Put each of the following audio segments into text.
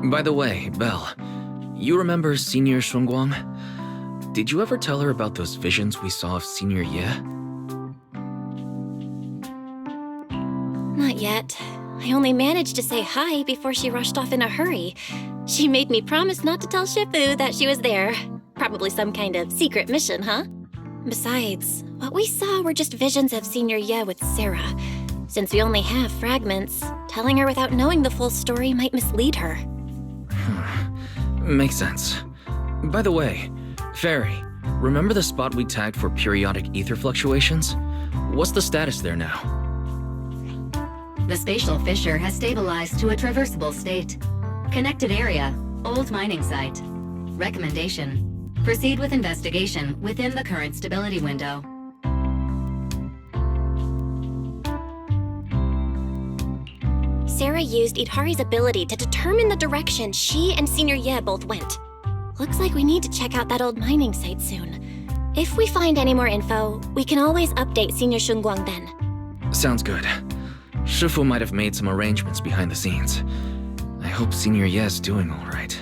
By the way, Belle, you remember Senior Shunguang? Did you ever tell her about those visions we saw of Senior Ye? Not yet. I only managed to say hi before she rushed off in a hurry. She made me promise not to tell Shifu that she was there. Probably some kind of secret mission, huh? Besides, what we saw were just visions of Senior Ye with Sarah. Since we only have fragments, telling her without knowing the full story might mislead her. Makes sense. By the way, Fairy, remember the spot we tagged for periodic ether fluctuations? What's the status there now? The spatial fissure has stabilized to a traversable state. Connected area, old mining site. Recommendation: proceed with investigation within the current stability window. Sarah used Idhari's ability to determine the direction she and Senior Ye both went. Looks like we need to check out that old mining site soon. If we find any more info, we can always update Senior Shunguang then. Sounds good. Shifu might have made some arrangements behind the scenes. I hope Senior Ye's doing all right.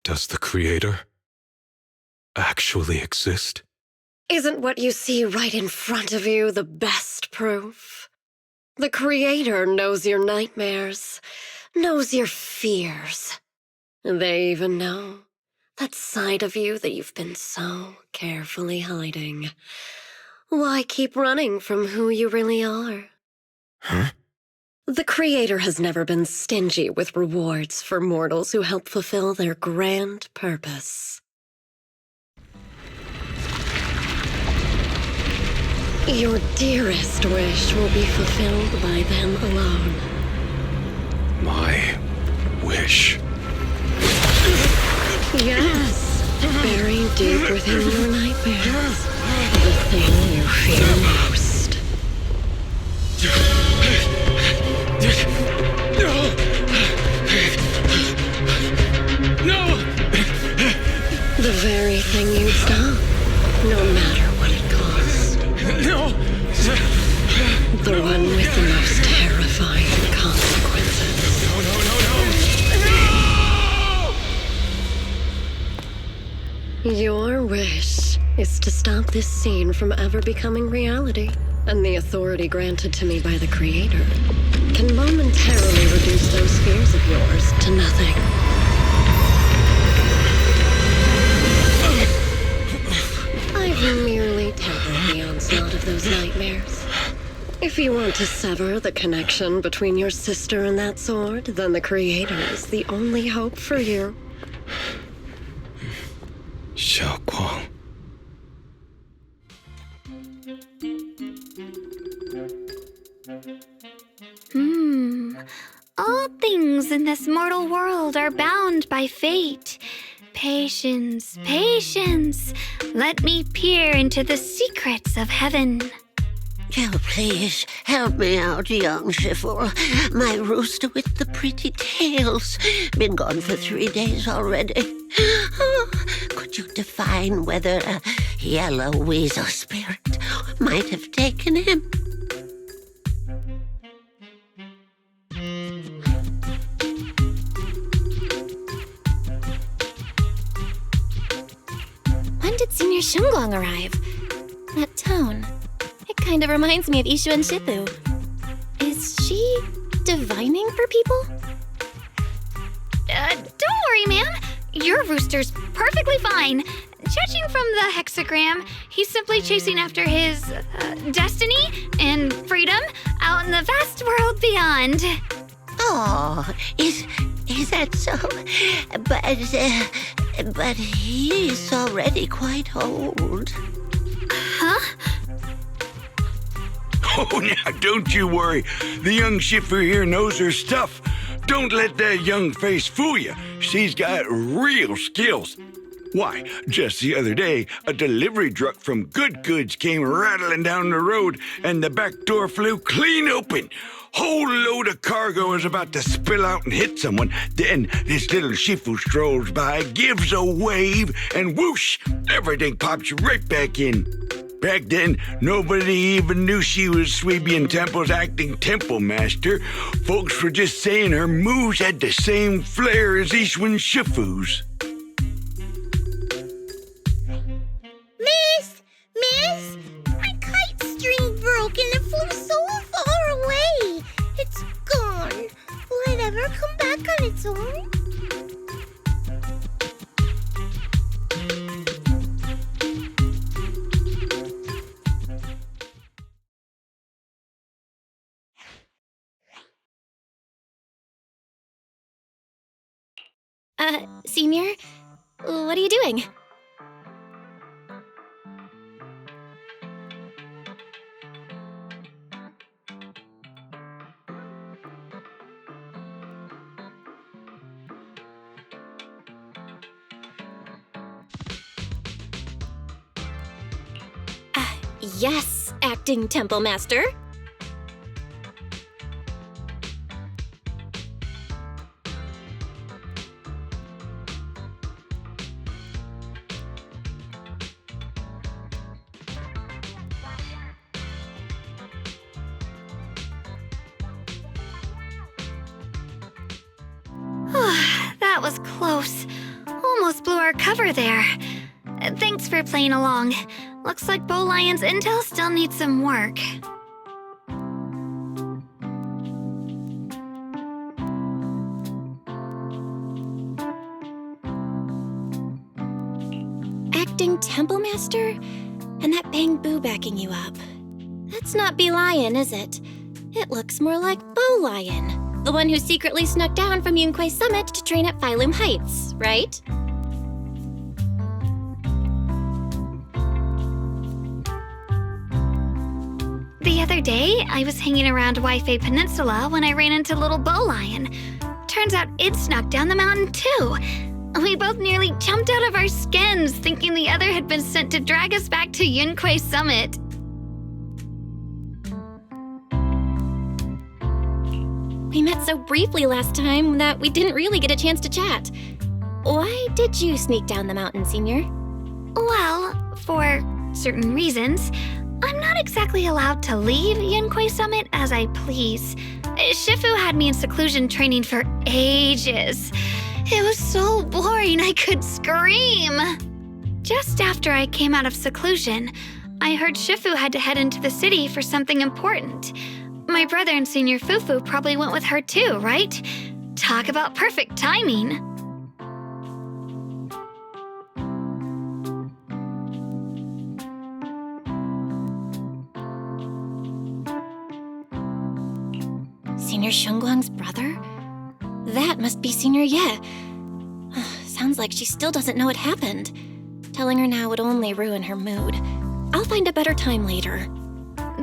Does the Creator actually exist? Isn't what you see right in front of you the best proof? The Creator knows your nightmares, knows your fears. They even know that side of you that you've been so carefully hiding. Why keep running from who you really are? Huh? The Creator has never been stingy with rewards for mortals who help fulfill their grand purpose. Your dearest wish will be fulfilled by them alone. My wish. Yes, buried deep within your nightmares, the thing you fear most. No! The very thing you'd stop, no matter what it cost. No! The one with the most terrifying consequences. No! Your wish is to stop this scene from ever becoming reality, and the authority granted to me by the Creator can momentarily reduce those fears of yours to nothing. I've merely tempered the onslaught of those nightmares. If you want to sever the connection between your sister and that sword, then the Creator is the only hope for you. Xiaoguang. All things in this mortal world are bound by fate. Patience, patience. Let me peer into the secrets of heaven. Oh, please, help me out, young Shifu. My rooster with the pretty tails. Been gone for 3 days already. Oh, could you define whether a yellow weasel spirit might have taken him? When did Senior Shunguang arrive? That tone. It kind of reminds me of Ishu and Shifu. Is she divining for people? Don't worry, ma'am. Your rooster's perfectly fine. Judging from the hexagram, he's simply chasing after his destiny and freedom out in the vast world beyond. Oh, is that so? But he's already quite old. Huh? Oh, now, don't you worry. The young Shifu here knows her stuff. Don't let that young face fool you. She's got real skills. Why, just the other day, a delivery truck from Good Goods came rattling down the road, and the back door flew clean open. Whole load of cargo was about to spill out and hit someone. Then this little shifu strolls by, gives a wave, and whoosh, everything pops right back in. Back then, nobody even knew she was Sweebian Temple's acting temple master. Folks were just saying her moves had the same flair as Ishwin Shifu's. Miss, my kite string broke and it flew so far away. It's gone. Will it ever come back on its own? Senior, what are you doing? Yes, acting temple master. That was close. Almost blew our cover there. Thanks for playing along. Looks like Bow Lion's intel still needs some work. Acting temple master? And that Bang Boo backing you up. That's not Bee Lion, is it? It looks more like Bow Lion, the one who secretly snuck down from Yunquay Summit to train at Phylum Heights, right? The other day, I was hanging around Waifei Peninsula when I ran into little Bow Lion. Turns out it snuck down the mountain too. We both nearly jumped out of our skins, thinking the other had been sent to drag us back to Yunquay Summit. We met so briefly last time that we didn't really get a chance to chat. Why did you sneak down the mountain, Senior? Well, for certain reasons, I'm not exactly allowed to leave Yunquay Summit as I please. Shifu had me in seclusion training for ages. It was so boring I could scream. Just after I came out of seclusion, I heard Shifu had to head into the city for something important. My brother and Senior Fufu probably went with her too, right? Talk about perfect timing. Senior Shunguang's brother? That must be Senior Ye. Sounds like she still doesn't know what happened. Telling her now would only ruin her mood. I'll find a better time later.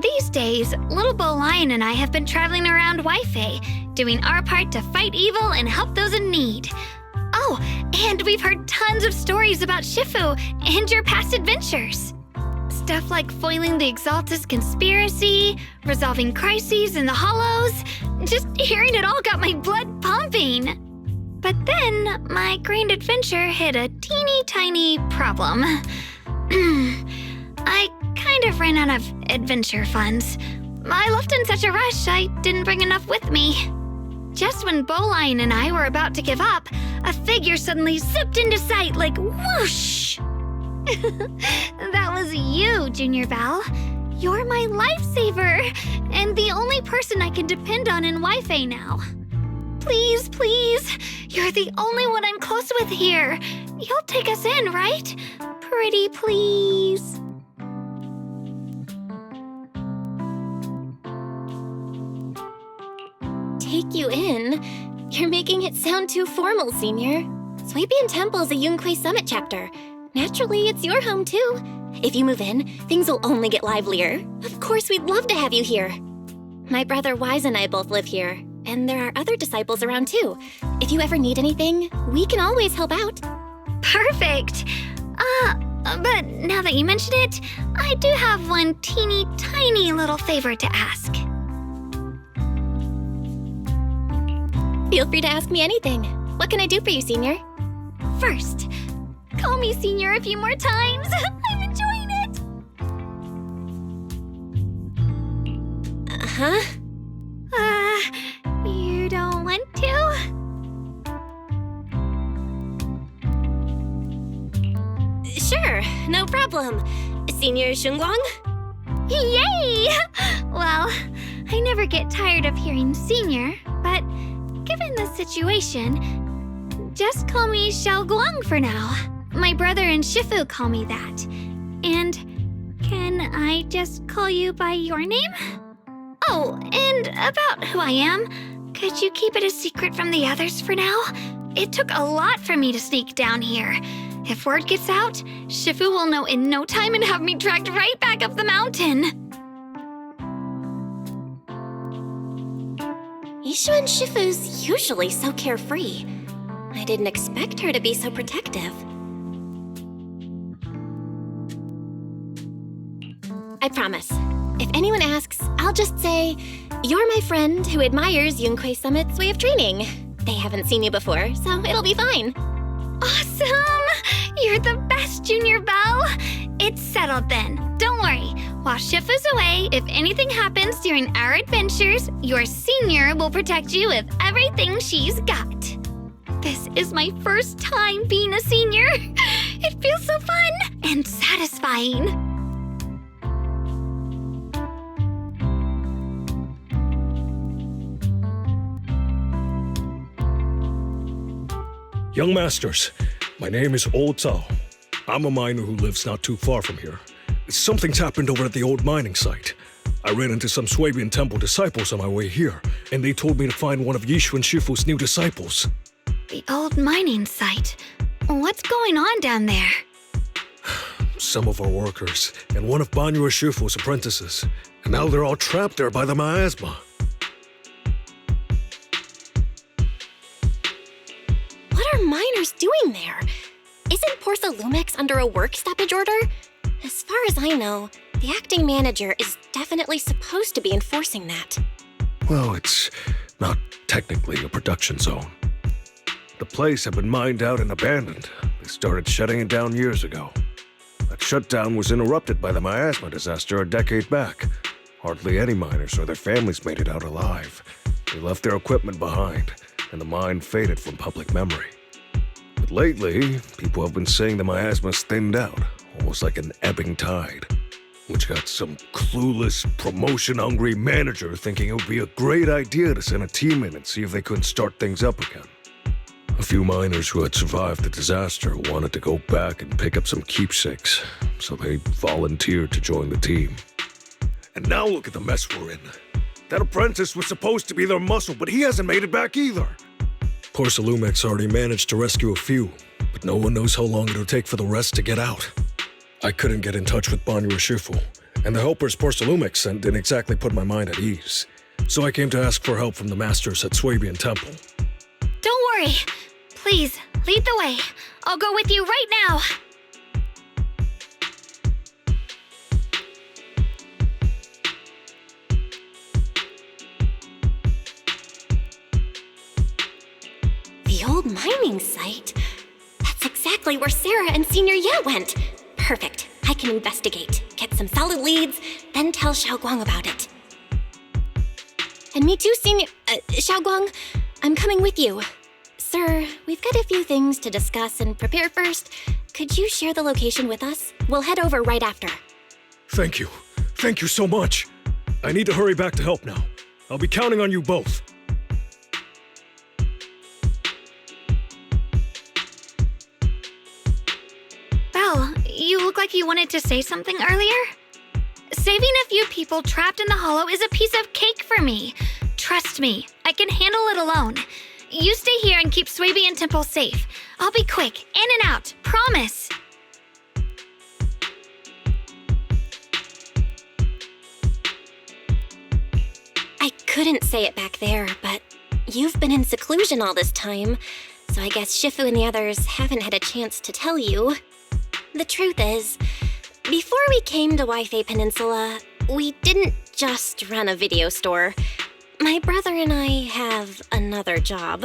These days, little Bow Lion and I have been traveling around Waifei, doing our part to fight evil and help those in need. Oh, and we've heard tons of stories about Shifu and your past adventures. Stuff like foiling the Exaltus conspiracy, resolving crises in the Hollows. Just hearing it all got my blood pumping. But then, my grand adventure hit a teeny tiny problem. I kind of ran out of adventure funds. I left in such a rush, I didn't bring enough with me. Just when Bow Lion and I were about to give up, a figure suddenly zipped into sight like whoosh! That was you, Junior Belle. You're my lifesaver, and the only person I can depend on in Waifei now. Please, please, you're the only one I'm close with here. You'll take us in, right? Pretty please. Take you in? You're making it sound too formal, Senior. Swabian Temple's a Yunquay Summit chapter. Naturally, it's your home too. If you move in, things will only get livelier. Of course, we'd love to have you here. My brother Wise and I both live here, and there are other disciples around too. If you ever need anything, we can always help out. Perfect. But now that you mention it, I do have one teeny tiny little favor to ask. Feel free to ask me anything. What can I do for you, Senior? First, call me Senior a few more times. I'm enjoying it. Huh? You don't want to? Sure, no problem. Senior Shunguang? Yay! Well, I never get tired of hearing Senior, but given the situation, just call me Xiao Guang for now. My brother and Shifu call me that. And can I just call you by your name? Oh, and about who I am, could you keep it a secret from the others for now? It took a lot for me to sneak down here. If word gets out, Shifu will know in no time and have me dragged right back up the mountain. Yishu and Shifu's usually so carefree. I didn't expect her to be so protective. I promise. If anyone asks, I'll just say, "You're my friend who admires Yunquei Summit's way of training." They haven't seen you before, so it'll be fine. Awesome! You're the best, Junior Belle! It's settled then. Don't worry. While Shifu's away, if anything happens during our adventures, your Senior will protect you with everything she's got. This is my first time being a Senior. It feels so fun and satisfying. Young Masters, my name is Old Zhao. I'm a miner who lives not too far from here. Something's happened over at the old mining site. I ran into some Swabian Temple disciples on my way here, and they told me to find one of Yishu and Shifu's new disciples. The old mining site. What's going on down there? Some of our workers, and one of Banyu and Shifu's apprentices. And now they're all trapped there by the miasma. What are miners doing there? Isn't Porcelumex under a work stoppage order? As far as I know, the acting manager is definitely supposed to be enforcing that. Well, it's not technically a production zone. The place had been mined out and abandoned. They started shutting it down years ago. That shutdown was interrupted by the miasma disaster a decade back. Hardly any miners or their families made it out alive. They left their equipment behind, and the mine faded from public memory. But lately, people have been saying the miasma's thinned out, almost like an ebbing tide, which got some clueless, promotion-hungry manager thinking it would be a great idea to send a team in and see if they couldn't start things up again. A few miners who had survived the disaster wanted to go back and pick up some keepsakes, so they volunteered to join the team. And now look at the mess we're in. That apprentice was supposed to be their muscle, but he hasn't made it back either. Porcelumex already managed to rescue a few, but no one knows how long it'll take for the rest to get out. I couldn't get in touch with Banyu or Shifu, and the helpers Porcelumex sent didn't exactly put my mind at ease. So I came to ask for help from the masters at Swabian Temple. Don't worry. Please, lead the way. I'll go with you right now. The old mining site? That's exactly where Sarah and Senior Ye went. Perfect. I can investigate, get some solid leads, then tell Xiaoguang about it. And me too, Senior... Xiaoguang, I'm coming with you. Sir, we've got a few things to discuss and prepare first. Could you share the location with us? We'll head over right after. Thank you. Thank you so much. I need to hurry back to help now. I'll be counting on you both. Belle, you look like you wanted to say something earlier? Saving a few people trapped in the hollow is a piece of cake for me. Trust me, I can handle it alone. You stay here and keep Swabian Temple safe. I'll be quick, in and out, promise. I couldn't say it back there, but you've been in seclusion all this time, so I guess Shifu and the others haven't had a chance to tell you. The truth is, before we came to Wi-Fi Peninsula, we didn't just run a video store. My brother and I have another job.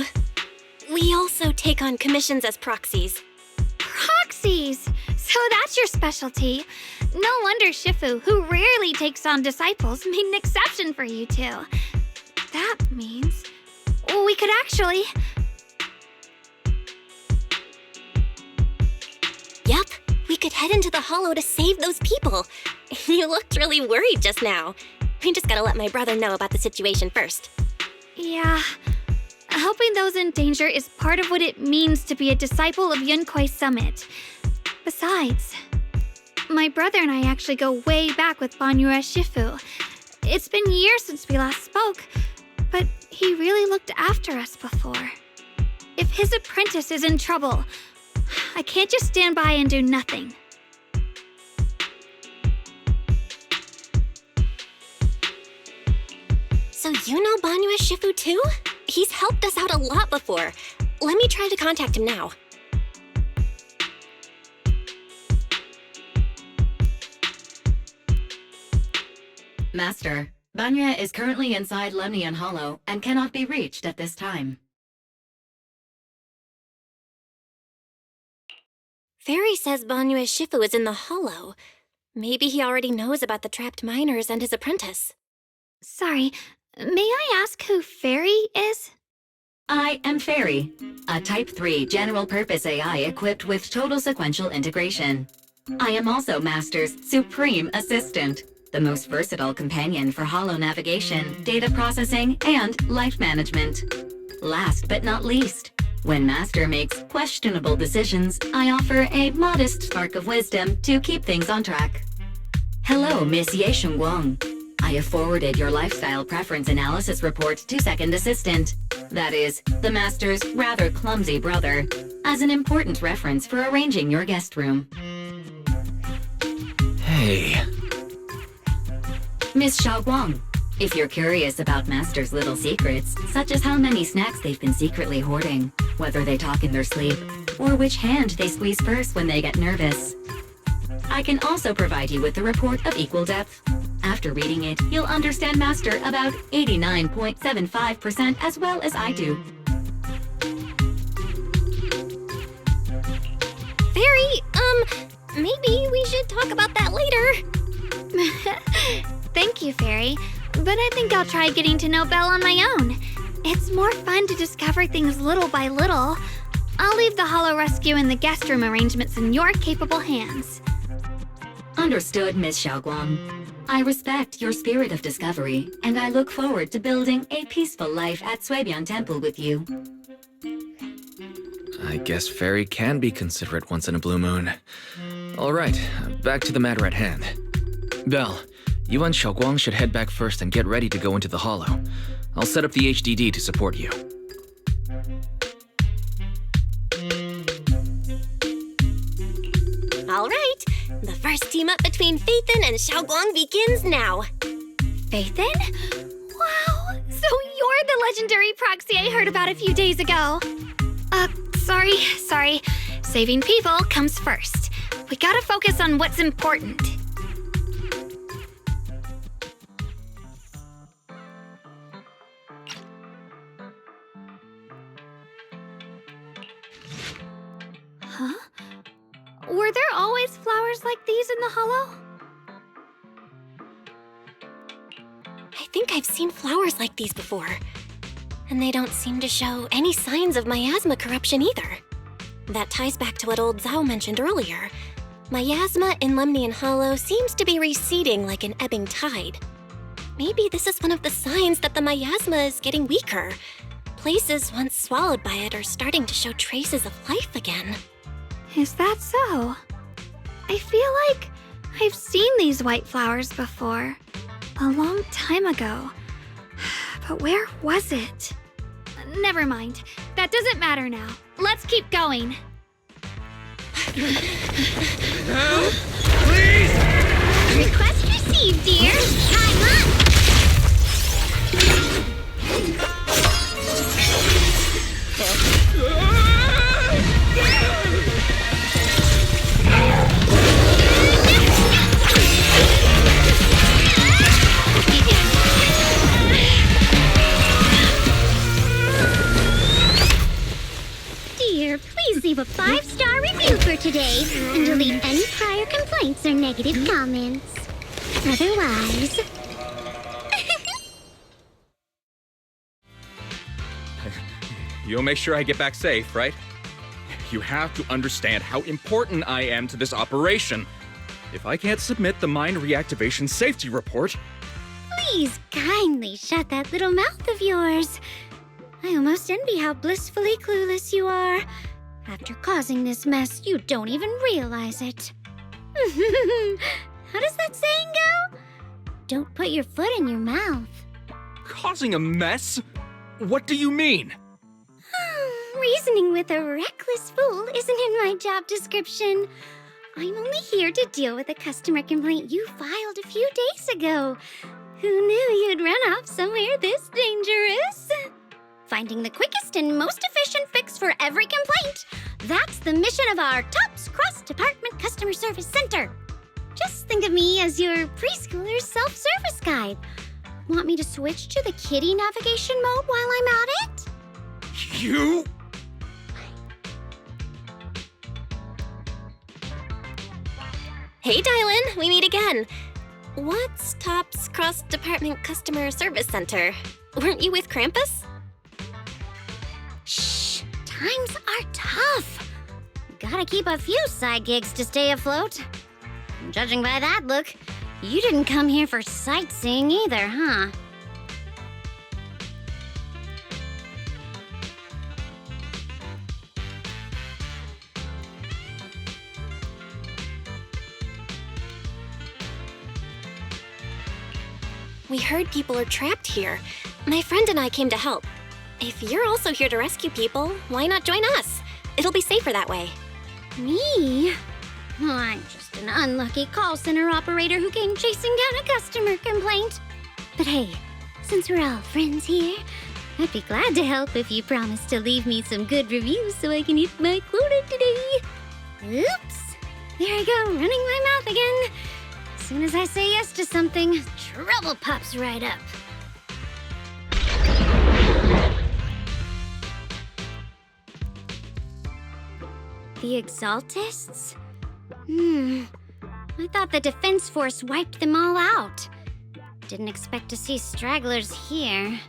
We also take on commissions as proxies. Proxies! So that's your specialty. No wonder Shifu, who rarely takes on disciples, made an exception for you two. That means we could actually... Yup, we could head into the hollow to save those people. You looked really worried just now. We just gotta let my brother know about the situation first. Yeah, helping those in danger is part of what it means to be a disciple of Yunkwei Summit. Besides, my brother and I actually go way back with Banyue Shifu. It's been years since we last spoke, but he really looked after us before. If his apprentice is in trouble, I can't just stand by and do nothing. So you know Banyue Shifu too? He's helped us out a lot before. Let me try to contact him now. Master, Banyue is currently inside Lemnian Hollow and cannot be reached at this time. Fairy says Banyue Shifu is in the hollow. Maybe he already knows about the trapped miners and his apprentice. Sorry, may I ask who Fairy is? I am Fairy, a Type 3 general-purpose AI equipped with total sequential integration. I am also Master's supreme assistant, the most versatile companion for hollow navigation, data processing, and life management. Last but not least, when Master makes questionable decisions, I offer a modest spark of wisdom to keep things on track. Hello, Miss Ye Shengguang. I have forwarded your lifestyle preference analysis report to Second Assistant, that is, the Master's rather clumsy brother, as an important reference for arranging your guest room. Hey. Miss Xiaoguang, if you're curious about Master's little secrets, such as how many snacks they've been secretly hoarding, whether they talk in their sleep, or which hand they squeeze first when they get nervous, I can also provide you with the report of equal depth. After reading it, you'll understand Master about 89.75% as well as I do. Fairy, maybe we should talk about that later. Thank you, Fairy, but I think I'll try getting to know Belle on my own. It's more fun to discover things little by little. I'll leave the hollow rescue and the guest room arrangements in your capable hands. Understood, Miss Xiaoguang. I respect your spirit of discovery, and I look forward to building a peaceful life at Suibian Temple with you. I guess Fairy can be considerate once in a blue moon. All right, back to the matter at hand. Belle, you and Xiaoguang should head back first and get ready to go into the hollow. I'll set up the HDD to support you. All right, the first team up between Phaethon and Xiaoguang begins now. Phaethon? Wow, so you're the legendary proxy I heard about a few days ago. Sorry. Saving people comes first. We gotta focus on what's important. Huh? Were there always flowers like these in the hollow? I think I've seen flowers like these before. And they don't seem to show any signs of miasma corruption either. That ties back to what old Zhao mentioned earlier. Miasma in Lemnian Hollow seems to be receding like an ebbing tide. Maybe this is one of the signs that the miasma is getting weaker. Places once swallowed by it are starting to show traces of life again. Is that so? I feel like I've seen these white flowers before. A long time ago. But where was it? Never mind. That doesn't matter now. Let's keep going. Help! Please! Request received, dear. Time up. leave a 5-star review for today and delete any prior complaints or negative comments. Otherwise... You'll make sure I get back safe, right? You have to understand how important I am to this operation. If I can't submit the mine reactivation safety report... Please kindly shut that little mouth of yours. I almost envy how blissfully clueless you are. After causing this mess, you don't even realize it. How does that saying go? Don't put your foot in your mouth. Causing a mess? What do you mean? Reasoning with a reckless fool isn't in my job description. I'm only here to deal with a customer complaint you filed a few days ago. Who knew you'd run off somewhere this dangerous? Finding the quickest and most efficient fix for every complaint. That's the mission of our TOPS Cross-Department Customer Service Center. Just think of me as your preschooler's self-service guide. Want me to switch to the kiddie navigation mode while I'm at it? You... Hey, Dylan, we meet again. What's TOPS Cross-Department Customer Service Center? Weren't you with Krampus? Shh, times are tough. Gotta keep a few side gigs to stay afloat. Judging by that look, you didn't come here for sightseeing either, huh? We heard people are trapped here. My friend and I came to help. If you're also here to rescue people, why not join us? It'll be safer that way. Me? Oh, I'm just an unlucky call center operator who came chasing down a customer complaint. But hey, since we're all friends here, I'd be glad to help if you promise to leave me some good reviews so I can hit my quota today. Oops! There I go, running my mouth again. As soon as I say yes to something, trouble pops right up. The Exaltists? I thought the Defense Force wiped them all out. Didn't expect to see stragglers here.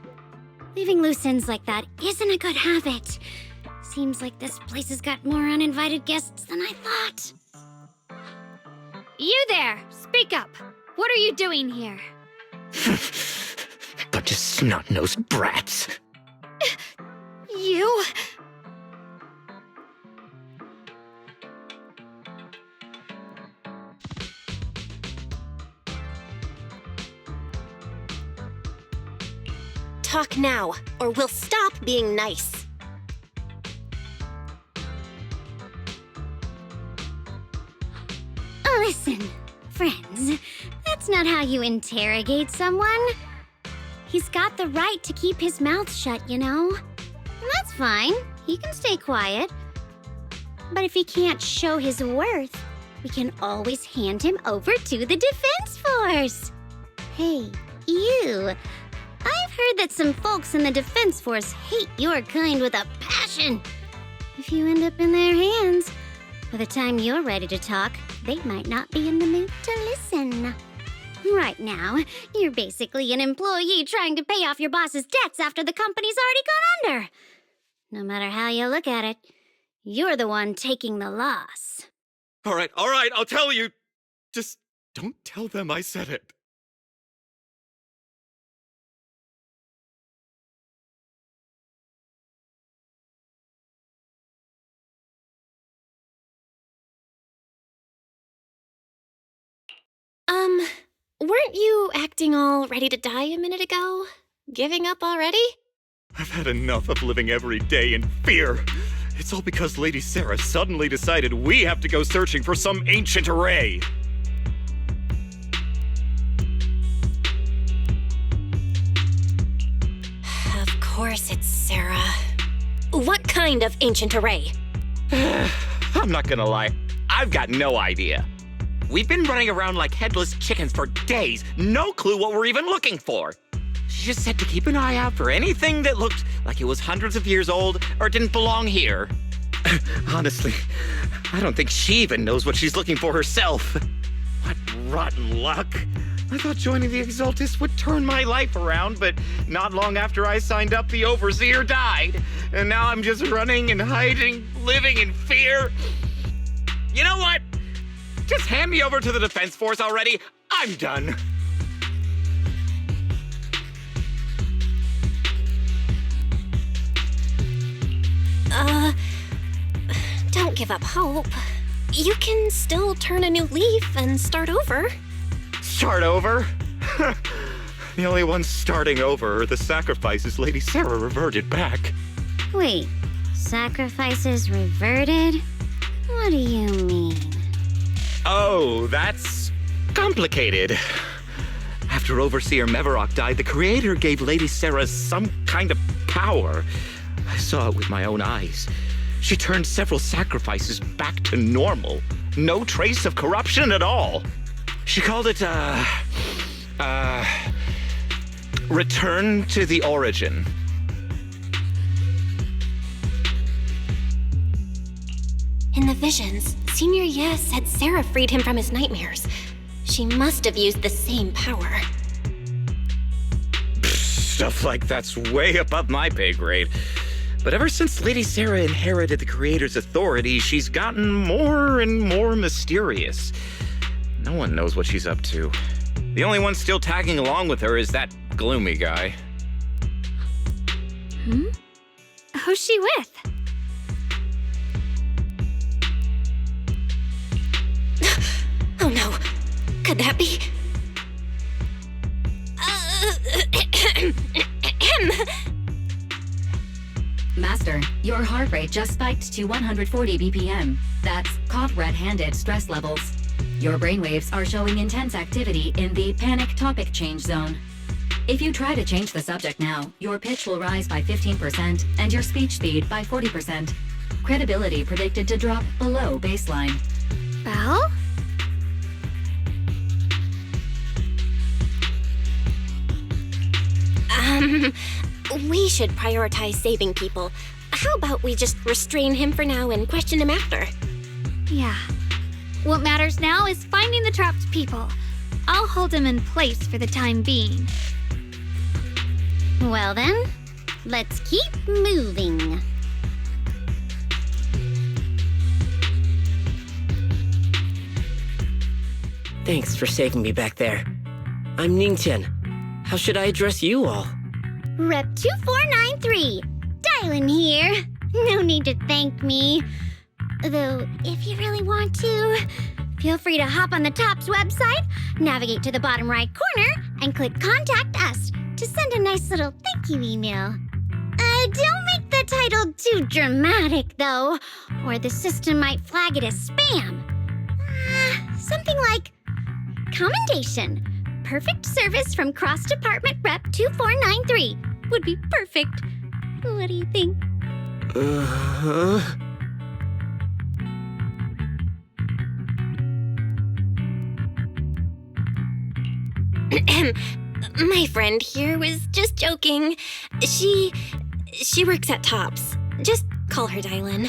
Leaving loose ends like that isn't a good habit. Seems like this place has got more uninvited guests than I thought. You there! Speak up! What are you doing here? Bunch of snot-nosed brats. You... Talk now, or we'll stop being nice. Listen, friends, that's not how you interrogate someone. He's got the right to keep his mouth shut, you know? And that's fine. He can stay quiet. But if he can't show his worth, we can always hand him over to the Defense Force. Hey, you. I've heard that some folks in the Defense Force hate your kind with a passion. If you end up in their hands, by the time you're ready to talk, they might not be in the mood to listen. Right now, you're basically an employee trying to pay off your boss's debts after the company's already gone under. No matter how you look at it, you're the one taking the loss. All right, I'll tell you. Just don't tell them I said it. Weren't you acting all ready to die a minute ago? Giving up already? I've had enough of living every day in fear. It's all because Lady Sarah suddenly decided we have to go searching for some ancient array. Of course it's Sarah. What kind of ancient array? I'm not gonna lie, I've got no idea. We've been running around like headless chickens for days, no clue what we're even looking for. She just said to keep an eye out for anything that looked like it was hundreds of years old or didn't belong here. Honestly, I don't think she even knows what she's looking for herself. What rotten luck. I thought joining the Exaltis would turn my life around, but not long after I signed up, the Overseer died. And now I'm just running and hiding, living in fear. You know what? Just hand me over to the Defense Force already. I'm done. Don't give up hope. You can still turn a new leaf and start over. Start over? The only ones starting over are the sacrifices Lady Sarah reverted back. Wait, sacrifices reverted? What do you mean? Oh, that's complicated. After Overseer Mevarok died, the Creator gave Lady Sarah some kind of power. I saw it with my own eyes. She turned several sacrifices back to normal. No trace of corruption at all. She called it, return to the origin. In the visions, Senior Ye said Sarah freed him from his nightmares. She must have used the same power. Stuff like that's way above my pay grade. But ever since Lady Sarah inherited the Creator's authority, she's gotten more and more mysterious. No one knows what she's up to. The only one still tagging along with her is that gloomy guy. Who's she with? Oh no, could that be? Master, your heart rate just spiked to 140 BPM. That's caught red-handed stress levels. Your brainwaves are showing intense activity in the panic topic change zone. If you try to change the subject now, your pitch will rise by 15% and your speech speed by 40%. Credibility predicted to drop below baseline. Belle? We should prioritize saving people. How about we just restrain him for now and question him after? Yeah. What matters now is finding the trapped people. I'll hold him in place for the time being. Well then, let's keep moving. Thanks for saving me back there. I'm Ningqian. How should I address you all? Rep 2493, Dylan here. No need to thank me. Though, if you really want to, feel free to hop on the TOPS website, navigate to the bottom right corner, and click Contact Us to send a nice little thank you email. Don't make the title too dramatic, though, or the system might flag it as spam. Something like, Commendation. Perfect service from Cross-Department Rep 2493 would be perfect. What do you think? My friend here was just joking. She works at TOPS. Just call her Dylan.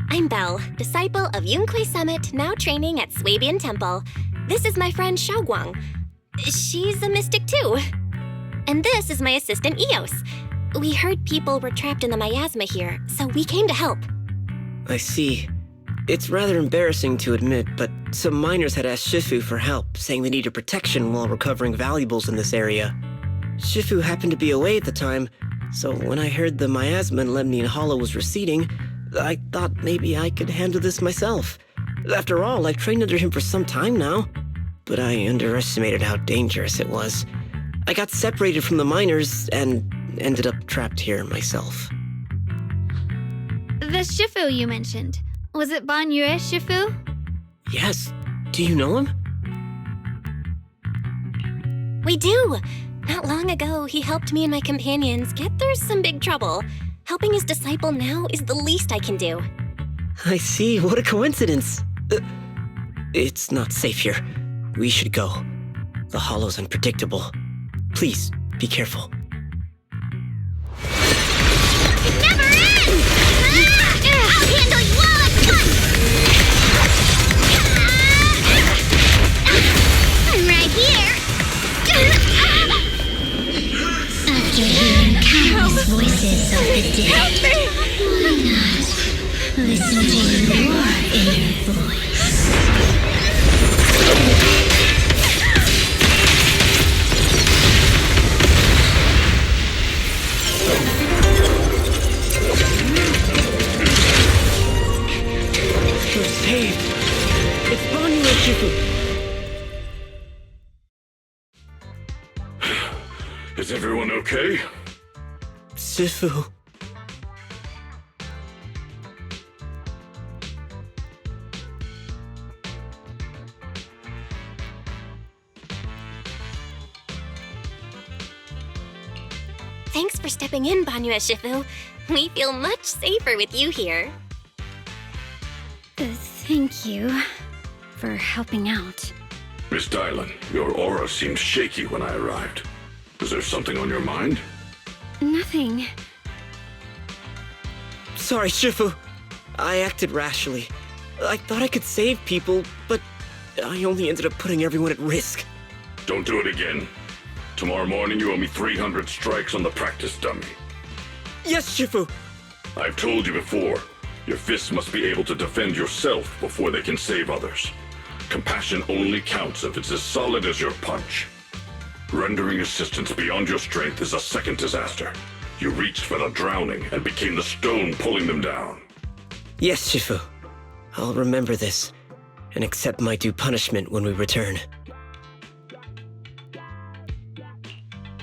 I'm Belle, disciple of Yunque Summit, now training at Swabian Temple. This is my friend Xiaoguang. She's a mystic too. And this is my assistant Eos. We heard people were trapped in the miasma here, so we came to help. I see. It's rather embarrassing to admit, but some miners had asked Shifu for help, saying they needed protection while recovering valuables in this area. Shifu happened to be away at the time, so when I heard the miasma in Lemnian Hollow was receding, I thought maybe I could handle this myself. After all, I've trained under him for some time now. But I underestimated how dangerous it was. I got separated from the miners and ended up trapped here myself. The Shifu you mentioned. Was it Ban Yue Shifu? Yes. Do you know him? We do! Not long ago, he helped me and my companions get through some big trouble. Helping his disciple now is the least I can do. I see. What a coincidence. It's not safe here. We should go. The hollow's unpredictable. Please, be careful. It never ends! I'll handle Listen to your inner voice. You're saved. It's Banyu and Shifu. Is everyone okay? Shifu. Thanks for stepping in, Banyu and Shifu. We feel much safer with you here. Thank you for helping out. Miss Dylan, your aura seemed shaky when I arrived. Is there something on your mind? Nothing. Sorry, Shifu. I acted rashly. I thought I could save people, but I only ended up putting everyone at risk. Don't do it again. Tomorrow morning you owe me 300 strikes on the practice dummy. Yes, Shifu. I've told you before, your fists must be able to defend yourself before they can save others. Compassion only counts if it's as solid as your punch. Rendering assistance beyond your strength is a second disaster. You reached for the drowning and became the stone pulling them down. Yes, Shifu. I'll remember this and accept my due punishment when we return.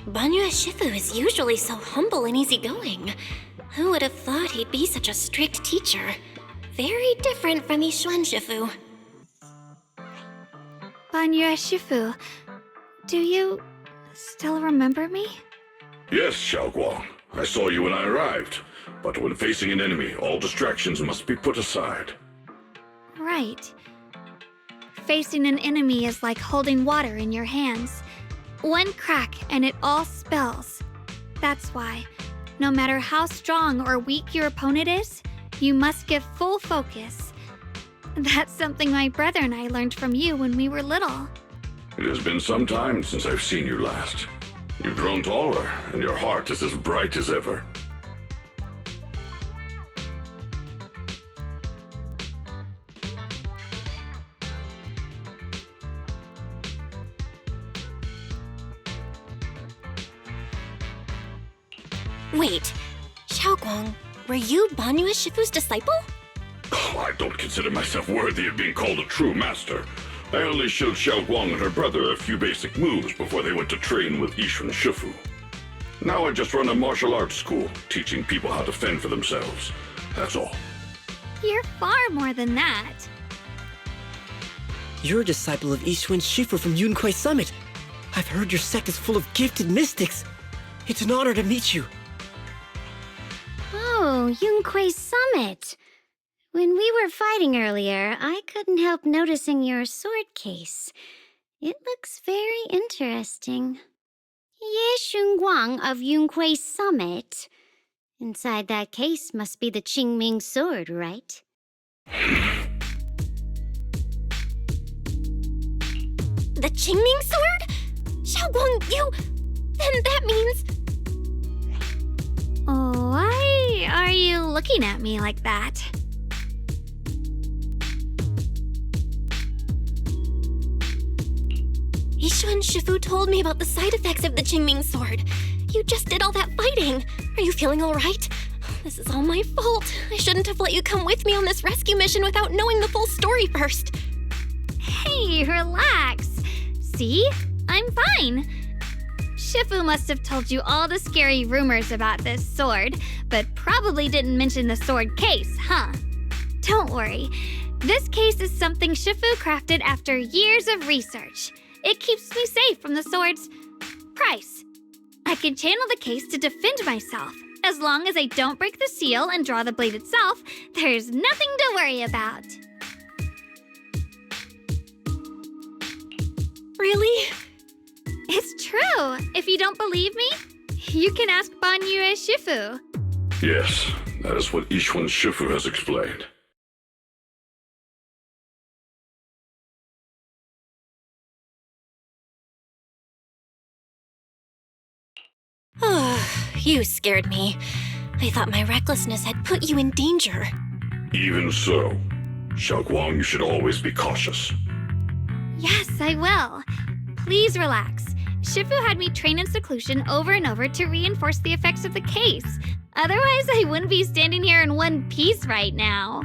Banyu Shifu is usually so humble and easygoing. Who would have thought he'd be such a strict teacher? Very different from Yishuan Shifu. Banyu Shifu, do you still remember me? Yes, Xiaoguang. I saw you when I arrived. But when facing an enemy, all distractions must be put aside. Right. Facing an enemy is like holding water in your hands. One crack and it all spills. That's why, no matter how strong or weak your opponent is, you must give full focus. That's something my brother and I learned from you when we were little. It has been some time since I've seen you last. You've grown taller, and your heart is as bright as ever. Wait, Xiaoguang, were you Banyu Shifu's disciple? Oh, I don't consider myself worthy of being called a true master. I only showed Xiaoguang and her brother a few basic moves before they went to train with Yishuan Shifu. Now I just run a martial arts school, teaching people how to fend for themselves. That's all. You're far more than that. You're a disciple of Yishuan Shifu from Yunquai Summit. I've heard your sect is full of gifted mystics. It's an honor to meet you. Oh, Yunquai Summit. When we were fighting earlier, I couldn't help noticing your sword case. It looks very interesting. Ye Shunguang of Yunquai Summit. Inside that case must be the Qingming sword, right? The Qingming sword? Xiaoguang, you... Then that means... Why are you looking at me like that? Yishuan Shifu told me about the side effects of the Qingming sword. You just did all that fighting. Are you feeling all right? This is all my fault. I shouldn't have let you come with me on this rescue mission without knowing the full story first. Hey, relax. See? I'm fine. Shifu must have told you all the scary rumors about this sword, but probably didn't mention the sword case, huh? Don't worry. This case is something Shifu crafted after years of research. It keeps me safe from the sword's price. I can channel the case to defend myself. As long as I don't break the seal and draw the blade itself, there's nothing to worry about. Really? It's true. If you don't believe me, you can ask Banyu Shifu. Yes, that is what Yishuan Shifu has explained. You scared me. I thought my recklessness had put you in danger. Even so, Xiaoguang, you should always be cautious. Yes, I will. Please relax. Shifu had me train in seclusion over and over to reinforce the effects of the case. Otherwise, I wouldn't be standing here in one piece right now.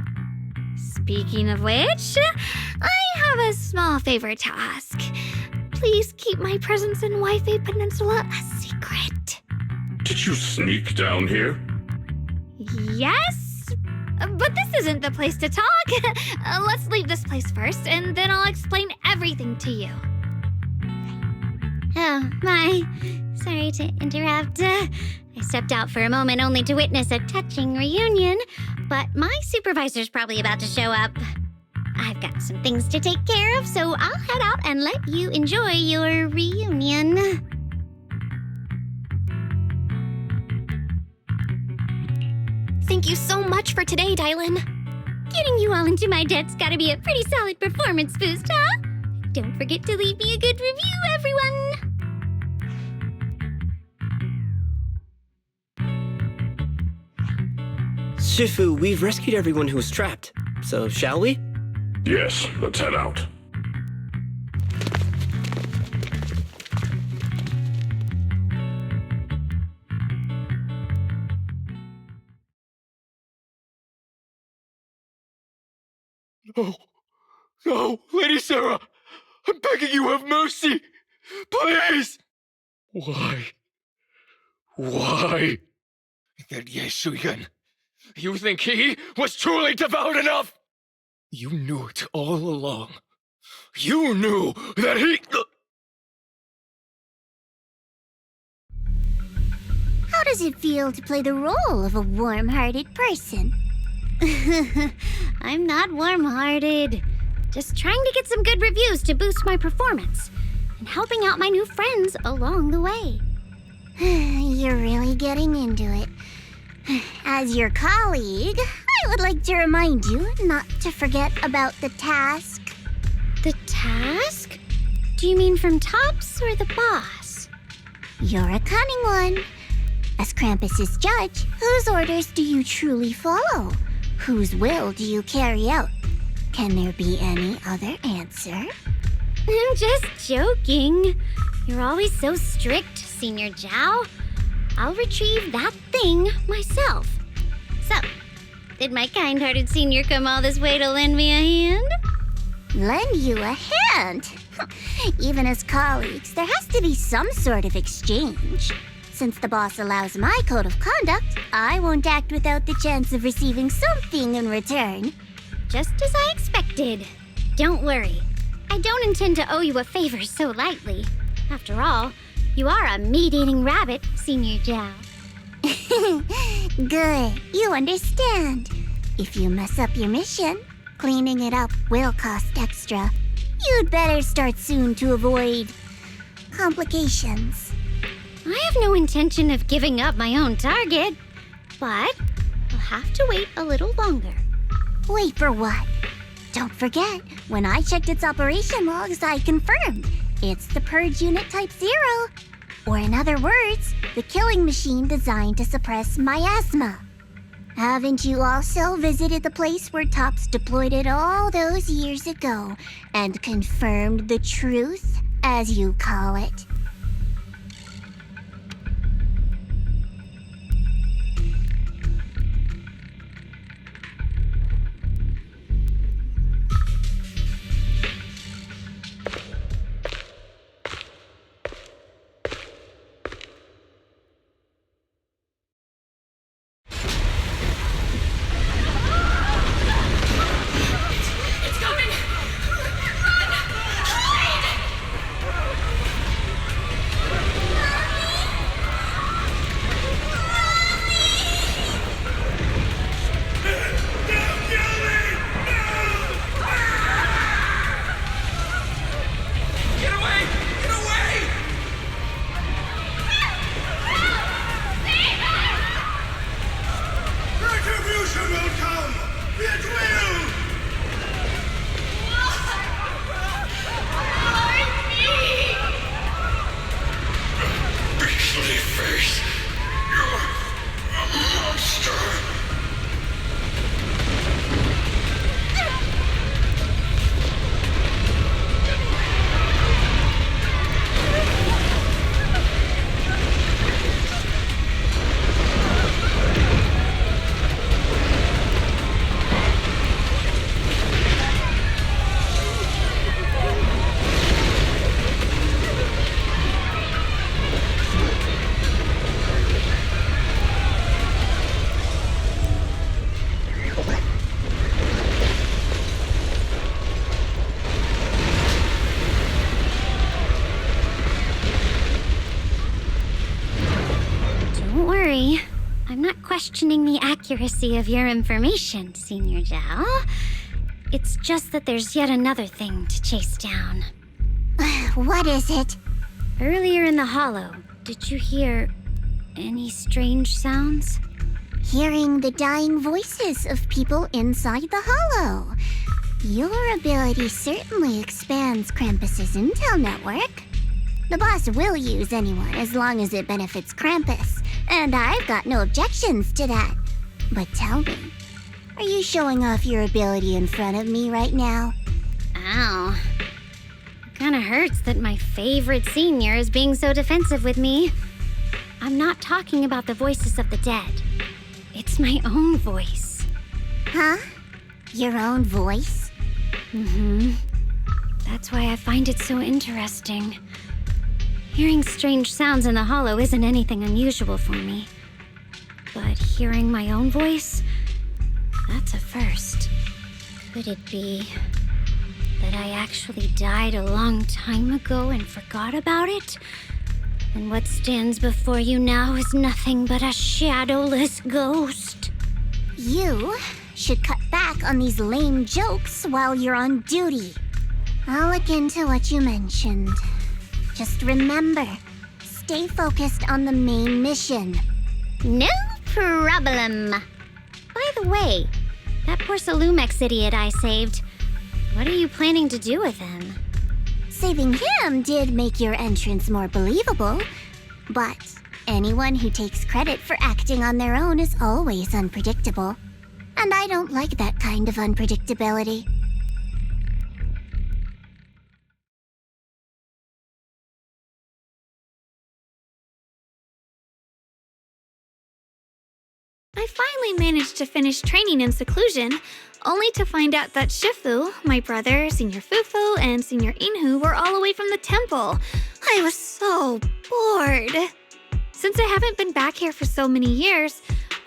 Speaking of which, I have a small favor to ask. Please keep my presence in Wi-Fi Peninsula a secret. Did you sneak down here? Yes? But this isn't the place to talk. Let's leave this place first, and then I'll explain everything to you. Oh, my. Sorry to interrupt. I stepped out for a moment only to witness a touching reunion, but my supervisor's probably about to show up. I've got some things to take care of, so I'll head out and let you enjoy your reunion. Thank you so much for today, Dylan. Getting you all into my debt's gotta be a pretty solid performance boost, huh? Don't forget to leave me a good review, everyone! Shifu, we've rescued everyone who was trapped. So, shall we? Yes, let's head out. No. No, Lady Sarah! I'm begging you, have mercy! Please! Why? Why? That Ye Shuyan. You think he was truly devout enough? You knew it all along. You knew that he... How does it feel to play the role of a warm-hearted person? I'm not warm-hearted. Just trying to get some good reviews to boost my performance and helping out my new friends along the way. You're really getting into it. As your colleague, I would like to remind you not to forget about the task. The task? Do you mean from Tops or the boss? You're a cunning one. As Krampus's judge, whose orders do you truly follow? Whose will do you carry out? Can there be any other answer? I'm just joking. You're always so strict, Senior Zhao. I'll retrieve that thing myself. So, did my kind-hearted senior come all this way to lend me a hand? Lend you a hand? Even as colleagues, there has to be some sort of exchange. Since the boss allows my code of conduct, I won't act without the chance of receiving something in return. Just as I expected. Don't worry. I don't intend to owe you a favor so lightly. After all, you are a meat-eating rabbit, Senior Zhao. Good. You understand. If you mess up your mission, cleaning it up will cost extra. You'd better start soon to avoid complications. I have no intention of giving up my own target, but I'll have to wait a little longer. Wait for what? Don't forget, when I checked its operation logs, I confirmed it's the Purge Unit Type 0. Or in other words, the killing machine designed to suppress miasma. Haven't you also visited the place where Tops deployed it all those years ago and confirmed the truth, as you call it? questioning the accuracy of your information, Senior Zhao. It's just that there's yet another thing to chase down. What is it? Earlier in the hollow, did you hear any strange sounds? Hearing the dying voices of people inside the hollow. Your ability certainly expands Krampus's intel network. The boss will use anyone as long as it benefits Krampus, and I've got no objections to that. But tell me, are you showing off your ability in front of me right now? Ow. Kinda hurts that my favorite senior is being so defensive with me. I'm not talking about the voices of the dead. It's my own voice. Huh? Your own voice? Mm-hmm. That's why I find it so interesting. Hearing strange sounds in the hollow isn't anything unusual for me. But hearing my own voice, that's a first. Could it be that I actually died a long time ago and forgot about it? And what stands before you now is nothing but a shadowless ghost. You should cut back on these lame jokes while you're on duty. I'll look into what you mentioned. Just remember, stay focused on the main mission. No problem. By the way, that poor Salumex idiot I saved, what are you planning to do with him? Saving him did make your entrance more believable, but anyone who takes credit for acting on their own is always unpredictable. And I don't like that kind of unpredictability. I finally managed to finish training in seclusion, only to find out that Shifu, my brother, Senior Fufu, and Senior Inhu were all away from the temple. I was so bored. Since I haven't been back here for so many years,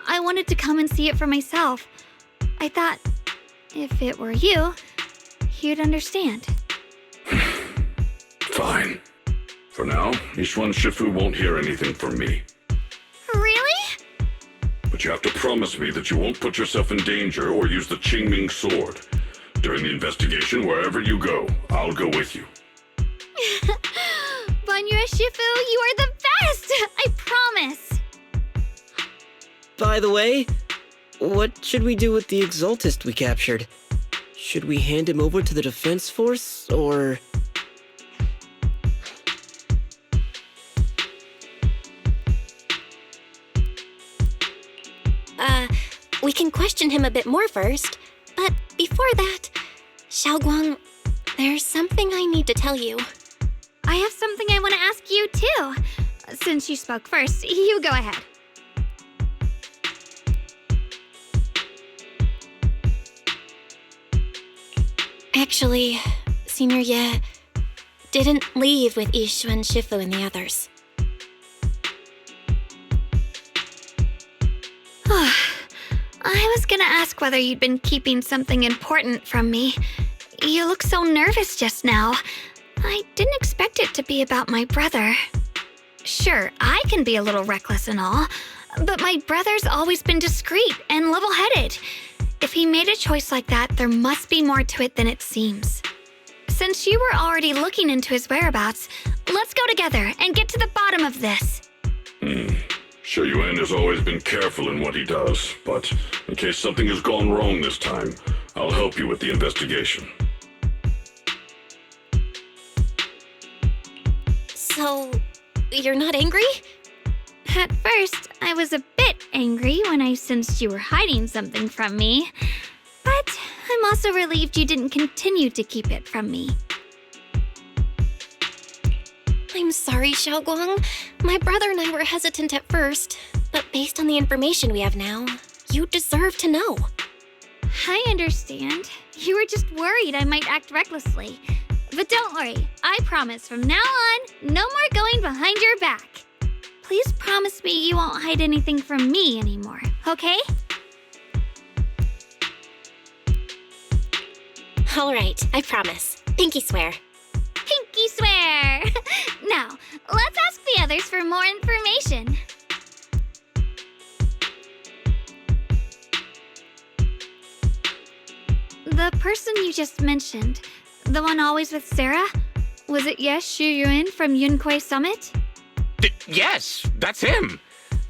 I wanted to come and see it for myself. I thought, if it were you, you'd understand. Fine. For now, Yishuan Shifu won't hear anything from me. Really? But you have to promise me that you won't put yourself in danger or use the Qingming sword. During the investigation, wherever you go, I'll go with you. Banyue Shifu, you are the best! I promise! By the way, what should we do with the Exaltist we captured? Should we hand him over to the defense force, or... We can question him a bit more first. But before that, Xiaoguang, there's something I need to tell you. I have something I want to ask you, too. Since you spoke first, you go ahead. Actually, Senior Ye didn't leave with Yishuan Shifu and the others. I was gonna ask whether you'd been keeping something important from me. You look so nervous just now. I didn't expect it to be about my brother. Sure, I can be a little reckless and all, but my brother's always been discreet and level-headed. If he made a choice like that, there must be more to it than it seems. Since you were already looking into his whereabouts, let's go together and get to the bottom of this. Sure, Yuan has always been careful in what he does, but in case something has gone wrong this time, I'll help you with the investigation. So, you're not angry? At first, I was a bit angry when I sensed you were hiding something from me. But I'm also relieved you didn't continue to keep it from me. I'm sorry, Xiaoguang. My brother and I were hesitant at first, but based on the information we have now, you deserve to know. I understand. You were just worried I might act recklessly. But don't worry, I promise from now on, no more going behind your back. Please promise me you won't hide anything from me anymore, okay? All right, I promise. Pinky swear. Pinky swear! Now, let's ask the others for more information. The person you just mentioned, the one always with Sarah, was it Shu Yuan from Yunquei Summit? Yes, that's him.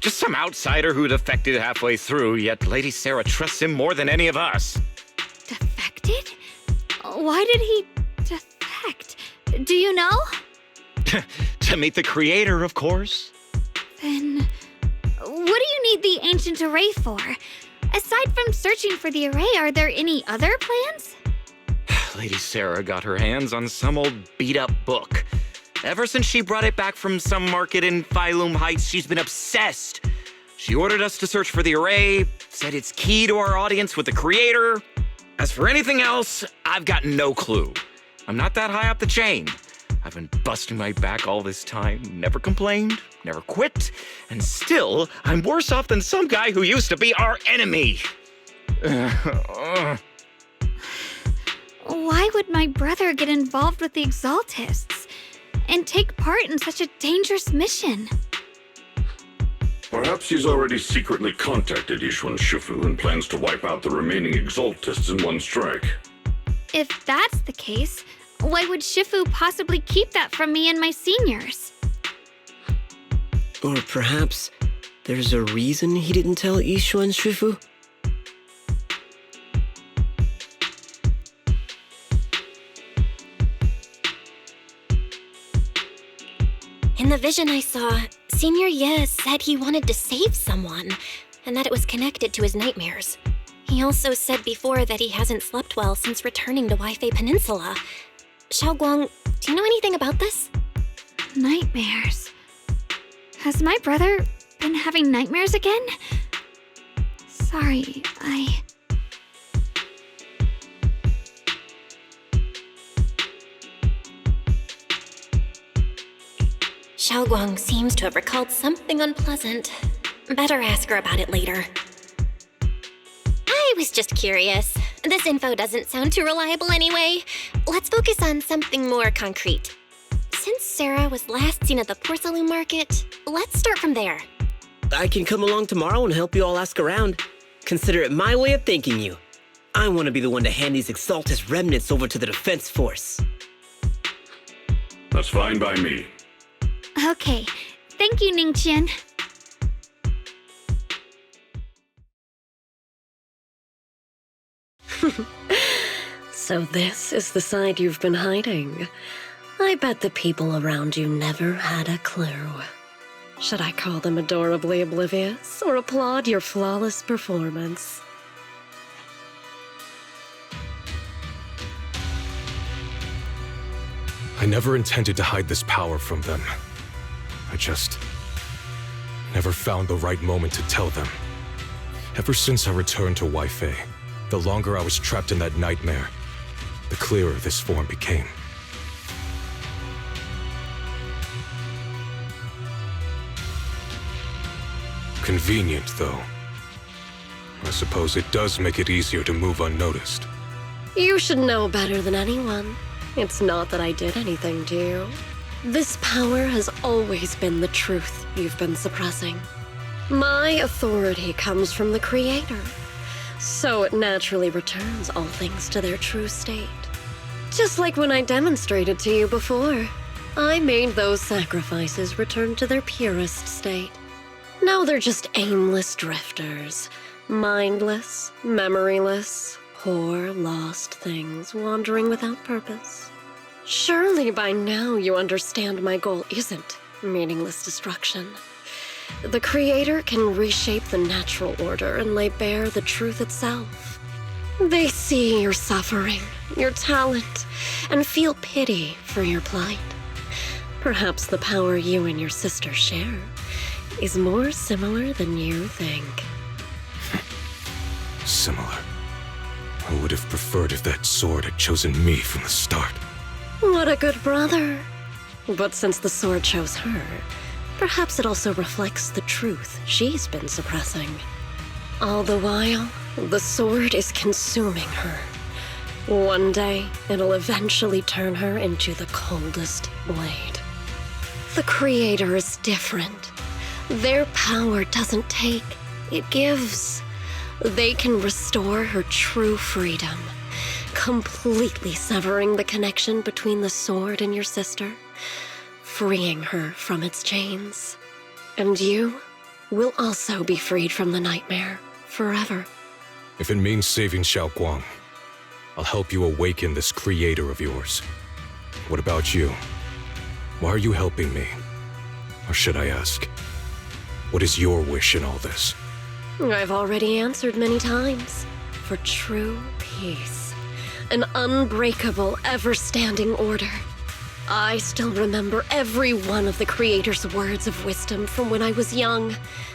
Just some outsider who defected halfway through, yet Lady Sarah trusts him more than any of us. Defected? Why did he defect? Do you know? To meet the creator, of course. Then, what do you need the ancient array for? Aside from searching for the array, are there any other plans? Lady Sarah got her hands on some old beat-up book. Ever since she brought it back from some market in Phylum Heights, she's been obsessed. She ordered us to search for the array, said it's key to our audience with the creator. As for anything else, I've got no clue. I'm not that high up the chain. I've been busting my back all this time, never complained, never quit, and still, I'm worse off than some guy who used to be our enemy. Why would my brother get involved with the Exaltists and take part in such a dangerous mission? Perhaps he's already secretly contacted Yishuan Shifu and plans to wipe out the remaining Exaltists in one strike. If that's the case, why would Shifu possibly keep that from me and my seniors? Or perhaps there's a reason he didn't tell Yishuan Shifu? In the vision I saw, Senior Ye said he wanted to save someone, and that it was connected to his nightmares. He also said before that he hasn't slept well since returning to Waifei Peninsula. Xiaoguang, do you know anything about this? Nightmares. Has my brother been having nightmares again? Sorry, Xiaoguang seems to have recalled something unpleasant. Better ask her about it later. I was just curious. This info doesn't sound too reliable anyway. Let's focus on something more concrete. Since Sarah was last seen at the porcelain market, let's start from there. I can come along tomorrow and help you all ask around. Consider it my way of thanking you. I want to be the one to hand these Exaltus remnants over to the defense force. That's fine by me. Okay. Thank you, Ningqian. So this is the side you've been hiding. I bet the people around you never had a clue. Should I call them adorably oblivious or applaud your flawless performance? I never intended to hide this power from them. I just never found the right moment to tell them. Ever since I returned to Waifei, the longer I was trapped in that nightmare, the clearer this form became. Convenient, though. I suppose it does make it easier to move unnoticed. You should know better than anyone. It's not that I did anything to you. This power has always been the truth you've been suppressing. My authority comes from the Creator, so it naturally returns all things to their true state. Just like when I demonstrated to you before, I made those sacrifices return to their purest state. Now they're just aimless drifters, mindless, memoryless, poor, lost things wandering without purpose. Surely by now you understand my goal isn't meaningless destruction. The Creator can reshape the natural order and lay bare the truth itself. They see your suffering, your talent, and feel pity for your plight. Perhaps the power you and your sister share is more similar than you think. Similar. I would have preferred if that sword had chosen me from the start. What a good brother. But since the sword chose her, perhaps it also reflects the truth she's been suppressing. All the while, the sword is consuming her. One day, it'll eventually turn her into the coldest blade. The Creator is different. Their power doesn't take, it gives. They can restore her true freedom completely severing the connection between the sword and your sister, freeing her from its chains. And you will also be freed from the nightmare forever. If it means saving Xiaoguang, I'll help you awaken this creator of yours. What about you? Why are you helping me? Or should I ask, what is your wish in all this? I've already answered many times. For true peace. An unbreakable, ever-standing order. I still remember every one of the Creator's words of wisdom from when I was young,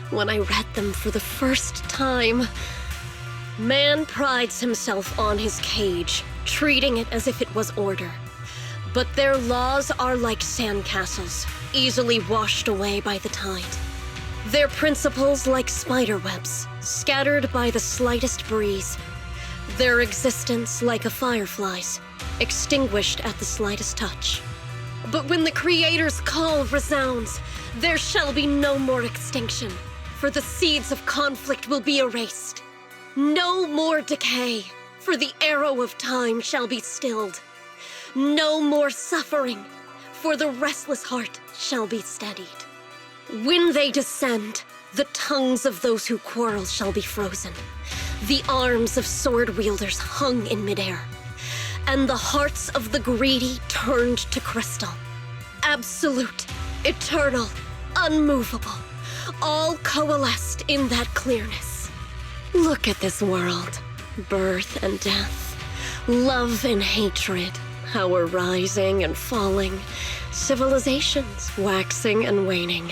when I read them for the first time. Man prides himself on his cage, treating it as if it was order. But their laws are like sandcastles, easily washed away by the tide. Their principles like spiderwebs, scattered by the slightest breeze. Their existence like a firefly's, extinguished at the slightest touch. But when the Creator's call resounds, there shall be no more extinction, for the seeds of conflict will be erased. No more decay, for the arrow of time shall be stilled. No more suffering, for the restless heart shall be steadied. When they descend, the tongues of those who quarrel shall be frozen, the arms of sword wielders hung in midair, and the hearts of the greedy turned to crystal. Absolute, eternal, unmovable, all coalesced in that clearness. Look at this world, birth and death, love and hatred, our rising and falling, civilizations waxing and waning.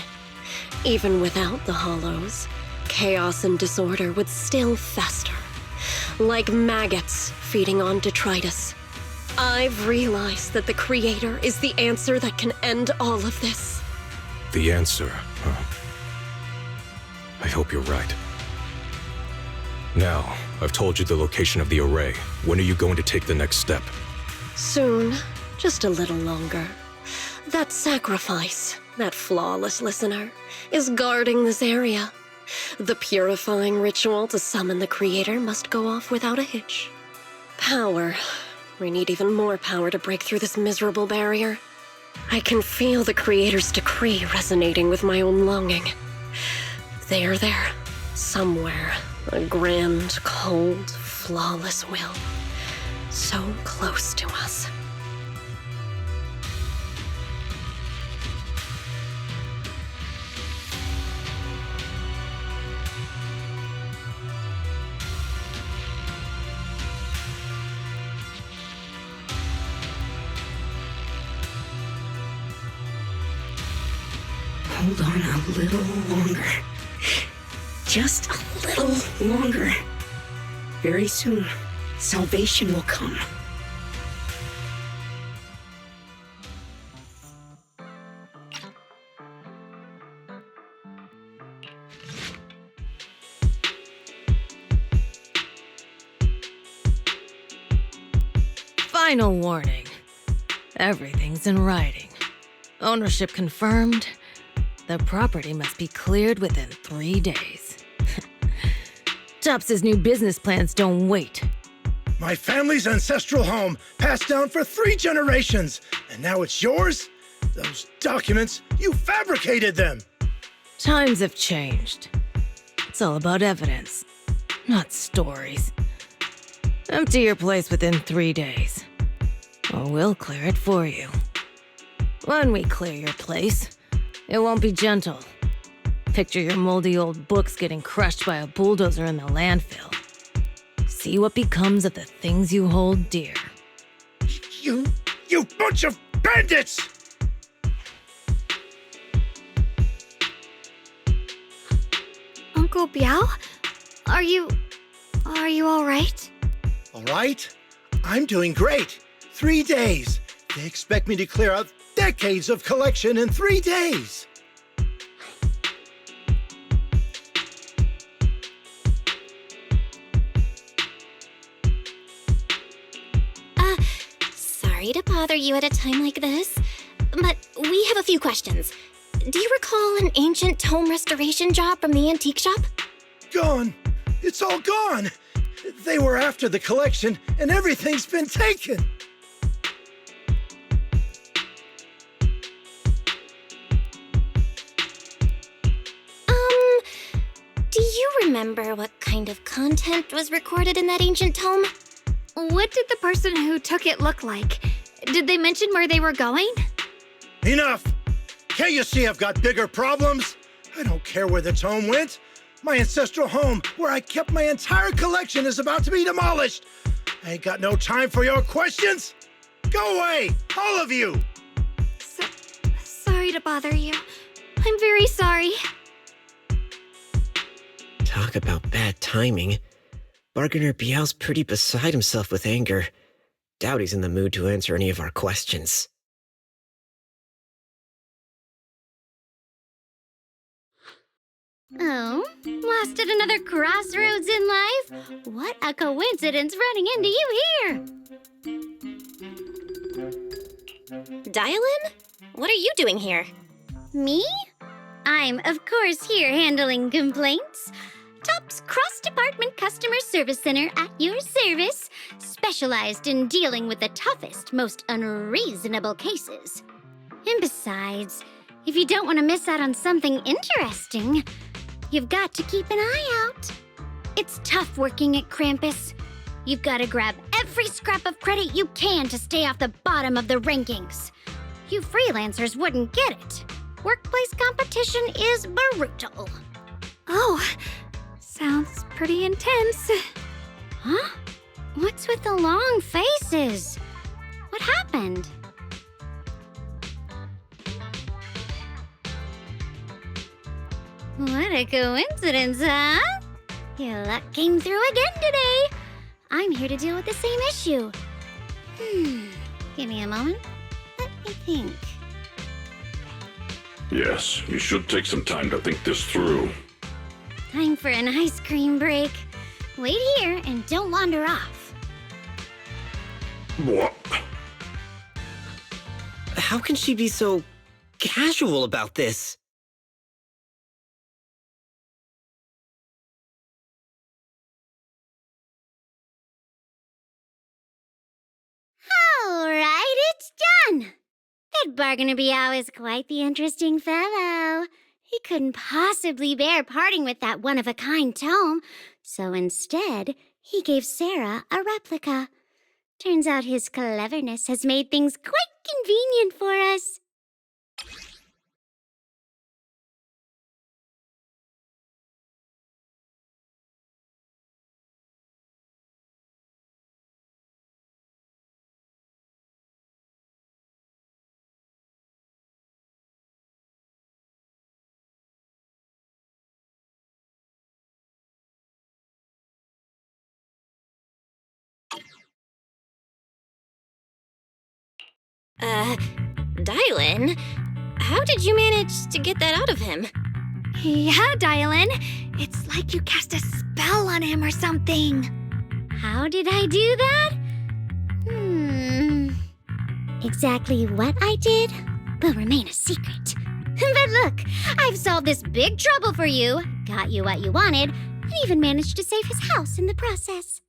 Even without the hollows, chaos and disorder would still fester, like maggots feeding on detritus. I've realized that the Creator is the answer that can end all of this. The answer, huh? I hope you're right. Now, I've told you the location of the array. When are you going to take the next step? Soon, just a little longer. That sacrifice, that flawless listener, is guarding this area. The purifying ritual to summon the Creator must go off without a hitch. Power. We need even more power to break through this miserable barrier. I can feel the Creator's decree resonating with my own longing. They are there, somewhere. A grand, cold, flawless will. So close to us. Hold on a little longer. Just a little longer. Very soon, salvation will come. Final warning. Everything's in writing. Ownership confirmed. The property must be cleared within 3 days. Tubbs' new business plans don't wait. My family's ancestral home, passed down for 3 generations, and now it's yours? Those documents, you fabricated them! Times have changed. It's all about evidence, not stories. Empty your place within 3 days, or we'll clear it for you. When we clear your place, it won't be gentle. Picture your moldy old books getting crushed by a bulldozer in the landfill. See what becomes of the things you hold dear. You bunch of bandits! Uncle Biao? Are you all right? All right? I'm doing great. 3 days. They expect me to clear out decades of collection in 3 days. Sorry to bother you at a time like this, but we have a few questions. Do you recall an ancient tome restoration job from the antique shop? Gone. It's all gone. They were after the collection, and everything's been taken. Do you remember what kind of content was recorded in that ancient tome? What did the person who took it look like? Did they mention where they were going? Enough! Can't you see I've got bigger problems? I don't care where the tome went. My ancestral home, where I kept my entire collection, is about to be demolished. I ain't got no time for your questions. Go away, all of you! Sorry to bother you. I'm very sorry. Talk about bad timing. Bargainer Biao's pretty beside himself with anger. Doubt he's in the mood to answer any of our questions. Oh, lost at another crossroads in life? What a coincidence running into you here! Dial-in? What are you doing here? Me? I'm, of course, here handling complaints. TOP's cross-department customer service center at your service, specialized in dealing with the toughest, most unreasonable cases. And besides, if you don't want to miss out on something interesting, you've got to keep an eye out. It's tough working at Krampus. You've got to grab every scrap of credit you can to stay off the bottom of the rankings. You freelancers wouldn't get it. Workplace competition is brutal. Oh, sounds pretty intense. Huh? What's with the long faces? What happened? What a coincidence, huh? Your luck came through again today. I'm here to deal with the same issue. Give me a moment. Let me think. Yes, you should take some time to think this through. Time for an ice cream break. Wait here and don't wander off. What? How can she be so casual about this? All right, it's done. That Bargainer Biao is quite the interesting fellow. He couldn't possibly bear parting with that one-of-a-kind tome, so instead, he gave Sarah a replica. Turns out his cleverness has made things quite convenient for us. Dial-in? How did you manage to get that out of him? Yeah, Dial-in. It's like you cast a spell on him or something. How did I do that? Exactly what I did will remain a secret. But look, I've solved this big trouble for you, got you what you wanted, and even managed to save his house in the process.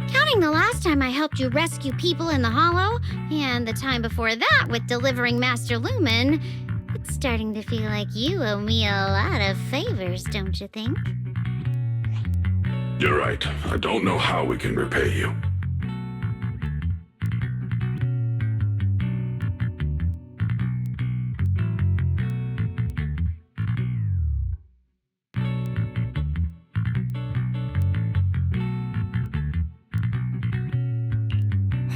Counting the last time I helped you rescue people in the Hollow, and the time before that with delivering Master Lumen, it's starting to feel like you owe me a lot of favors, don't you think? You're right. I don't know how we can repay you.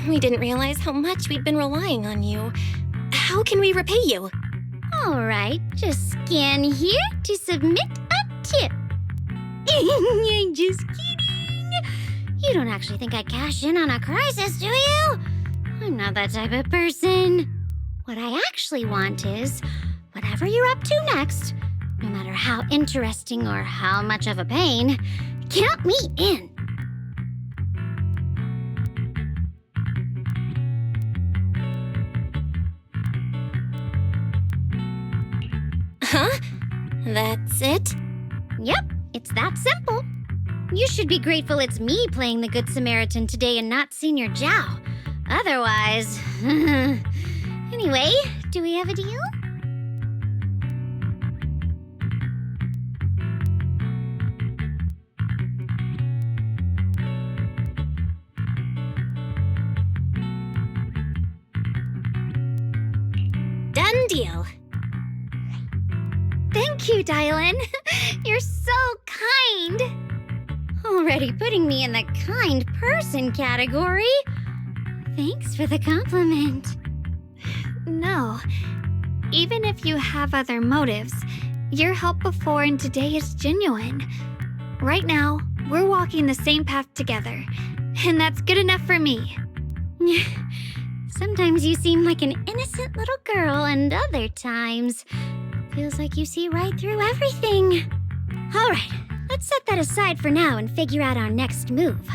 We didn't realize how much we'd been relying on you. How can we repay you? All right, just scan here to submit a tip. I'm just kidding. You don't actually think I'd cash in on a crisis, do you? I'm not that type of person. What I actually want is, whatever you're up to next, no matter how interesting or how much of a pain, count me in. Huh? That's it? Yep, it's that simple. You should be grateful it's me playing the Good Samaritan today and not Senior Zhao. Otherwise... Anyway, do we have a deal? Done deal. Thank you, Dylan. You're so kind. Already putting me in the kind person category. Thanks for the compliment. No. Even if you have other motives, your help before and today is genuine. Right now, we're walking the same path together, and that's good enough for me. Sometimes you seem like an innocent little girl, and other times, feels like you see right through everything. All right, let's set that aside for now and figure out our next move.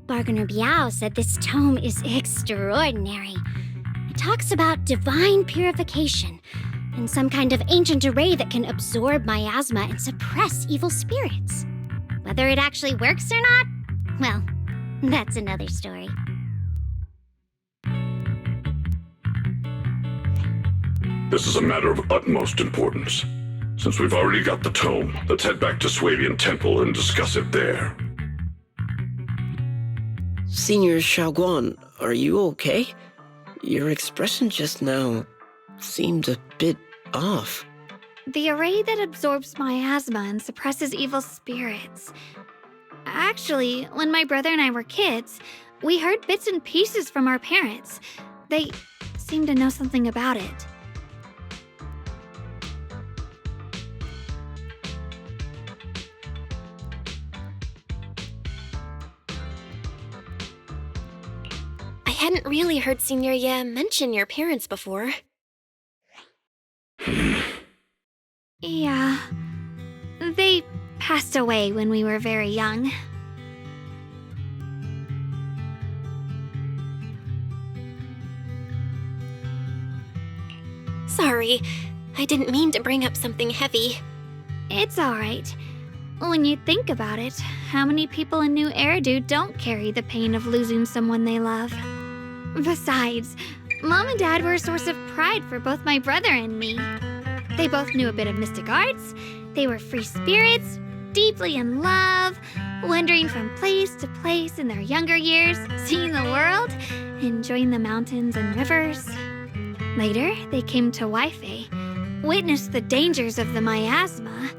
Bargainer Biao said this tome is extraordinary. It talks about divine purification and some kind of ancient array that can absorb miasma and suppress evil spirits. Whether it actually works or not, well, that's another story. This is a matter of utmost importance. Since we've already got the tome, let's head back to Swabian Temple and discuss it there. Senior Xiaoguan, are you okay? Your expression just now seemed a bit off. The array that absorbs miasma and suppresses evil spirits. Actually, when my brother and I were kids, we heard bits and pieces from our parents. They seemed to know something about it. I hadn't really heard Senior Ye mention your parents before. Yeah. They passed away when we were very young. Sorry, I didn't mean to bring up something heavy. It's alright. When you think about it, how many people in New Eridu don't carry the pain of losing someone they love? Besides, Mom and Dad were a source of pride for both my brother and me. They both knew a bit of mystic arts, they were free spirits, deeply in love, wandering from place to place in their younger years, seeing the world, enjoying the mountains and rivers. Later, they came to Waifei, witnessed the dangers of the miasma,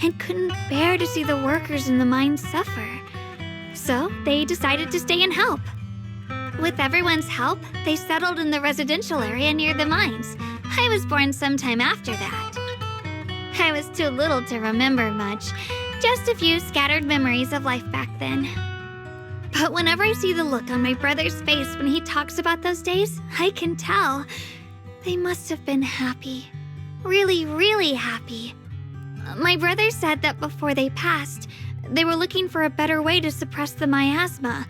and couldn't bear to see the workers in the mines suffer. So they decided to stay and help. With everyone's help, they settled in the residential area near the mines. I was born sometime after that. I was too little to remember much, just a few scattered memories of life back then. But whenever I see the look on my brother's face when he talks about those days, I can tell. They must have been happy. Really, really happy. My brother said that before they passed, they were looking for a better way to suppress the miasma,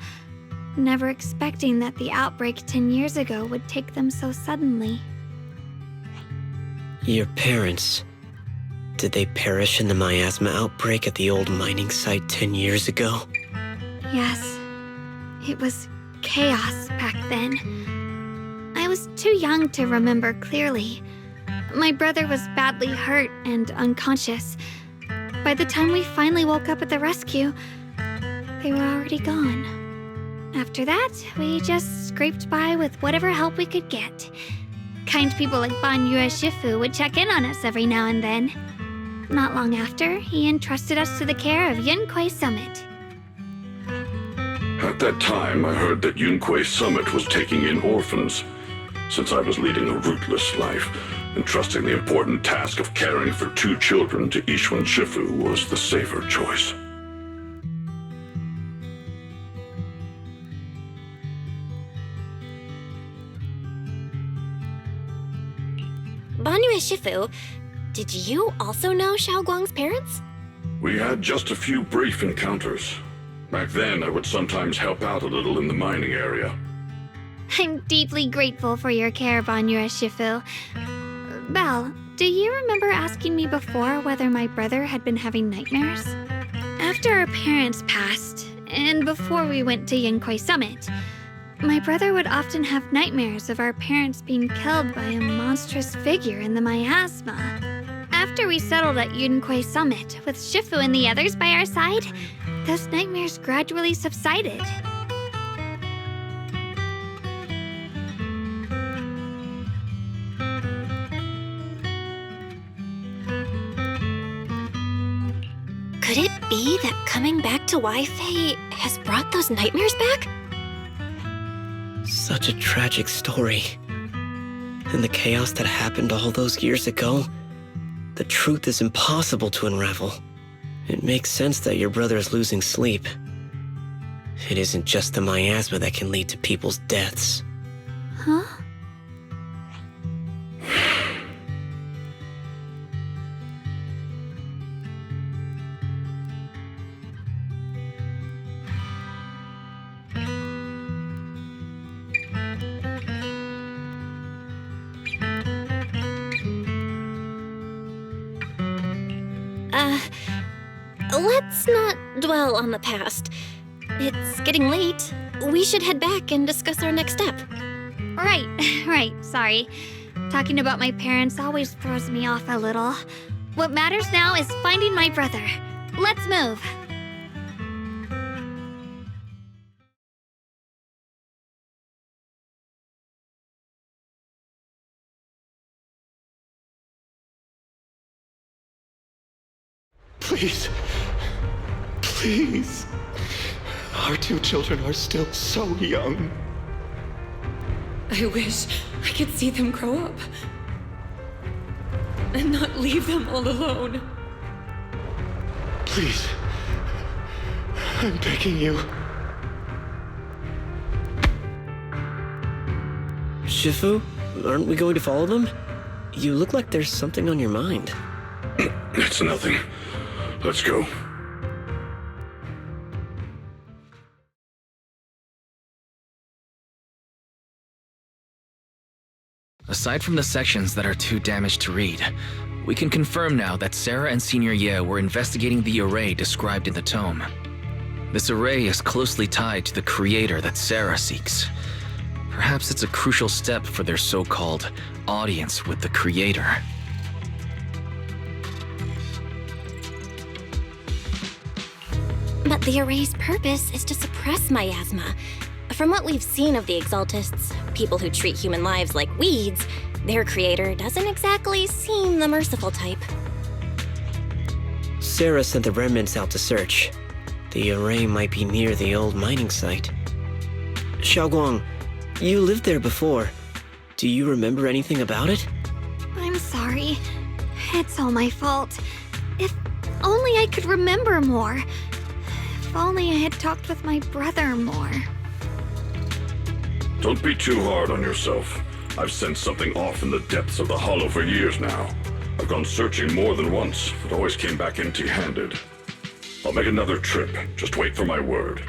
never expecting that the outbreak 10 years ago would take them so suddenly. Your parents, did they perish in the miasma outbreak at the old mining site 10 years ago? Yes. It was chaos back then. I was too young to remember clearly. My brother was badly hurt and unconscious. By the time we finally woke up at the rescue, they were already gone. After that, we just scraped by with whatever help we could get. Kind people like Ban Yue Shifu would check in on us every now and then. Not long after, he entrusted us to the care of Yunquei Summit. At that time, I heard that Yunquei Summit was taking in orphans. Since I was leading a rootless life, entrusting the important task of caring for 2 children to Yixuan Shifu was the safer choice. Banyu Shifu, did you also know Xiaoguang's parents? We had just a few brief encounters. Back then, I would sometimes help out a little in the mining area. I'm deeply grateful for your care, Banyu Shifu. Belle, do you remember asking me before whether my brother had been having nightmares? After our parents passed, and before we went to Yunquay Summit, my brother would often have nightmares of our parents being killed by a monstrous figure in the miasma. After we settled at Yunquay Summit, with Shifu and the others by our side, those nightmares gradually subsided. Could it be that coming back to Wi-Fi has brought those nightmares back? Such a tragic story. And the chaos that happened all those years ago, the truth is impossible to unravel. It makes sense that your brother is losing sleep. It isn't just the miasma that can lead to people's deaths. Huh? Let's not dwell on the past. It's getting late. We should head back and discuss our next step. Right, sorry. Talking about my parents always throws me off a little. What matters now is finding my brother. Let's move. Please. Please. Our two children are still so young. I wish I could see them grow up. And not leave them all alone. Please. I'm begging you. Shifu, aren't we going to follow them? You look like there's something on your mind. It's nothing. Let's go. Aside from the sections that are too damaged to read, we can confirm now that Sarah and Senior Ye were investigating the array described in the tome. This array is closely tied to the creator that Sarah seeks. Perhaps it's a crucial step for their so-called audience with the creator. But the array's purpose is to suppress miasma. From what we've seen of the Exaltists, people who treat human lives like weeds, their creator doesn't exactly seem the merciful type. Sarah sent the remnants out to search. The array might be near the old mining site. Xiaoguang, you lived there before. Do you remember anything about it? I'm sorry. It's all my fault. If only I could remember more. If only I had talked with my brother more. Don't be too hard on yourself. I've sensed something off in the depths of the hollow for years now. I've gone searching more than once, but always came back empty-handed. I'll make another trip. Just wait for my word.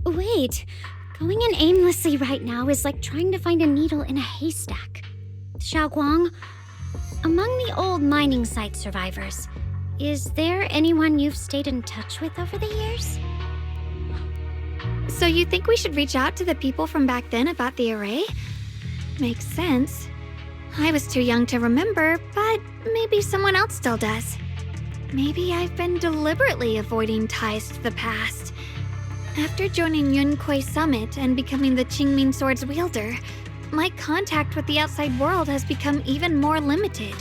Wait. Going in aimlessly right now is like trying to find a needle in a haystack. Xiaoguang, among the old mining site survivors, is there anyone you've stayed in touch with over the years? So you think we should reach out to the people from back then about the array? Makes sense. I was too young to remember, but maybe someone else still does. Maybe I've been deliberately avoiding ties to the past. After joining Yunquay Summit and becoming the Qingming Sword's wielder, my contact with the outside world has become even more limited.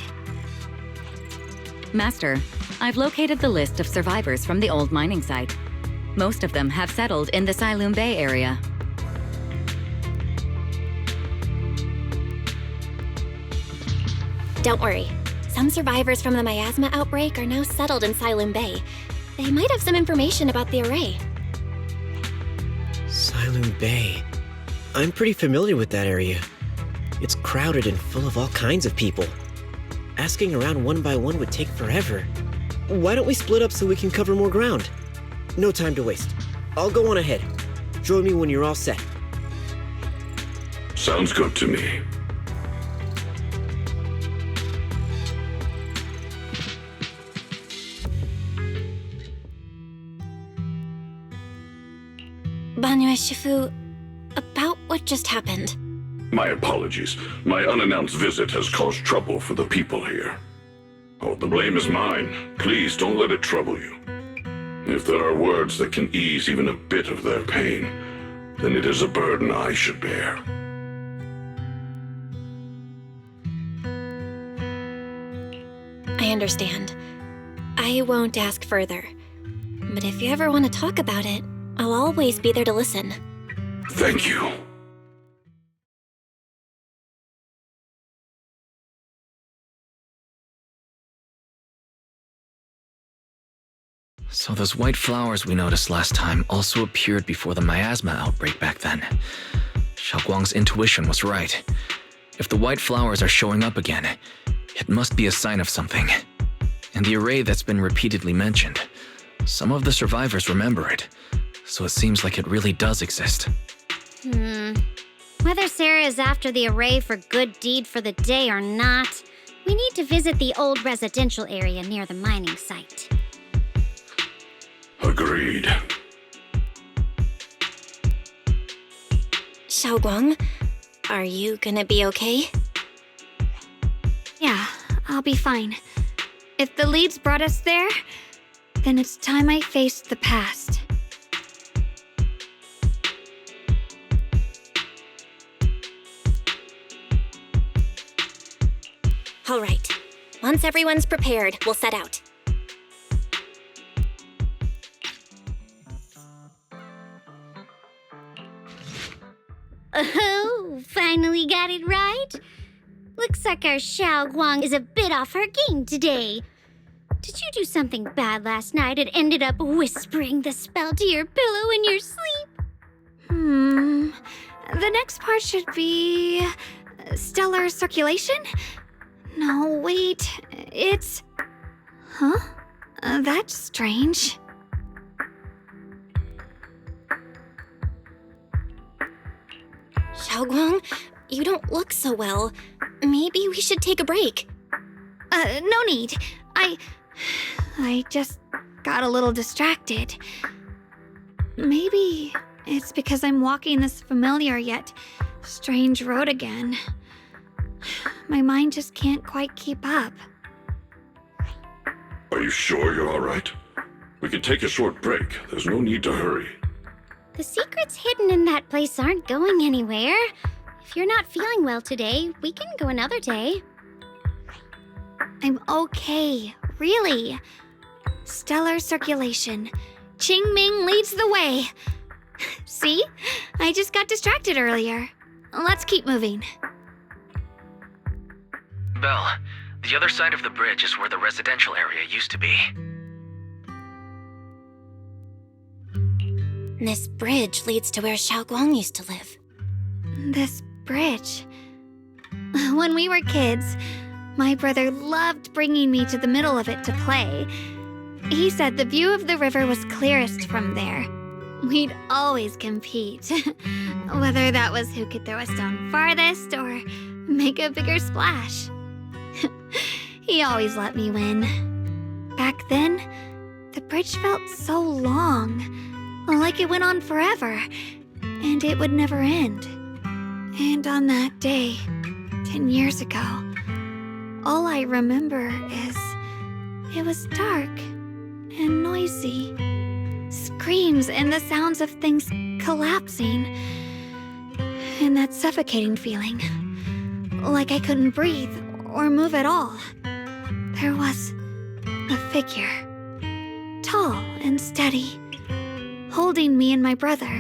Master, I've located the list of survivors from the old mining site. Most of them have settled in the Silum Bay area. Don't worry. Some survivors from the miasma outbreak are now settled in Silum Bay. They might have some information about the array. Silum Bay. I'm pretty familiar with that area. It's crowded and full of all kinds of people. Asking around one by one would take forever. Why don't we split up so we can cover more ground? No time to waste. I'll go on ahead. Join me when you're all set. Sounds good to me. Shifu, about what just happened. My apologies. My unannounced visit has caused trouble for the people here. Oh, the blame is mine. Please don't let it trouble you. If there are words that can ease even a bit of their pain, then it is a burden I should bear. I understand. I won't ask further. But if you ever want to talk about it, I'll always be there to listen. Thank you. So those white flowers we noticed last time also appeared before the miasma outbreak back then. Xiaoguang's intuition was right. If the white flowers are showing up again, it must be a sign of something. And the array that's been repeatedly mentioned, some of the survivors remember it, so it seems like it really does exist. Whether Sarah is after the array for good deed for the day or not, we need to visit the old residential area near the mining site. Agreed. Xiaoguang, are you gonna be okay? Yeah, I'll be fine. If the leads brought us there, then it's time I faced the past. All right. Once everyone's prepared, we'll set out. Oh, finally got it right. Looks like our Xiaoguang is a bit off her game today. Did you do something bad last night and ended up whispering the spell to your pillow in your sleep? The next part should be... stellar circulation? No, wait, it's... Huh? That's strange. Xiaoguang, you don't look so well. Maybe we should take a break. No need. I just got a little distracted. Maybe it's because I'm walking this familiar yet strange road again. My mind just can't quite keep up. Are you sure you're all right? We can take a short break. There's no need to hurry. The secrets hidden in that place aren't going anywhere. If you're not feeling well today, we can go another day. I'm okay, really. Stellar circulation. Qing Ming leads the way. See? I just got distracted earlier. Let's keep moving. Belle, the other side of the bridge is where the residential area used to be. This bridge leads to where Xiaoguang used to live. This bridge. When we were kids, my brother loved bringing me to the middle of it to play. He said the view of the river was clearest from there. We'd always compete, whether that was who could throw a stone farthest or make a bigger splash. He always let me win. Back then, the bridge felt so long, like it went on forever, and it would never end. And on that day, 10 years ago, all I remember is it was dark and noisy. Screams and the sounds of things collapsing. And that suffocating feeling, like I couldn't breathe or move at all. There was a figure, tall and steady, holding me and my brother.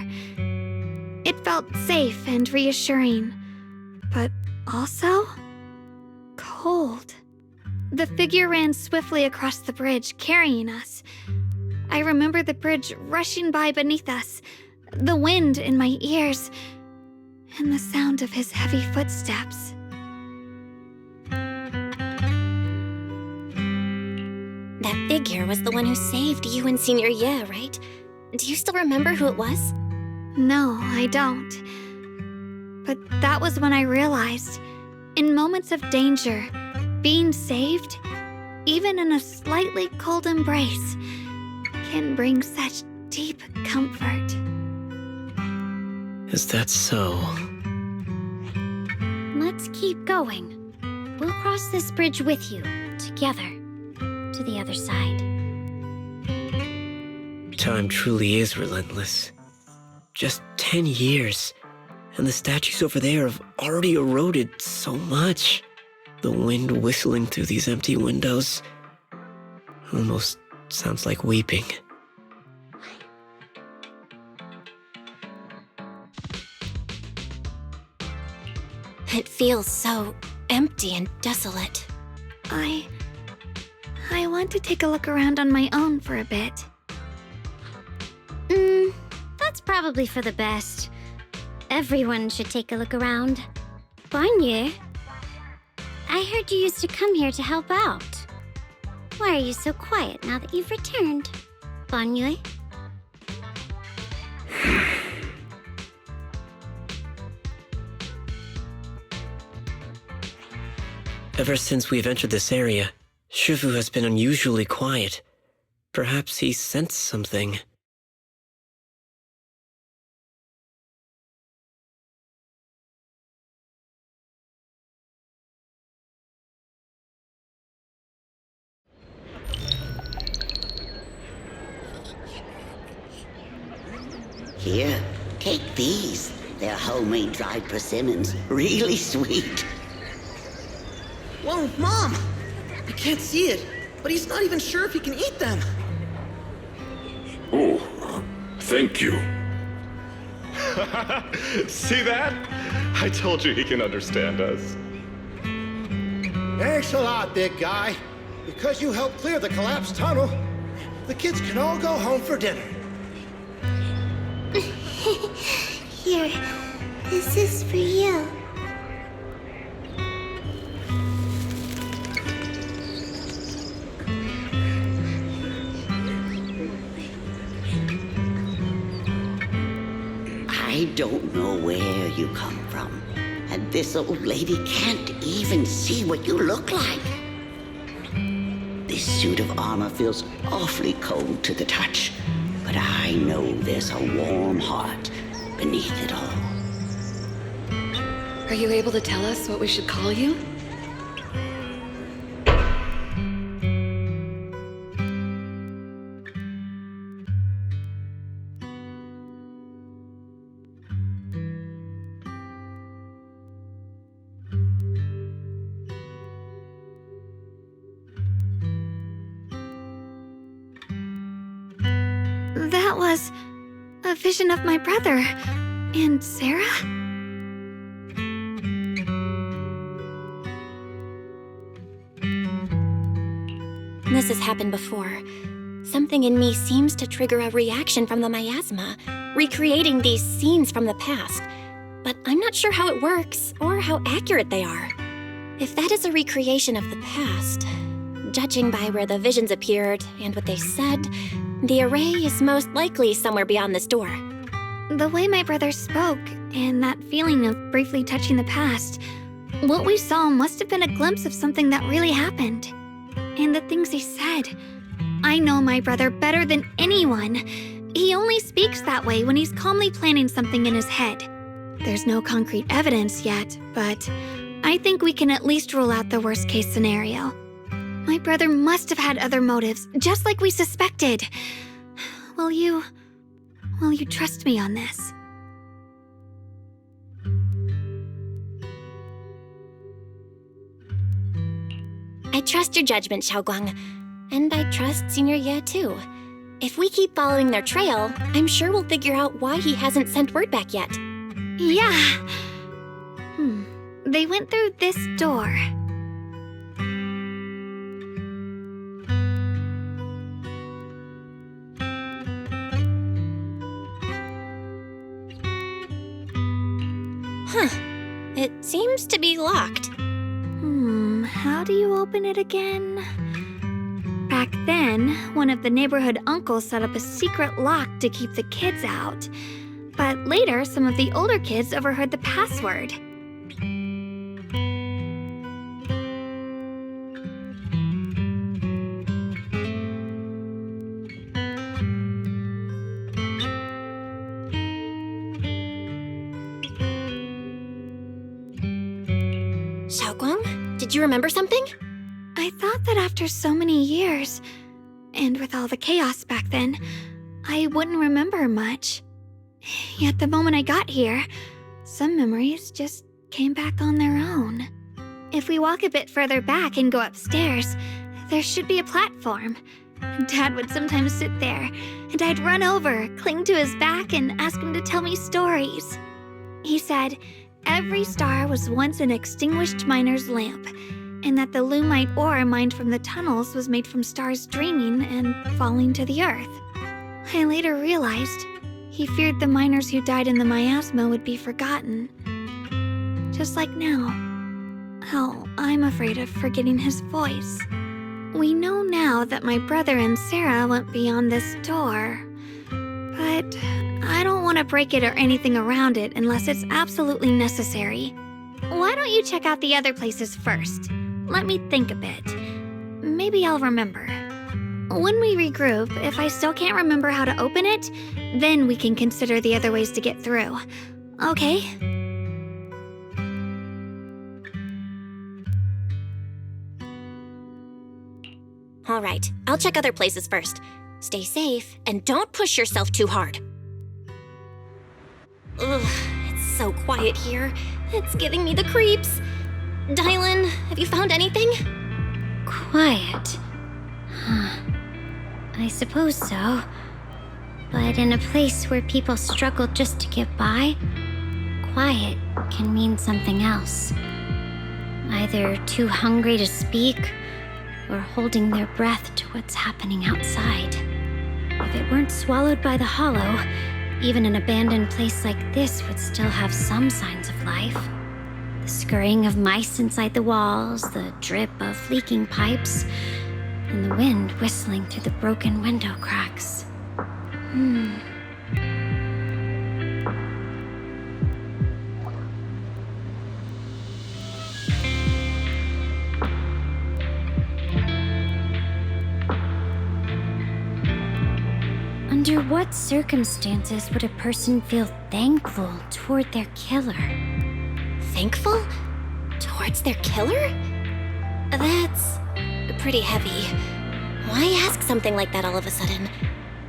It felt safe and reassuring, but also cold. The figure ran swiftly across the bridge, carrying us. I remember the bridge rushing by beneath us, the wind in my ears, and the sound of his heavy footsteps. That figure was the one who saved you and Senior Ye, right? Do you still remember who it was? No, I don't. But that was when I realized, in moments of danger, being saved, even in a slightly cold embrace, can bring such deep comfort. Is that so? Let's keep going. We'll cross this bridge with you, together, to the other side. Time truly is relentless. Just 10 years, and the statues over there have already eroded so much. The wind whistling through these empty windows almost sounds like weeping. It feels so empty and desolate. I want to take a look around on my own for a bit. That's probably for the best. Everyone should take a look around. Bonnier, I heard you used to come here to help out. Why are you so quiet now that you've returned? Bonnier? Ever since we've entered this area, Shifu has been unusually quiet. Perhaps he sensed something. Here, take these. They're homemade dried persimmons. Really sweet. Whoa, Mom! I can't see it, but he's not even sure if he can eat them. Oh, thank you. See that? I told you he can understand us. Thanks a lot, big guy. Because you helped clear the collapsed tunnel, the kids can all go home for dinner. Here, this is for you. I don't know where you come from, and this old lady can't even see what you look like. This suit of armor feels awfully cold to the touch, but I know there's a warm heart beneath it all. Are you able to tell us what we should call you? That was a vision of my brother. And Sarah? This has happened before. Something in me seems to trigger a reaction from the miasma, recreating these scenes from the past. But I'm not sure how it works or how accurate they are. If that is a recreation of the past, judging by where the visions appeared and what they said, the array is most likely somewhere beyond this door. The way my brother spoke, and that feeling of briefly touching the past, what we saw must have been a glimpse of something that really happened. And the things he said. I know my brother better than anyone. He only speaks that way when he's calmly planning something in his head. There's no concrete evidence yet, but I think we can at least rule out the worst-case scenario. My brother must have had other motives, just like we suspected. Will you trust me on this? I trust your judgment, Xiaoguang. And I trust Senior Ye too. If we keep following their trail, I'm sure we'll figure out why he hasn't sent word back yet. Yeah. They went through this door. Huh. It seems to be locked. How do you open it again? Back then, one of the neighborhood uncles set up a secret lock to keep the kids out. But later, some of the older kids overheard the password. Did you remember something? I thought that after so many years, and with all the chaos back then, I wouldn't remember much. Yet the moment I got here, some memories just came back on their own. If we walk a bit further back and go upstairs, there should be a platform. Dad would sometimes sit there, and I'd run over, cling to his back, and ask him to tell me stories. He said every star was once an extinguished miner's lamp, and that the lumite ore mined from the tunnels was made from stars dreaming and falling to the earth. I later realized he feared the miners who died in the miasma would be forgotten. Just like now, how I'm afraid of forgetting his voice. We know now that my brother and Sarah went beyond this door, but I don't want to break it or anything around it unless it's absolutely necessary. Why don't you check out the other places first? Let me think a bit. Maybe I'll remember. When we regroup, if I still can't remember how to open it, then we can consider the other ways to get through. Okay? All right, I'll check other places first. Stay safe, and don't push yourself too hard. Ugh, it's so quiet here. It's giving me the creeps. Dylan, have you found anything? Quiet. Huh. I suppose so. But in a place where people struggle just to get by, quiet can mean something else. Either too hungry to speak, or holding their breath to what's happening outside. If it weren't swallowed by the hollow, even an abandoned place like this would still have some signs of life. The scurrying of mice inside the walls, the drip of leaking pipes, and the wind whistling through the broken window cracks. Under what circumstances would a person feel thankful toward their killer? Thankful? Towards their killer? That's pretty heavy. Why ask something like that all of a sudden?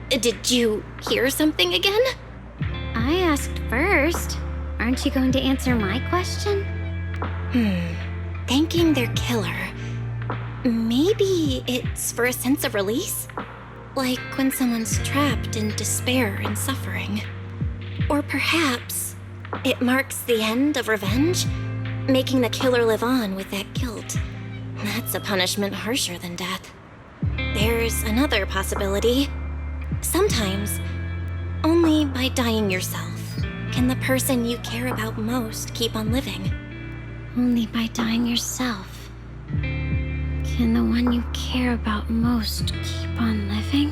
Did you hear something again? I asked first. Aren't you going to answer my question? Thanking their killer. Maybe it's for a sense of release? Like when someone's trapped in despair and suffering. Or perhaps it marks the end of revenge, making the killer live on with that guilt. That's a punishment harsher than death. There's another possibility. Sometimes, only by dying yourself can the person you care about most keep on living. Only by dying yourself can the one you care about most keep on living?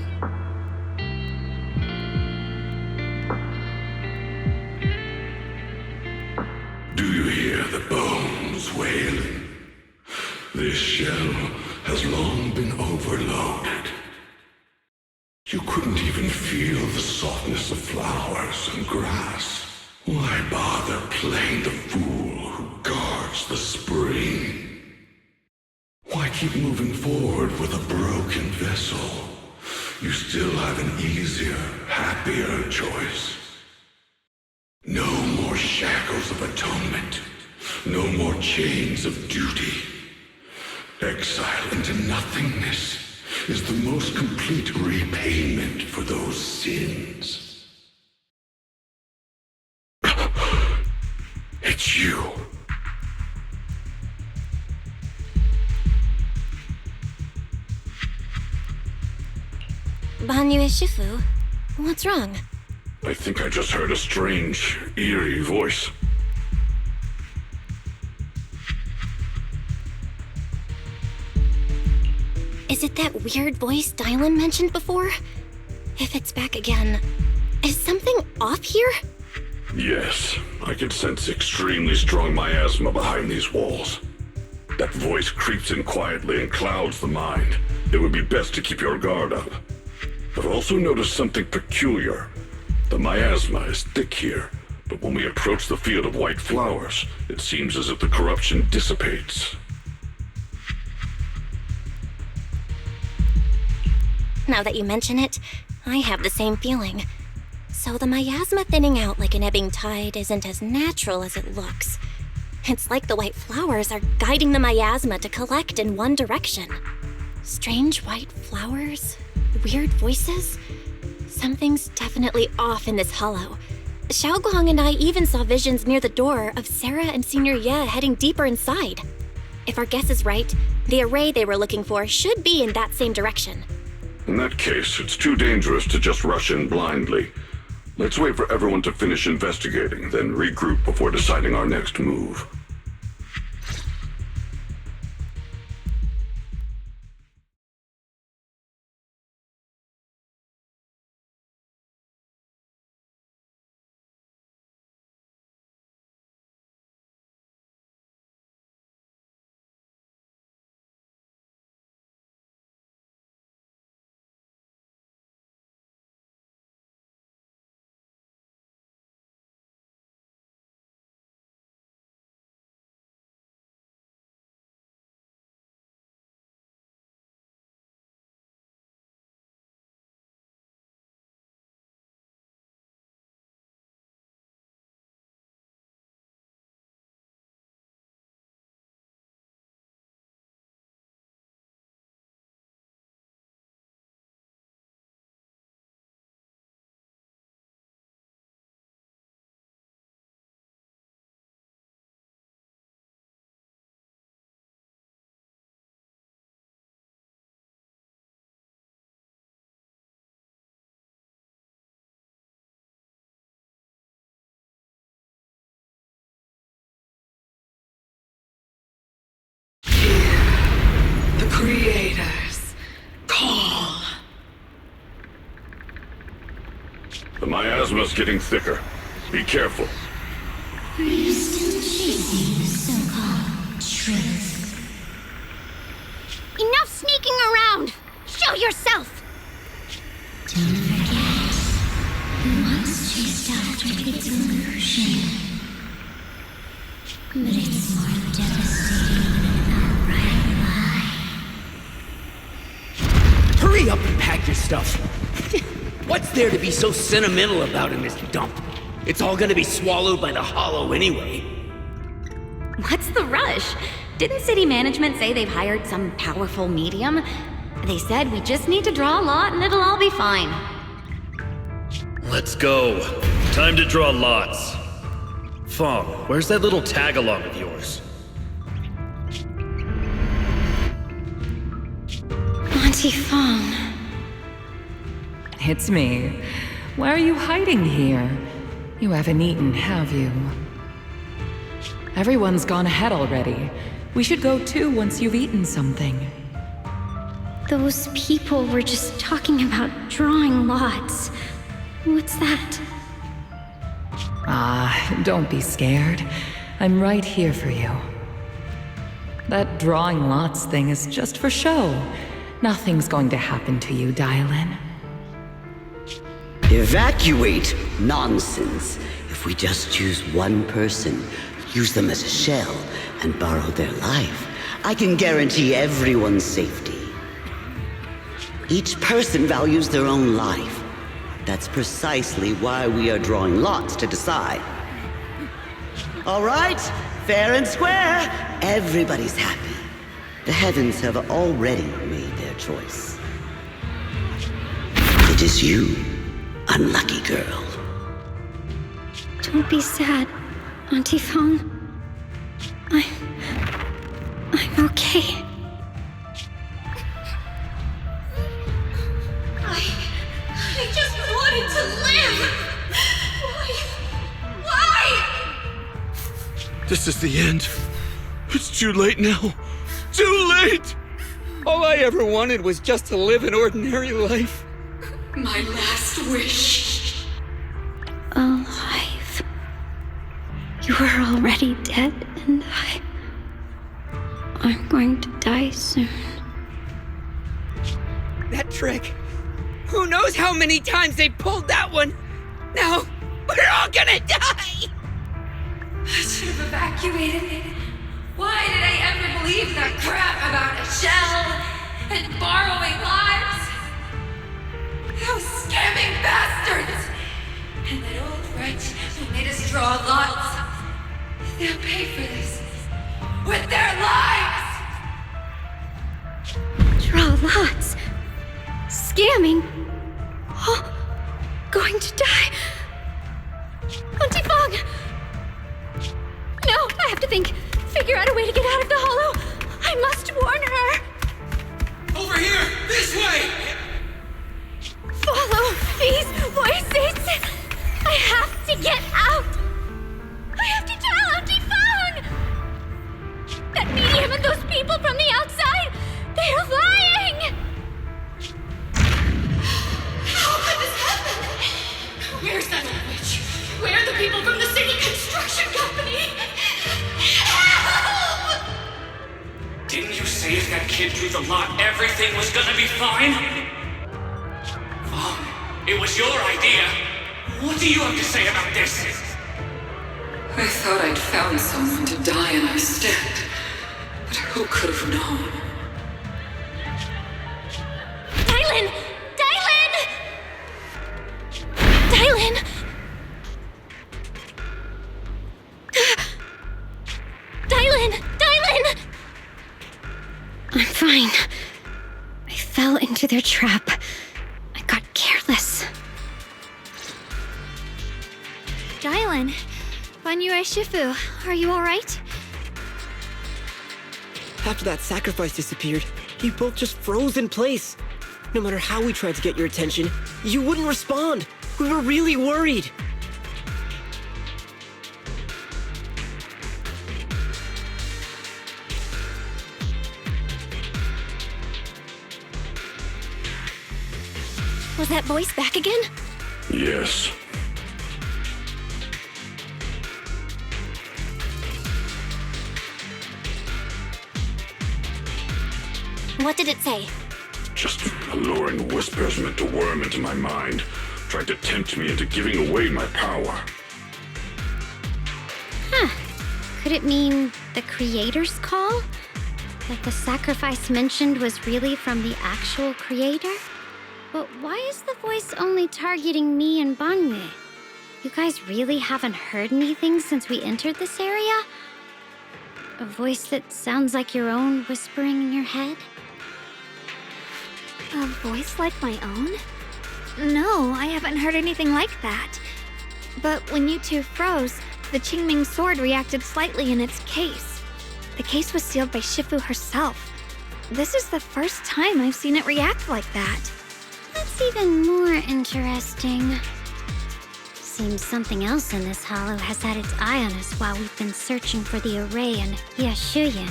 Do you hear the bones wailing? This shell has long been overloaded. You couldn't even feel the softness of flowers and grass. Why bother playing the fool who guards the spring? Why keep moving forward with a broken vessel? You still have an easier, happier choice. No more shackles of atonement. No more chains of duty. Exile into nothingness is the most complete repayment for those sins. It's you. Banyue Shifu, what's wrong? I think I just heard a strange, eerie voice. Is it that weird voice Dylan mentioned before? If it's back again, is something off here? Yes, I can sense extremely strong miasma behind these walls. That voice creeps in quietly and clouds the mind. It would be best to keep your guard up. I've also noticed something peculiar. The miasma is thick here, but when we approach the field of white flowers, it seems as if the corruption dissipates. Now that you mention it, I have the same feeling. So the miasma thinning out like an ebbing tide isn't as natural as it looks. It's like the white flowers are guiding the miasma to collect in one direction. Strange white flowers? Weird voices? Something's definitely off in this hollow. Xiaoguang and I even saw visions near the door of Sarah and Senior Ye heading deeper inside. If our guess is right, the array they were looking for should be in that same direction. In that case, it's too dangerous to just rush in blindly. Let's wait for everyone to finish investigating, then regroup before deciding our next move. The creators call. The miasma's getting thicker. Be careful. Are you still chasing the so-called truth? Enough sneaking around! Show yourself! Don't forget, who once chased after its illusion. But it's more devastating than an outright lie. Hurry up and pack your stuff. What's there to be so sentimental about in this dump? It's all gonna be swallowed by the hollow anyway. What's the rush? Didn't city management say they've hired some powerful medium? They said we just need to draw a lot and it'll all be fine. Let's go. Time to draw lots. Fong, where's that little tag-along of yours? Auntie Fong. It's me. Why are you hiding here? You haven't eaten, have you? Everyone's gone ahead already. We should go too once you've eaten something. Those people were just talking about drawing lots. What's that? Don't be scared. I'm right here for you. That drawing lots thing is just for show. Nothing's going to happen to you, Dial-In. Evacuate? Nonsense. If we just choose one person, use them as a shell, and borrow their life, I can guarantee everyone's safety. Each person values their own life. That's precisely why we are drawing lots to decide. All right, fair and square. Everybody's happy. The heavens have already made their choice. It is you, unlucky girl. Don't be sad, Auntie Fong. I'm okay. I just wanted to live! Why? This is the end. It's too late now. Too late! All I ever wanted was just to live an ordinary life. My last wish. Alive. You are already dead, and I'm going to die soon. That trick. Who knows how many times they pulled that one? Now, we're all gonna die! I should have evacuated. Why did I ever believe that crap about a shell and borrowing lives? bastards! And that old wretch who made us draw lots. They'll pay for this. With their lives! Draw lots. Scamming. Oh, going to die. Auntie Fong! No, I have to think. Figure out a way to get out of the hollow. I must warn her. Over here! This way! Follow these voices. I have to get out. I have to tell Auntie Fong. That medium and those people from the outside, they're lying. How could this happen? Where's that old witch? Where are the people from the city construction company? Help! Didn't you say if that kid drew the lot, everything was gonna be fine? It was your idea. What do you have to say about this? I thought I'd found someone to die in our stead, but who could have known? Dylan! Dylan! Dylan! Dylan! I'm fine. I fell into their trap. I got careless. Dylan, Banyue Shifu, are you alright? After that sacrifice disappeared, you both just froze in place. No matter how we tried to get your attention, you wouldn't respond. We were really worried. Was that voice back again? Yes. What did it say? Just alluring whispers meant to worm into my mind, trying to tempt me into giving away my power. Huh. Could it mean the creator's call? That the sacrifice mentioned was really from the actual creator? But why is the voice only targeting me and Banyue? You guys really haven't heard anything since we entered this area? A voice that sounds like your own whispering in your head? A voice like my own? No, I haven't heard anything like that. But when you two froze, the Qingming sword reacted slightly in its case. The case was sealed by Shifu herself. This is the first time I've seen it react like that. That's even more interesting. Seems something else in this hollow has had its eye on us while we've been searching for the array in Yashuyan.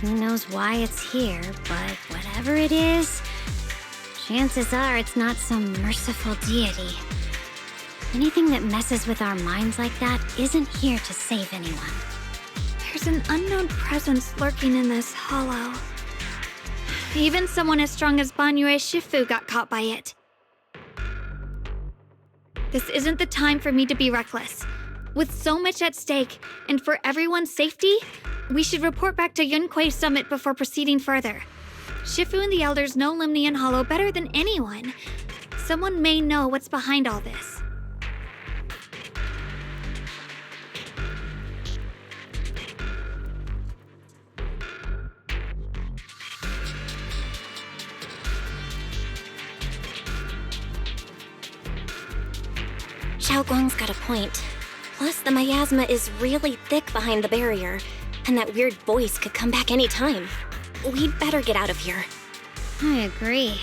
Who knows why it's here, but whatever it is, chances are it's not some merciful deity. Anything that messes with our minds like that isn't here to save anyone. There's an unknown presence lurking in this hollow. Even someone as strong as Banyue Shifu got caught by it. This isn't the time for me to be reckless. With so much at stake, and for everyone's safety, we should report back to Yunquei Summit before proceeding further. Shifu and the elders know Limnian Hollow better than anyone. Someone may know what's behind all this. Xiaoguang's got a point. Plus, the miasma is really thick behind the barrier, and that weird voice could come back any time. We'd better get out of here. I agree.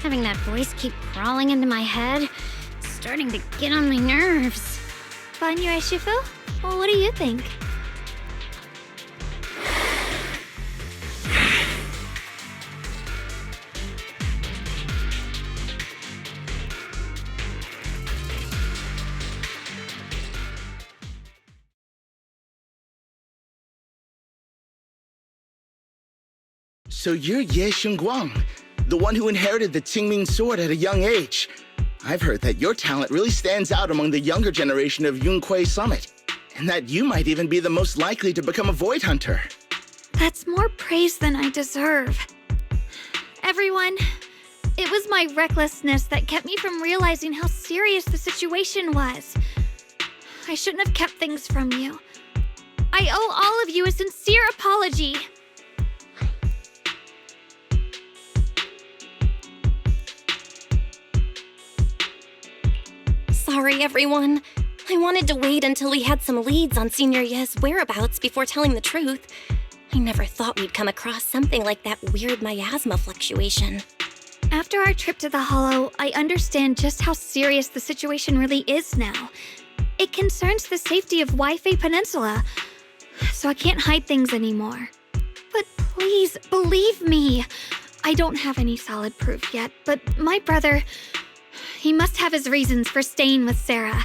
Having that voice keep crawling into my head, it's starting to get on my nerves. Banyue Shifu? Well, what do you think? So you're Ye Xingguang, the one who inherited the Qingming sword at a young age. I've heard that your talent really stands out among the younger generation of Yunquei Summit, and that you might even be the most likely to become a Void Hunter. That's more praise than I deserve. Everyone, It was my recklessness that kept me from realizing how serious the situation was. I shouldn't have kept things from you. I owe all of you a sincere apology. Sorry, everyone. I wanted to wait until we had some leads on Senior Ye's whereabouts before telling the truth. I never thought we'd come across something like that weird miasma fluctuation. After our trip to the Hollow, I understand just how serious the situation really is now. It concerns the safety of Wi-Fi Peninsula, so I can't hide things anymore. But please, believe me. I don't have any solid proof yet, but my brother, he must have his reasons for staying with Sarah.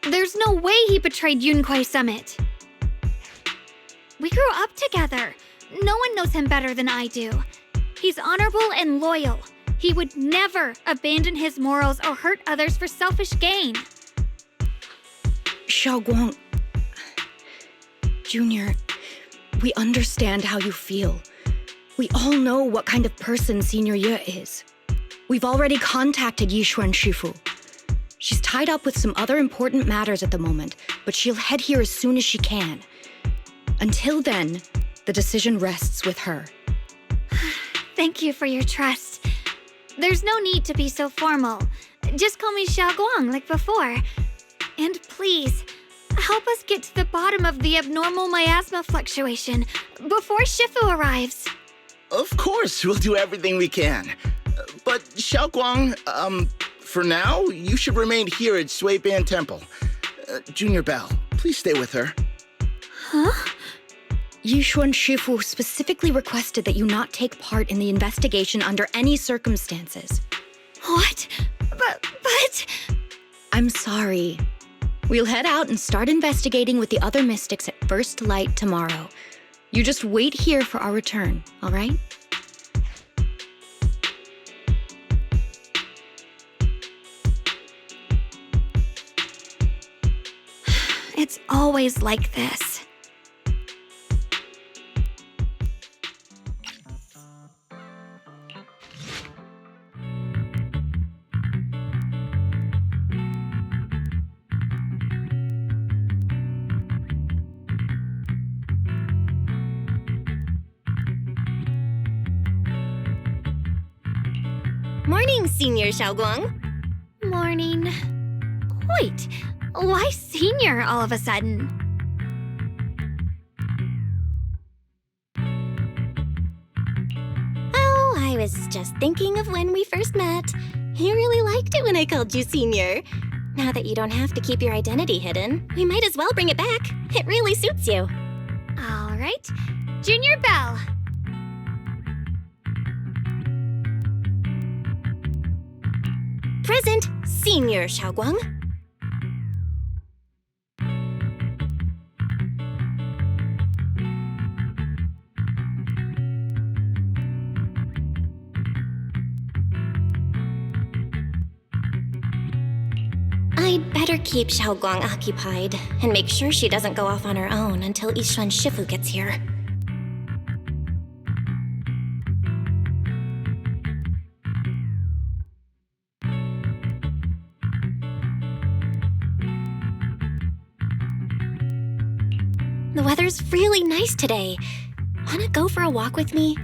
There's no way he betrayed Yunquay Summit. We grew up together. No one knows him better than I do. He's honorable and loyal. He would never abandon his morals or hurt others for selfish gain. Xiaoguang, Junior, we understand how you feel. We all know what kind of person Senior Ye is. We've already contacted Yishuan Shifu. She's tied up with some other important matters at the moment, but she'll head here as soon as she can. Until then, the decision rests with her. Thank you for your trust. There's no need to be so formal. Just call me Xiaoguang like before. And please, help us get to the bottom of the abnormal miasma fluctuation before Shifu arrives. Of course, we'll do everything we can. But Xiaoguang, for now, you should remain here at Suiban Temple. Junior Bell, please stay with her. Huh? Yishuan Shifu specifically requested that you not take part in the investigation under any circumstances. What? But... I'm sorry. We'll head out and start investigating with the other mystics at first light tomorrow. You just wait here for our return, all right? It's always like this. Morning, Senior Xiaoguang. Morning. Wait, why Senior all of a sudden? Oh, I was just thinking of when we first met. You really liked it when I called you Senior. Now that you don't have to keep your identity hidden, we might as well bring it back. It really suits you. All right. Junior Bell. Present, Senior Xiaoguang. I'd better keep Xiaoguang occupied and make sure she doesn't go off on her own until Yishuan Shifu gets here. The weather's really nice today. Wanna go for a walk with me?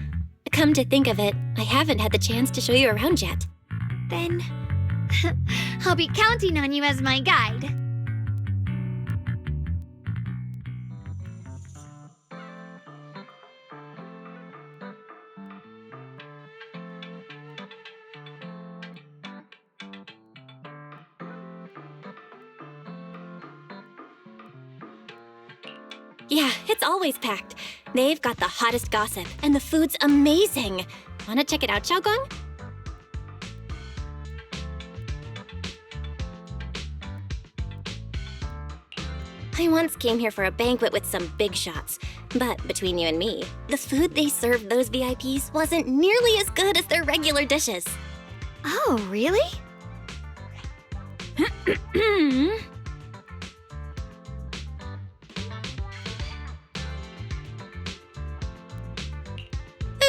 Come to think of it, I haven't had the chance to show you around yet. Then I'll be counting on you as my guide. Yeah, it's always packed. They've got the hottest gossip, and the food's amazing. Wanna check it out, Xiaoguang? I once came here for a banquet with some big shots, but between you and me, the food they served those VIPs wasn't nearly as good as their regular dishes. Oh, really?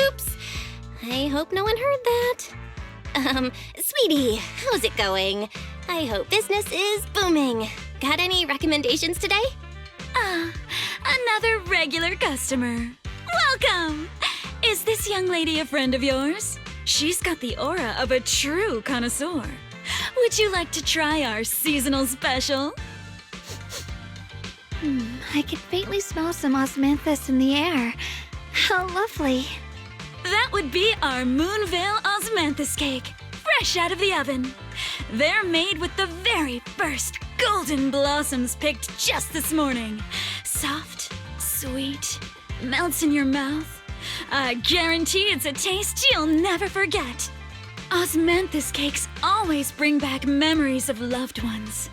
Oops. I hope no one heard that. Sweetie, how's it going? I hope business is booming. Got any recommendations today? Another regular customer. Welcome! Is this young lady a friend of yours? She's got the aura of a true connoisseur. Would you like to try our seasonal special? I can faintly smell some osmanthus in the air. How lovely. That would be our Moonvale Osmanthus cake, fresh out of the oven. They're made with the very first golden blossoms picked just this morning. Soft, sweet, melts in your mouth. I guarantee it's a taste you'll never forget. Osmanthus cakes always bring back memories of loved ones.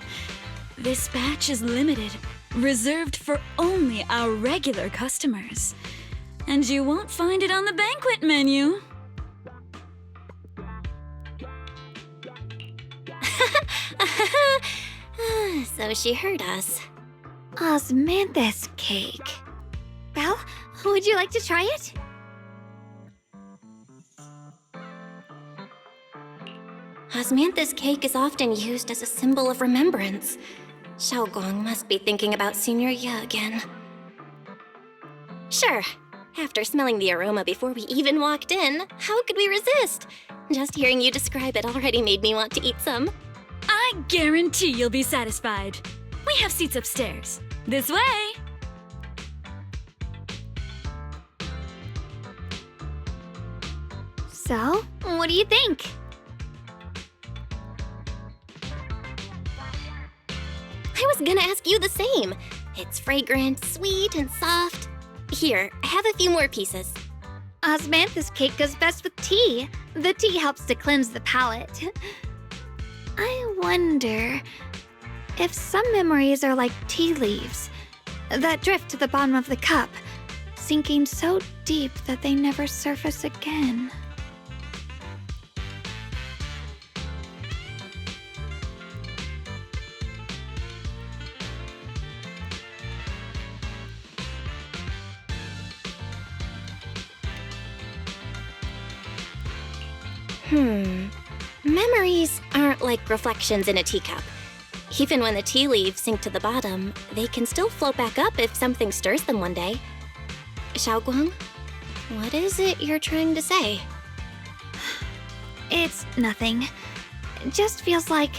This batch is limited, reserved for only our regular customers. And you won't find it on the banquet menu. So she heard us. Osmanthus cake. Well, would you like to try it? Osmanthus cake is often used as a symbol of remembrance. Xiaoguang must be thinking about Senior Ye again. Sure. After smelling the aroma before we even walked in, how could we resist? Just hearing you describe it already made me want to eat some. I guarantee you'll be satisfied. We have seats upstairs. This way! So, what do you think? I was gonna ask you the same. It's fragrant, sweet, and soft. Here, have a few more pieces. Osmanthus cake goes best with tea. The tea helps to cleanse the palate. I wonder if some memories are like tea leaves that drift to the bottom of the cup, sinking so deep that they never surface again. Memories aren't like reflections in a teacup. Even when the tea leaves sink to the bottom, they can still float back up if something stirs them one day. Xiaoguang, what is it you're trying to say? It's nothing. It just feels like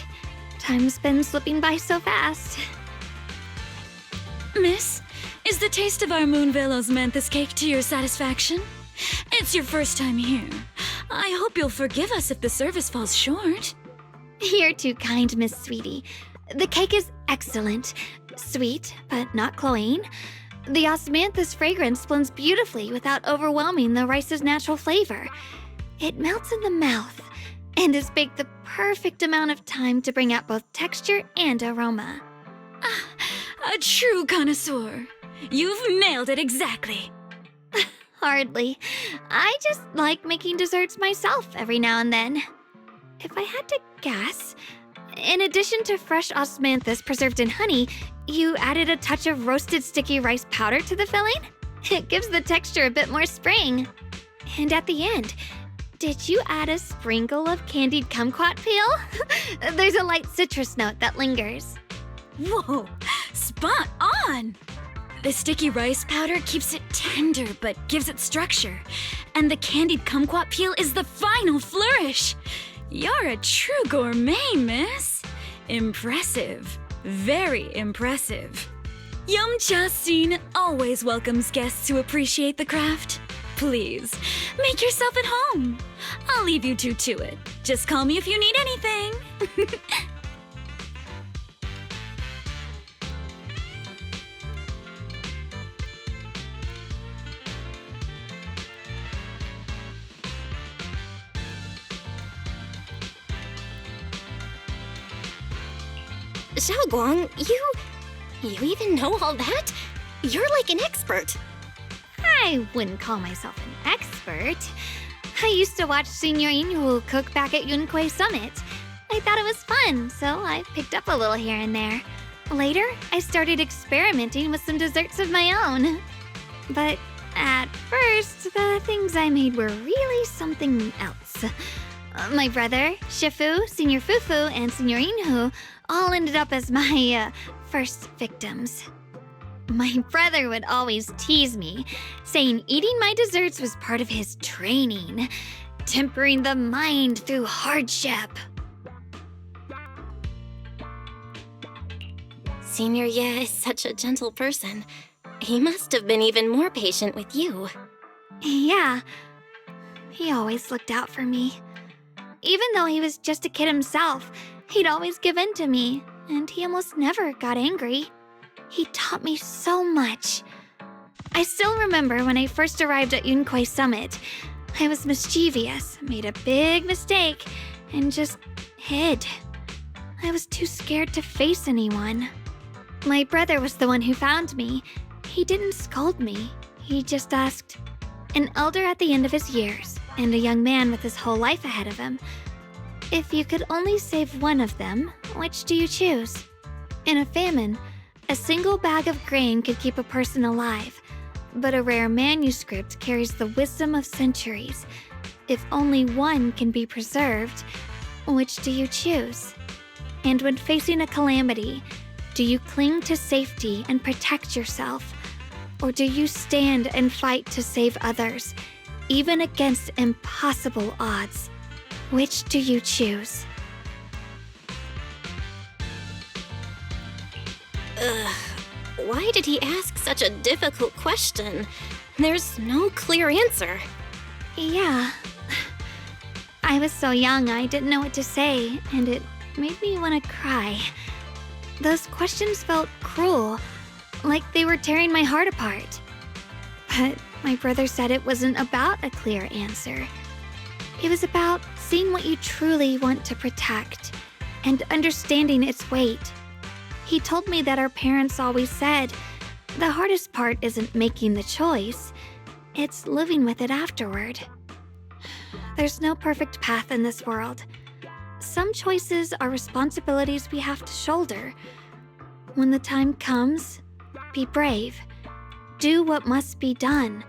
time's been slipping by so fast. Miss, is the taste of our Moonvale Osmanthus cake to your satisfaction? It's your first time here. I hope you'll forgive us if the service falls short. You're too kind, Miss Sweetie. The cake is excellent. Sweet, but not cloying. The osmanthus fragrance blends beautifully without overwhelming the rice's natural flavor. It melts in the mouth and is baked the perfect amount of time to bring out both texture and aroma. A true connoisseur. You've nailed it exactly. Hardly. I just like making desserts myself every now and then. If I had to guess, in addition to fresh osmanthus preserved in honey, you added a touch of roasted sticky rice powder to the filling? It gives the texture a bit more spring. And at the end, did you add a sprinkle of candied kumquat peel? There's a light citrus note that lingers. Whoa, spot on! The sticky rice powder keeps it tender but gives it structure. And the candied kumquat peel is the final flourish. You're a true gourmet, miss. Impressive. Very impressive. Yum-Cha Scene always welcomes guests who appreciate the craft. Please, make yourself at home. I'll leave you two to it. Just call me if you need anything. Xiaoguang, you even know all that? You're like an expert. I wouldn't call myself an expert. I used to watch Senior Yinhu cook back at Yunquay Summit. I thought it was fun, so I picked up a little here and there. Later, I started experimenting with some desserts of my own. But at first, the things I made were really something else. My brother, Shifu, Senior Fufu, and Senior Inhu all ended up as my first victims. My brother would always tease me, saying eating my desserts was part of his training, tempering the mind through hardship. Senior Ye is such a gentle person. He must have been even more patient with you. Yeah, he always looked out for me. Even though he was just a kid himself, he'd always give in to me, and he almost never got angry. He taught me so much. I still remember when I first arrived at Yunquay Summit. I was mischievous, made a big mistake, and just hid. I was too scared to face anyone. My brother was the one who found me. He didn't scold me. He just asked, an elder at the end of his years, and a young man with his whole life ahead of him, if you could only save one of them, which do you choose? In a famine, a single bag of grain could keep a person alive, but a rare manuscript carries the wisdom of centuries. If only one can be preserved, which do you choose? And when facing a calamity, do you cling to safety and protect yourself? Or do you stand and fight to save others, even against impossible odds? Which do you choose? Why did he ask such a difficult question? There's no clear answer. Yeah. I was so young I didn't know what to say, and it made me want to cry. Those questions felt cruel, like they were tearing my heart apart. But my brother said it wasn't about a clear answer. It was about seeing what you truly want to protect and understanding its weight. He told me that our parents always said, the hardest part isn't making the choice, it's living with it afterward. There's no perfect path in this world. Some choices are responsibilities we have to shoulder. When the time comes, be brave. Do what must be done,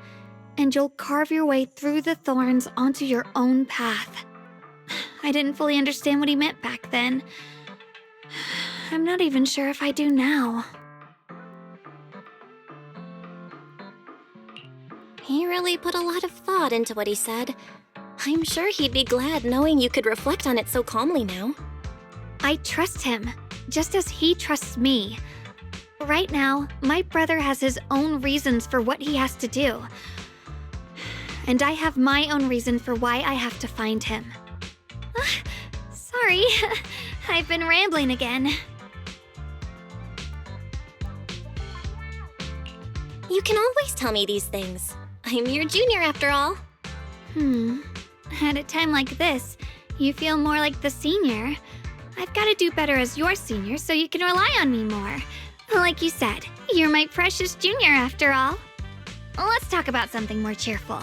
and you'll carve your way through the thorns onto your own path. I didn't fully understand what he meant back then. I'm not even sure if I do now. He really put a lot of thought into what he said. I'm sure he'd be glad knowing you could reflect on it so calmly now. I trust him, just as he trusts me. Right now, my brother has his own reasons for what he has to do. And I have my own reason for why I have to find him. Sorry, I've been rambling again. You can always tell me these things. I'm your junior after all. At a time like this, you feel more like the senior. I've got to do better as your senior so you can rely on me more. Like you said, you're my precious junior after all. Let's talk about something more cheerful.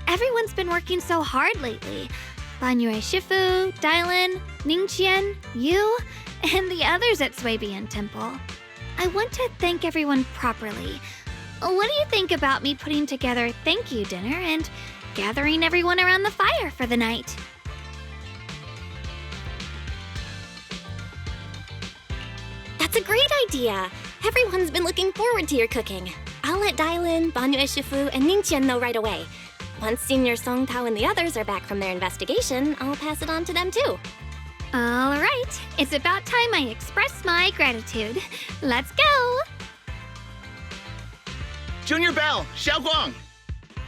Everyone's been working so hard lately. Banyue Shifu, Dylan, Ningqian, you, and the others at Swabian Temple. I want to thank everyone properly. What do you think about me putting together a thank you dinner and gathering everyone around the fire for the night? That's a great idea. Everyone's been looking forward to your cooking. I'll let Dylan, Banyue Shifu, and Ningqian know right away. Once Senior Song Tao and the others are back from their investigation, I'll pass it on to them too. All right, it's about time I express my gratitude. Let's go! Junior Bell, Xiaoguang!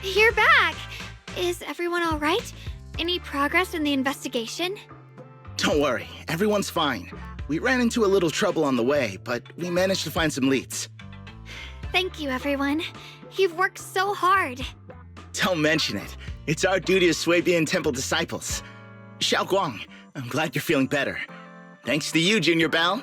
You're back! Is everyone all right? Any progress in the investigation? Don't worry, everyone's fine. We ran into a little trouble on the way, but we managed to find some leads. Thank you, everyone. You've worked so hard. Don't mention it. It's our duty as Swabian Temple disciples. Xiaoguang, I'm glad you're feeling better. Thanks to you, Junior Bell.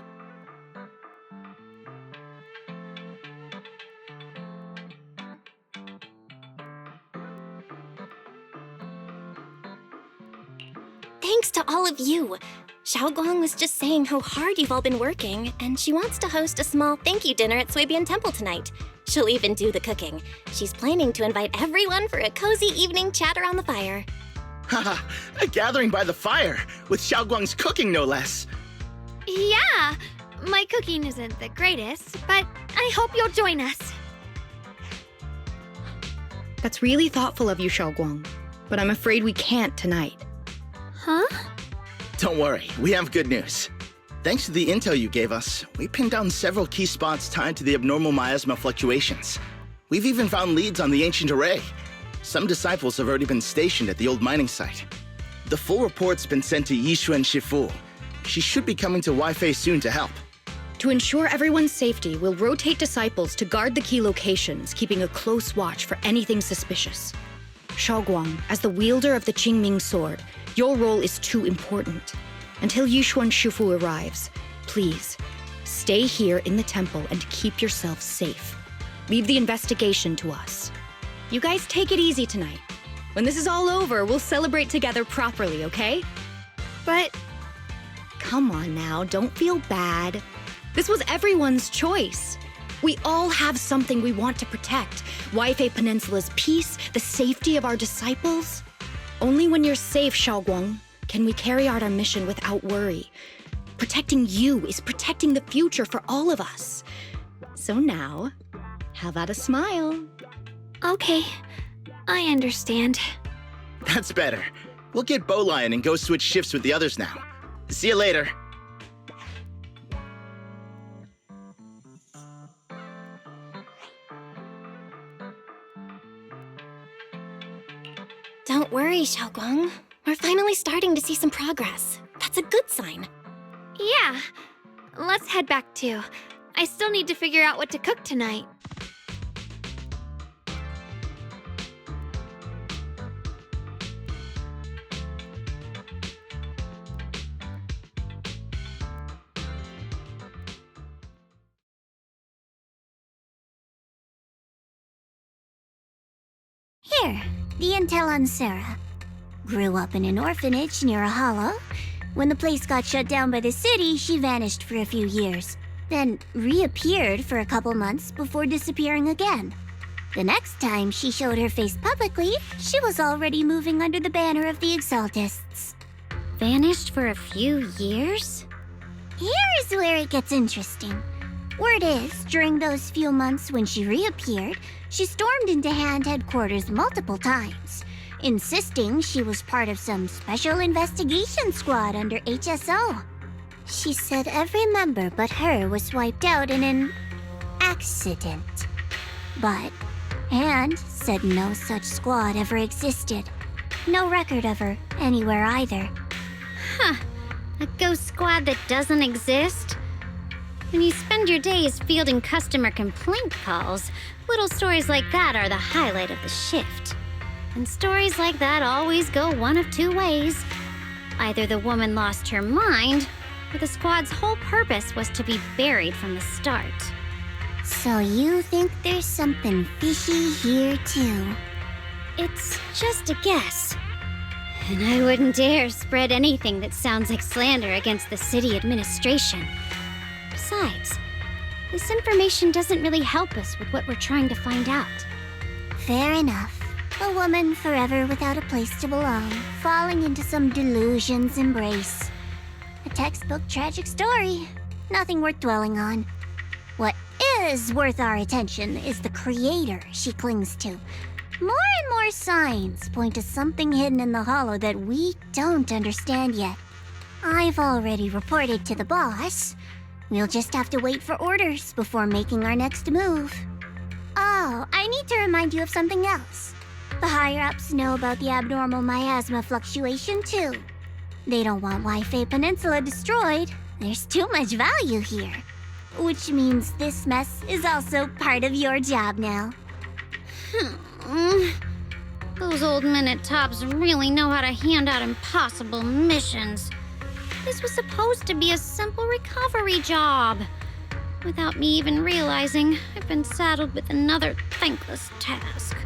Thanks to all of you. Xiaoguang was just saying how hard you've all been working, and she wants to host a small thank you dinner at Swabian Temple tonight. She'll even do the cooking. She's planning to invite everyone for a cozy evening chat around the fire. Haha, a gathering by the fire, with Xiaoguang's cooking no less. Yeah, my cooking isn't the greatest, but I hope you'll join us. That's really thoughtful of you, Xiaoguang, but I'm afraid we can't tonight. Huh? Don't worry, we have good news. Thanks to the intel you gave us, we pinned down several key spots tied to the abnormal miasma fluctuations. We've even found leads on the ancient array. Some disciples have already been stationed at the old mining site. The full report's been sent to Yishuan Shifu. She should be coming to Weifei soon to help. To ensure everyone's safety, we'll rotate disciples to guard the key locations, keeping a close watch for anything suspicious. Xiaoguang, as the wielder of the Qingming sword, your role is too important. Until Yishuan Shifu arrives, please, stay here in the temple and keep yourself safe. Leave the investigation to us. You guys take it easy tonight. When this is all over, we'll celebrate together properly, okay? But... Come on now, don't feel bad. This was everyone's choice. We all have something we want to protect. Weifei Peninsula's peace, the safety of our disciples. Only when you're safe, Xiaoguang, can we carry out our mission without worry. Protecting you is protecting the future for all of us. So now, how about a smile? Okay, I understand. That's better. We'll get Bowlion and go switch shifts with the others now. See you later. Don't worry, Xiaoguang. We're finally starting to see some progress. That's a good sign. Yeah, let's head back too. I still need to figure out what to cook tonight. Here, the intel on Sarah. Grew up in an orphanage near a hollow. When the place got shut down by the city, she vanished for a few years. Then reappeared for a couple months before disappearing again. The next time she showed her face publicly, she was already moving under the banner of the Exaltists. Vanished for a few years? Here's where it gets interesting. Word is, during those few months when she reappeared, she stormed into Hand headquarters multiple times, insisting she was part of some special investigation squad under HSO. She said every member but her was wiped out in an accident. But Hand said no such squad ever existed. No record of her anywhere either. Huh. A ghost squad that doesn't exist? When you spend your days fielding customer complaint calls, little stories like that are the highlight of the shift. And stories like that always go one of two ways. Either the woman lost her mind, or the squad's whole purpose was to be buried from the start. So you think there's something fishy here too? It's just a guess. And I wouldn't dare spread anything that sounds like slander against the city administration. Besides, this information doesn't really help us with what we're trying to find out. Fair enough. A woman forever without a place to belong, falling into some delusion's embrace. A textbook tragic story. Nothing worth dwelling on. What is worth our attention is the creator she clings to. More and more signs point to something hidden in the hollow that we don't understand yet. I've already reported to the boss. We'll just have to wait for orders before making our next move. Oh, I need to remind you of something else. The higher-ups know about the abnormal miasma fluctuation, too. They don't want Weifei Peninsula destroyed. There's too much value here. Which means this mess is also part of your job now. Those old men at Tops really know how to hand out impossible missions. This was supposed to be a simple recovery job. Without me even realizing, I've been saddled with another thankless task.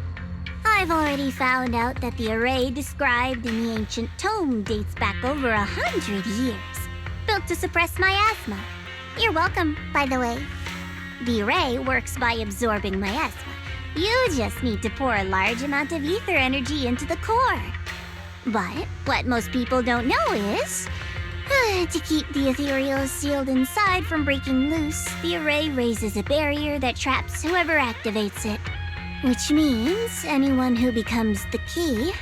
I've already found out that the array described in the ancient tome dates back over 100 years. Built to suppress miasma. You're welcome, by the way. The array works by absorbing miasma. You just need to pour a large amount of ether energy into the core. But what most people don't know is, to keep the ethereals sealed inside from breaking loose, the array raises a barrier that traps whoever activates it. Which means anyone who becomes the key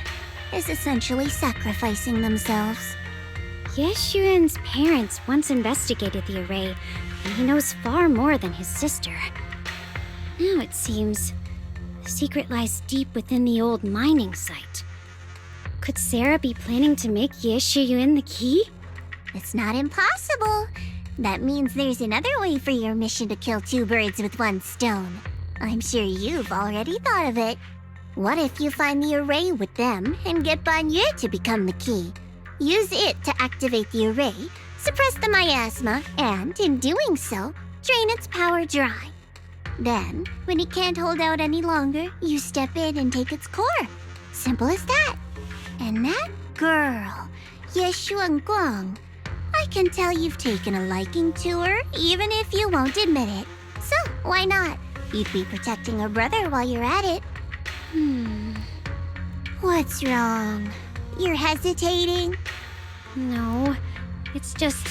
is essentially sacrificing themselves. Ye Xuan's parents once investigated the array, and he knows far more than his sister. Now it seems the secret lies deep within the old mining site. Could Sarah be planning to make Ye Xuyuan the key? It's not impossible. That means there's another way for your mission to kill two birds with one stone. I'm sure you've already thought of it. What if you find the array with them and get Banyu to become the key? Use it to activate the array, suppress the miasma, and, in doing so, drain its power dry. Then, when it can't hold out any longer, you step in and take its core. Simple as that. And that girl, Ye Xuanguang, I can tell you've taken a liking to her, even if you won't admit it. So, why not? You'd be protecting her brother while you're at it. What's wrong? You're hesitating? No, it's just,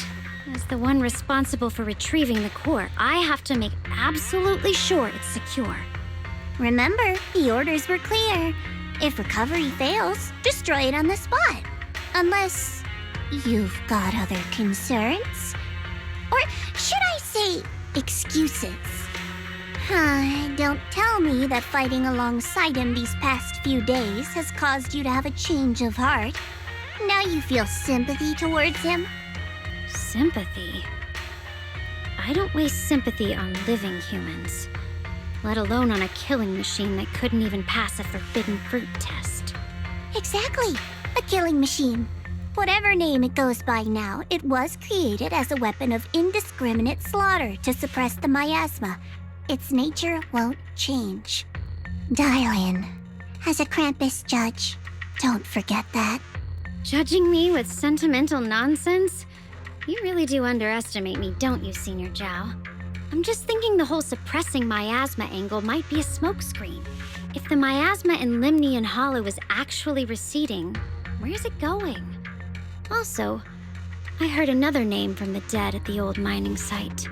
as the one responsible for retrieving the core, I have to make absolutely sure it's secure. Remember, the orders were clear. If recovery fails, destroy it on the spot. Unless you've got other concerns? Or should I say, excuses? Don't tell me that fighting alongside him these past few days has caused you to have a change of heart. Now you feel sympathy towards him? Sympathy? I don't waste sympathy on living humans, let alone on a killing machine that couldn't even pass a forbidden fruit test. Exactly, a killing machine. Whatever name it goes by now, it was created as a weapon of indiscriminate slaughter to suppress the miasma. Its nature won't change. Dial in. As a Krampus judge, don't forget that. Judging me with sentimental nonsense? You really do underestimate me, don't you, Senior Zhao? I'm just thinking the whole suppressing miasma angle might be a smokescreen. If the miasma in Limnian Hollow is actually receding, where's it going? Also, I heard another name from the dead at the old mining site.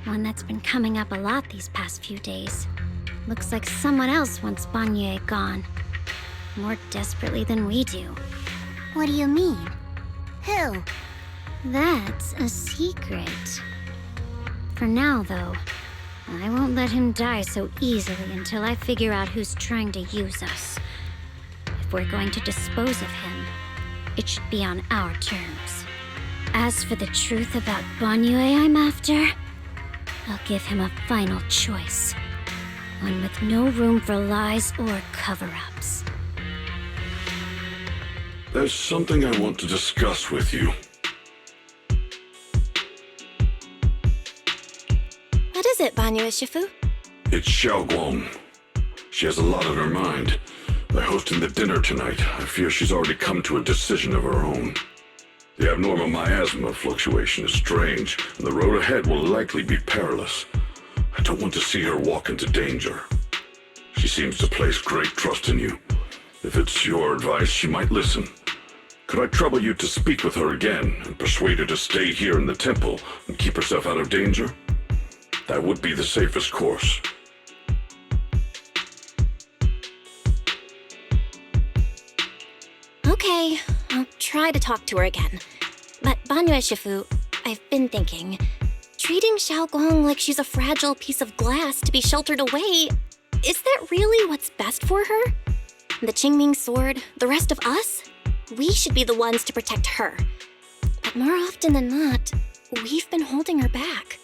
One that's been coming up a lot these past few days. Looks like someone else wants Banyu gone. More desperately than we do. What do you mean? Who? That's a secret. For now, though, I won't let him die so easily until I figure out who's trying to use us. If we're going to dispose of him, it should be on our terms. As for the truth about Banyu I'm after, I'll give him a final choice. One with no room for lies or cover-ups. There's something I want to discuss with you. What is it, Banyu Shifu? It's Xiaoguang. She has a lot on her mind. By hosting the dinner tonight, I fear she's already come to a decision of her own. The abnormal miasma fluctuation is strange, and the road ahead will likely be perilous. I don't want to see her walk into danger. She seems to place great trust in you. If it's your advice, she might listen. Could I trouble you to speak with her again and persuade her to stay here in the temple and keep herself out of danger? That would be the safest course. Okay, I'll try to talk to her again. But Banyu Shifu, I've been thinking, treating Xiaoguang like she's a fragile piece of glass to be sheltered away, is that really what's best for her? The Qingming sword, the rest of us? We should be the ones to protect her. But more often than not, we've been holding her back.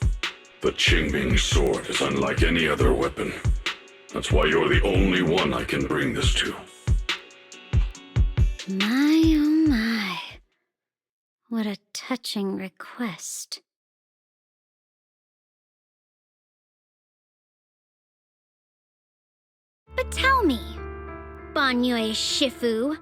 The Qingming sword is unlike any other weapon. That's why you're the only one I can bring this to. My, oh my. What a touching request. But tell me, Banyu Shifu,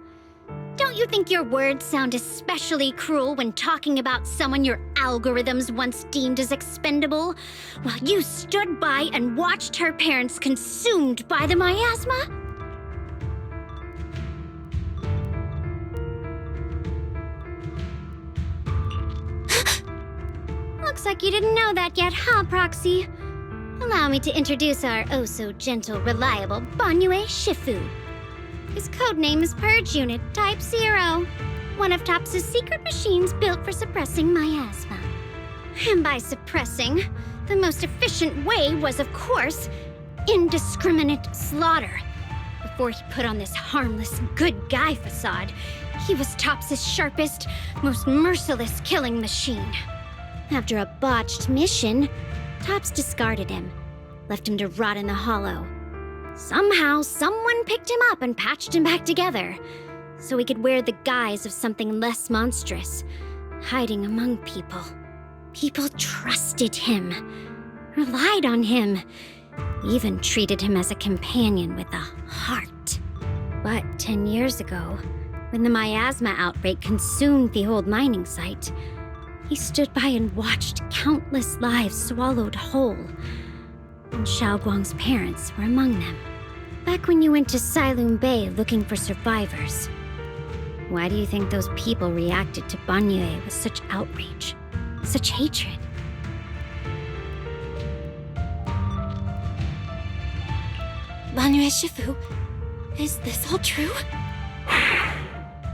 don't you think your words sound especially cruel when talking about someone your algorithms once deemed as expendable, while you stood by and watched her parents consumed by the miasma? Looks like you didn't know that yet, huh, Proxy? Allow me to introduce our oh-so-gentle, reliable Banyue Shifu. His codename is Purge Unit Type 0, one of Tops's secret machines built for suppressing miasma. And by suppressing, the most efficient way was, of course, indiscriminate slaughter. Before he put on this harmless, good guy facade, he was Tops's sharpest, most merciless killing machine. After a botched mission, Tops discarded him, left him to rot in the hollow. Somehow, someone picked him up and patched him back together, so he could wear the guise of something less monstrous, hiding among people. People trusted him, relied on him, even treated him as a companion with a heart. But 10 years ago, when the miasma outbreak consumed the old mining site, he stood by and watched countless lives swallowed whole. And Xiaoguang's parents were among them. Back when you went to Silum Bay looking for survivors, why do you think those people reacted to Banyue with such outrage, such hatred? Banyue Shifu, is this all true?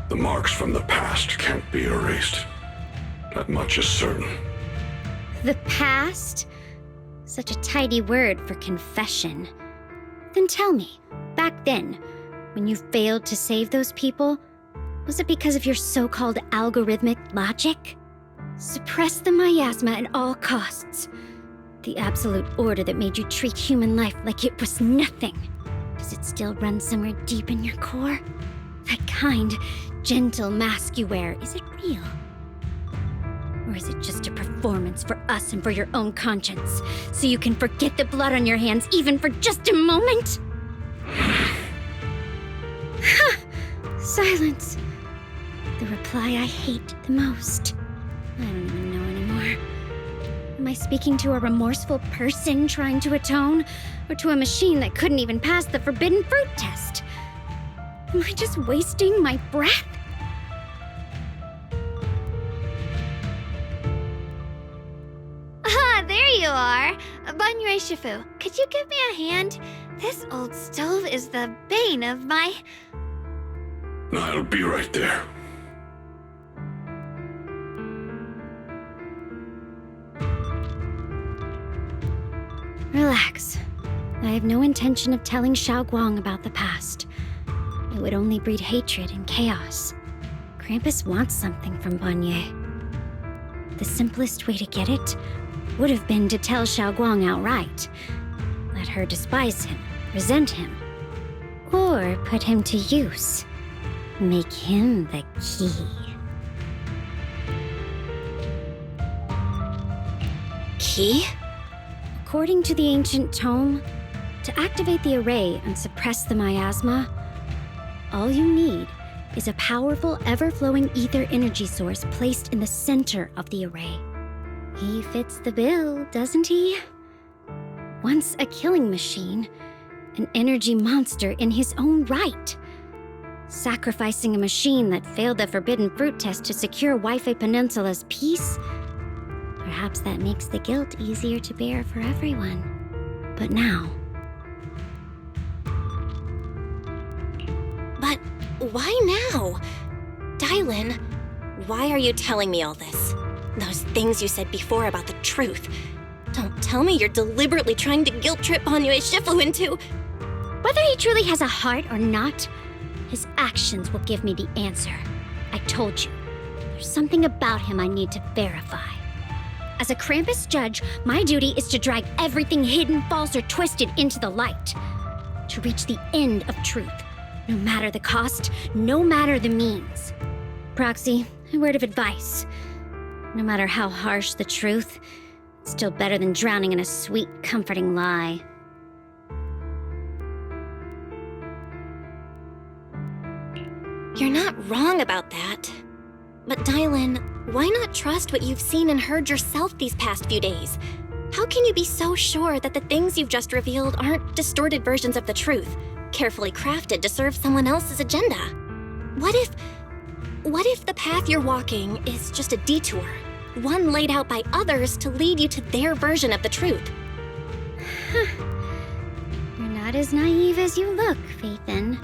The marks from the past can't be erased. That much is certain. The past? Such a tidy word for confession. Then tell me, back then, when you failed to save those people, was it because of your so-called algorithmic logic? Suppress the miasma at all costs. The absolute order that made you treat human life like it was nothing. Does it still run somewhere deep in your core? That kind, gentle mask you wear, is it real? Or is it just a performance for us and for your own conscience, so you can forget the blood on your hands even for just a moment? Silence. The reply I hate the most. I don't even know anymore. Am I speaking to a remorseful person trying to atone, or to a machine that couldn't even pass the forbidden fruit test? Am I just wasting my breath? Ah, there you are. Banyue Shifu, could you give me a hand? This old stove is the bane of my... I'll be right there. Relax. I have no intention of telling Xiaoguang about the past. It would only breed hatred and chaos. Krampus wants something from Banyue. The simplest way to get it would have been to tell Xiaoguang outright. Let her despise him, resent him, or put him to use. Make him the key. Key? According to the ancient tome, to activate the array and suppress the miasma, all you need is a powerful, ever-flowing ether energy source placed in the center of the array. He fits the bill, doesn't he? Once a killing machine, an energy monster in his own right. Sacrificing a machine that failed the forbidden fruit test to secure Wi-Fi Peninsula's peace? Perhaps that makes the guilt easier to bear for everyone. But now... But why now? Dylan, why are you telling me all this? Those things you said before about the truth. Don't tell me you're deliberately trying to guilt-trip Banyue Shifu into... Whether he truly has a heart or not, his actions will give me the answer. I told you, there's something about him I need to verify. As a Krampus judge, my duty is to drag everything hidden, false, or twisted into the light. To reach the end of truth. No matter the cost, no matter the means. Proxy, a word of advice. No matter how harsh the truth, it's still better than drowning in a sweet, comforting lie. You're not wrong about that. But Dylan, why not trust what you've seen and heard yourself these past few days? How can you be so sure that the things you've just revealed aren't distorted versions of the truth, carefully crafted to serve someone else's agenda? What if the path you're walking is just a detour, one laid out by others to lead you to their version of the truth. You're not as naive as you look, Faithin.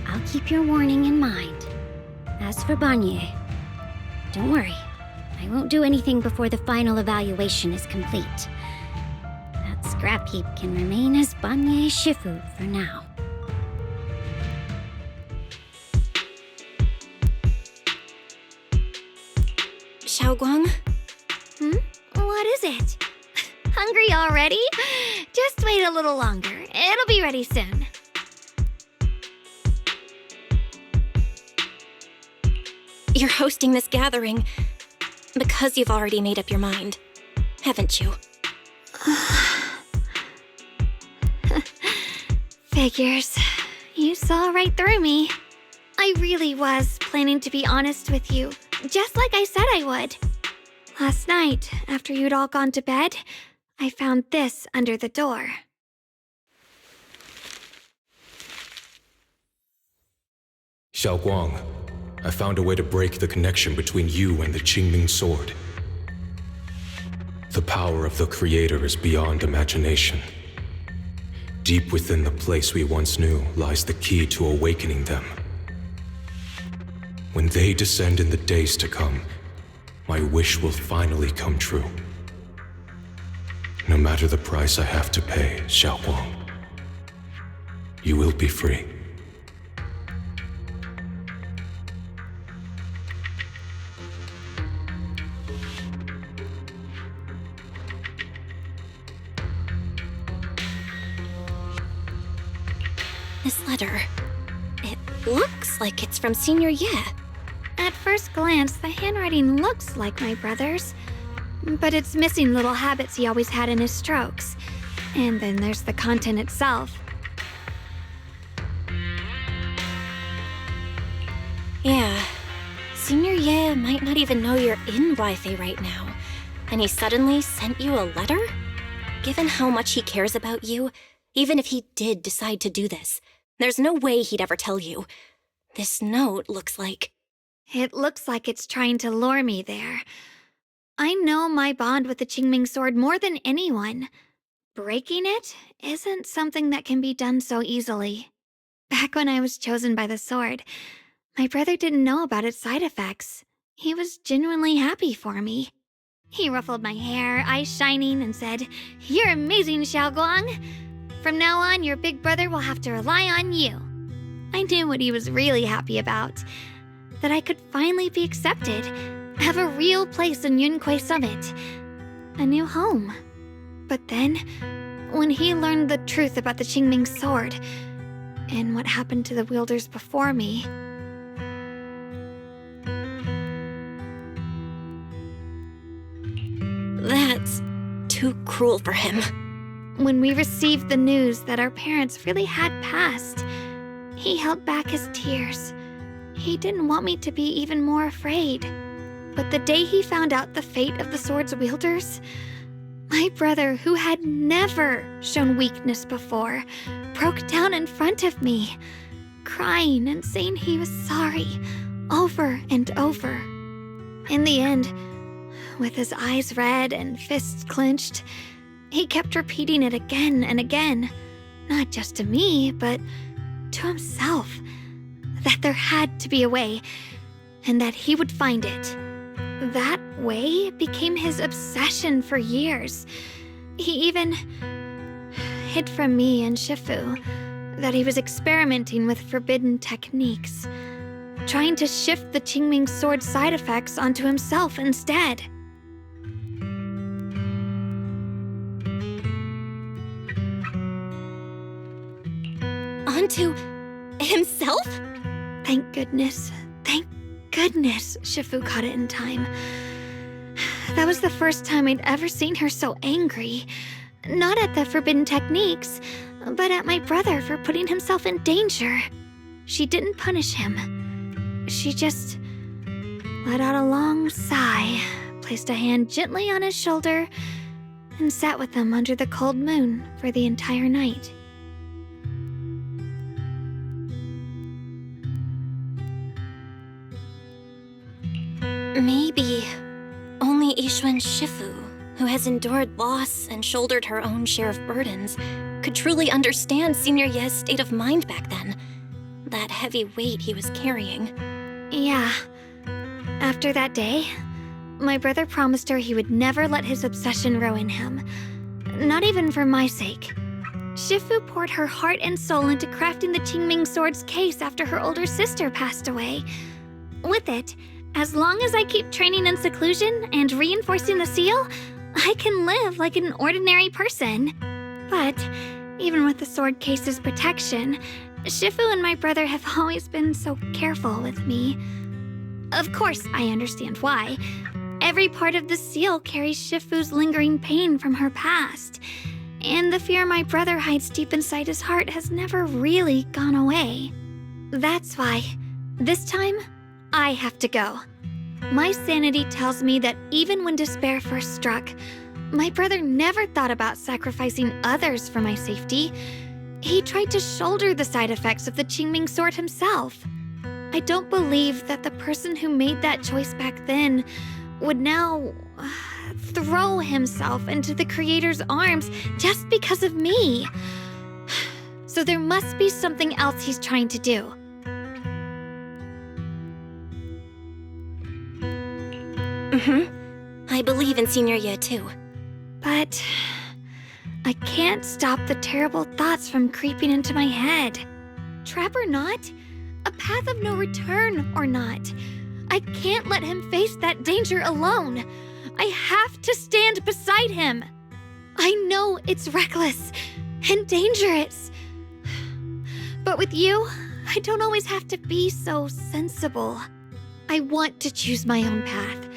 I'll keep your warning in mind. As for Banye, don't worry. I won't do anything before the final evaluation is complete. That scrap heap can remain as Banye Shifu for now. Xiaoguang? What is it? Hungry already? Just wait a little longer. It'll be ready soon. You're hosting this gathering because you've already made up your mind, haven't you? Figures. You saw right through me. I really was planning to be honest with you, just like I said I would. Last night, after you'd all gone to bed, I found this under the door. Xiaoguang, I found a way to break the connection between you and the Qingming sword. The power of the Creator is beyond imagination. Deep within the place we once knew lies the key to awakening them. When they descend in the days to come, my wish will finally come true. No matter the price I have to pay, Xiaoguang, you will be free. This letter, it looks like it's from Senior Ye. At first glance, the handwriting looks like my brother's, but it's missing little habits he always had in his strokes. And then there's the content itself. Yeah, Senior Ye might not even know you're in Wi-Fi right now, and he suddenly sent you a letter? Given how much he cares about you, even if he did decide to do this, there's no way he'd ever tell you. This note looks like... It looks like it's trying to lure me there. I know my bond with the Qingming sword more than anyone. Breaking it isn't something that can be done so easily. Back when I was chosen by the sword, my brother didn't know about its side effects. He was genuinely happy for me. He ruffled my hair, eyes shining, and said, "You're amazing, Xiaoguang. From now on, your big brother will have to rely on you." I knew what he was really happy about. That I could finally be accepted, have a real place in Yunquei Summit, a new home. But then, when he learned the truth about the Qingming sword, and what happened to the wielders before me... That's too cruel for him. When we received the news that our parents really had passed, he held back his tears. He didn't want me to be even more afraid. But the day he found out the fate of the sword's wielders, my brother, who had never shown weakness before, broke down in front of me, crying and saying he was sorry, over and over. In the end, with his eyes red and fists clenched, he kept repeating it again and again, not just to me, but to himself, that there had to be a way, and that he would find it. That way became his obsession for years. He even hid from me and Shifu that he was experimenting with forbidden techniques, trying to shift the Qingming sword side effects onto himself instead. Onto himself? Thank goodness. Thank goodness Shifu caught it in time. That was the first time I'd ever seen her so angry. Not at the forbidden techniques, but at my brother for putting himself in danger. She didn't punish him. She just let out a long sigh, placed a hand gently on his shoulder, and sat with him under the cold moon for the entire night. only Yixuan Shifu, who has endured loss and shouldered her own share of burdens, could truly understand Senior Ye's state of mind back then. That heavy weight he was carrying. Yeah. After that day, my brother promised her he would never let his obsession ruin him. Not even for my sake. Shifu poured her heart and soul into crafting the Qingming Sword's case after her older sister passed away. With it, as long as I keep training in seclusion and reinforcing the seal, I can live like an ordinary person. But even with the sword case's protection, Shifu and my brother have always been so careful with me. Of course, I understand why. Every part of the seal carries Shifu's lingering pain from her past, and the fear my brother hides deep inside his heart has never really gone away. That's why, this time, I have to go. My sanity tells me that even when despair first struck, my brother never thought about sacrificing others for my safety. He tried to shoulder the side effects of the Qingming Sword himself. I don't believe that the person who made that choice back then would now throw himself into the Creator's arms just because of me. So there must be something else he's trying to do. I believe in Senior Ye too. But I can't stop the terrible thoughts from creeping into my head. Trap or not, a path of no return or not, I can't let him face that danger alone. I have to stand beside him. I know it's reckless and dangerous. But with you, I don't always have to be so sensible. I want to choose my own path,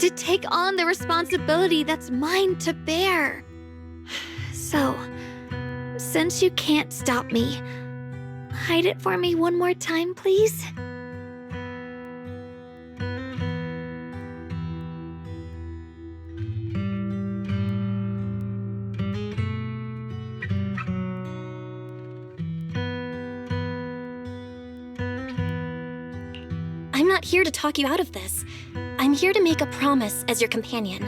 to take on the responsibility that's mine to bear. So, since you can't stop me, hide it for me one more time, please? I'm not here to talk you out of this. I'm here to make a promise as your companion,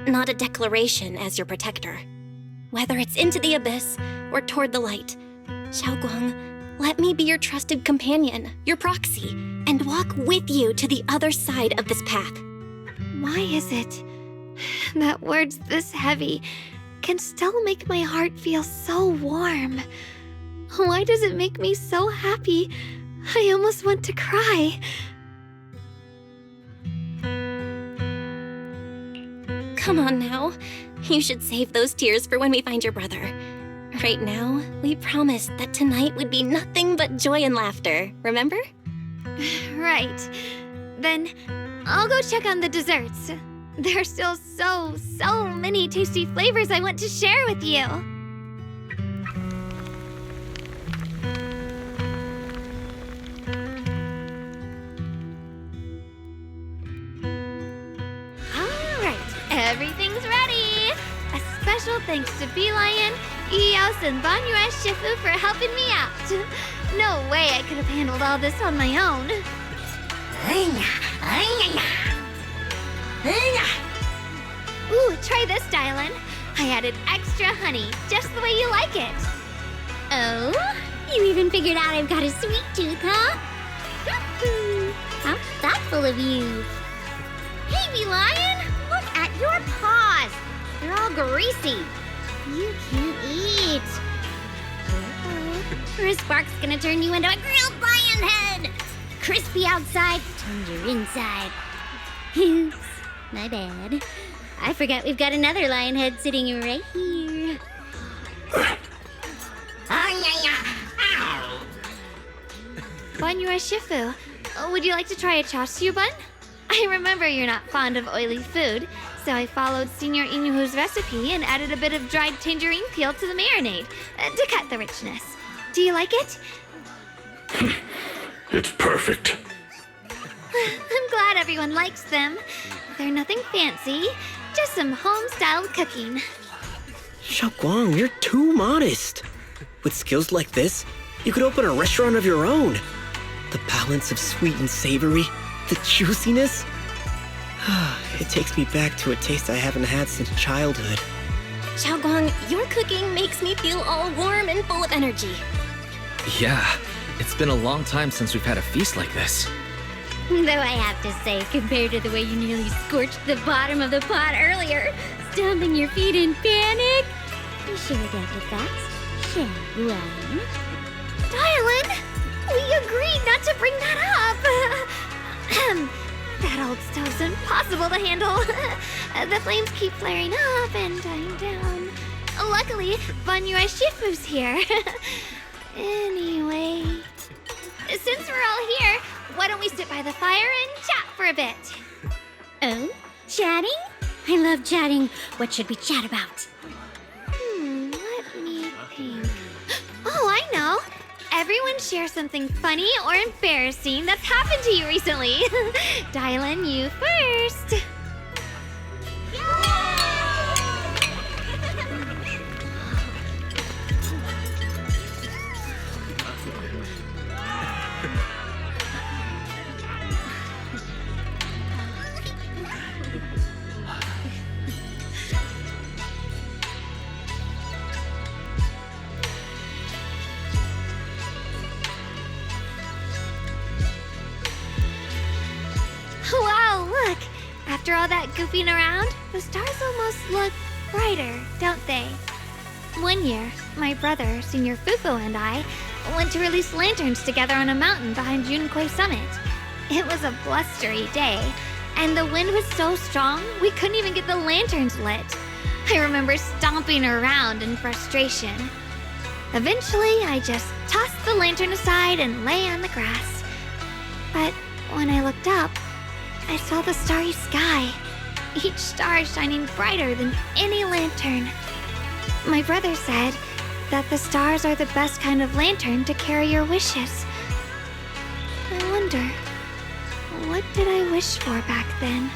not a declaration as your protector. Whether it's into the abyss or toward the light, Xiaoguang, let me be your trusted companion, your proxy, and walk with you to the other side of this path. Why is it that words this heavy can still make my heart feel so warm? Why does it make me so happy I almost want to cry? Come on now. You should save those tears for when we find your brother. Right now, we promised that tonight would be nothing but joy and laughter, remember? Right. Then I'll go check on the desserts. There are still so many tasty flavors I want to share with you. Everything's ready! A special thanks to Beelion, Eos, and Banyue Shifu for helping me out. No way I could have handled all this on my own. Ooh, try this, Dylan. I added extra honey, just the way you like it. Oh? You even figured out I've got a sweet tooth, huh? How thoughtful of you. Hey, Beelion! Look at your paws! They're all greasy. You can eat. Or is Spark's gonna turn you into a grilled lion head? Crispy outside, tender inside. Oops, my bad. I forgot we've got another lion head sitting right here. Banyue Shifu, would you like to try a chashu bun? I remember you're not fond of oily food, so I followed Senior Inuhu's recipe and added a bit of dried tangerine peel to the marinade to cut the richness. Do you like it? It's perfect. I'm glad everyone likes them. They're nothing fancy, just some home-styled cooking. Xiaoguang, you're too modest. With skills like this, you could open a restaurant of your own. The balance of sweet and savory, the juiciness. It takes me back to a taste I haven't had since childhood. Xiaoguang, your cooking makes me feel all warm and full of energy. Yeah, it's been a long time since we've had a feast like this. Though I have to say, compared to the way you nearly scorched the bottom of the pot earlier, stomping your feet in panic, we should adapt fast, shall we? Dylan, we agreed not to bring that up. That old stove's impossible to handle. The flames keep flaring up and dying down. Luckily, Banyue Shifu's here. Anyway, since we're all here, why don't we sit by the fire and chat for a bit? Oh? Chatting? I love chatting. What should we chat about? Let me think. Oh, I know. Everyone share something funny or embarrassing that's happened to you recently. Dylan, you first. Wow, look! After all that goofing around, the stars almost look brighter, don't they? One year, my brother, Senior Fufu, and I went to release lanterns together on a mountain behind Yunquei Summit. It was a blustery day, and the wind was so strong we couldn't even get the lanterns lit. I remember stomping around in frustration. Eventually, I just tossed the lantern aside and lay on the grass. But when I looked up, I saw the starry sky, each star shining brighter than any lantern. My brother said that the stars are the best kind of lantern to carry your wishes. I wonder, what did I wish for back then?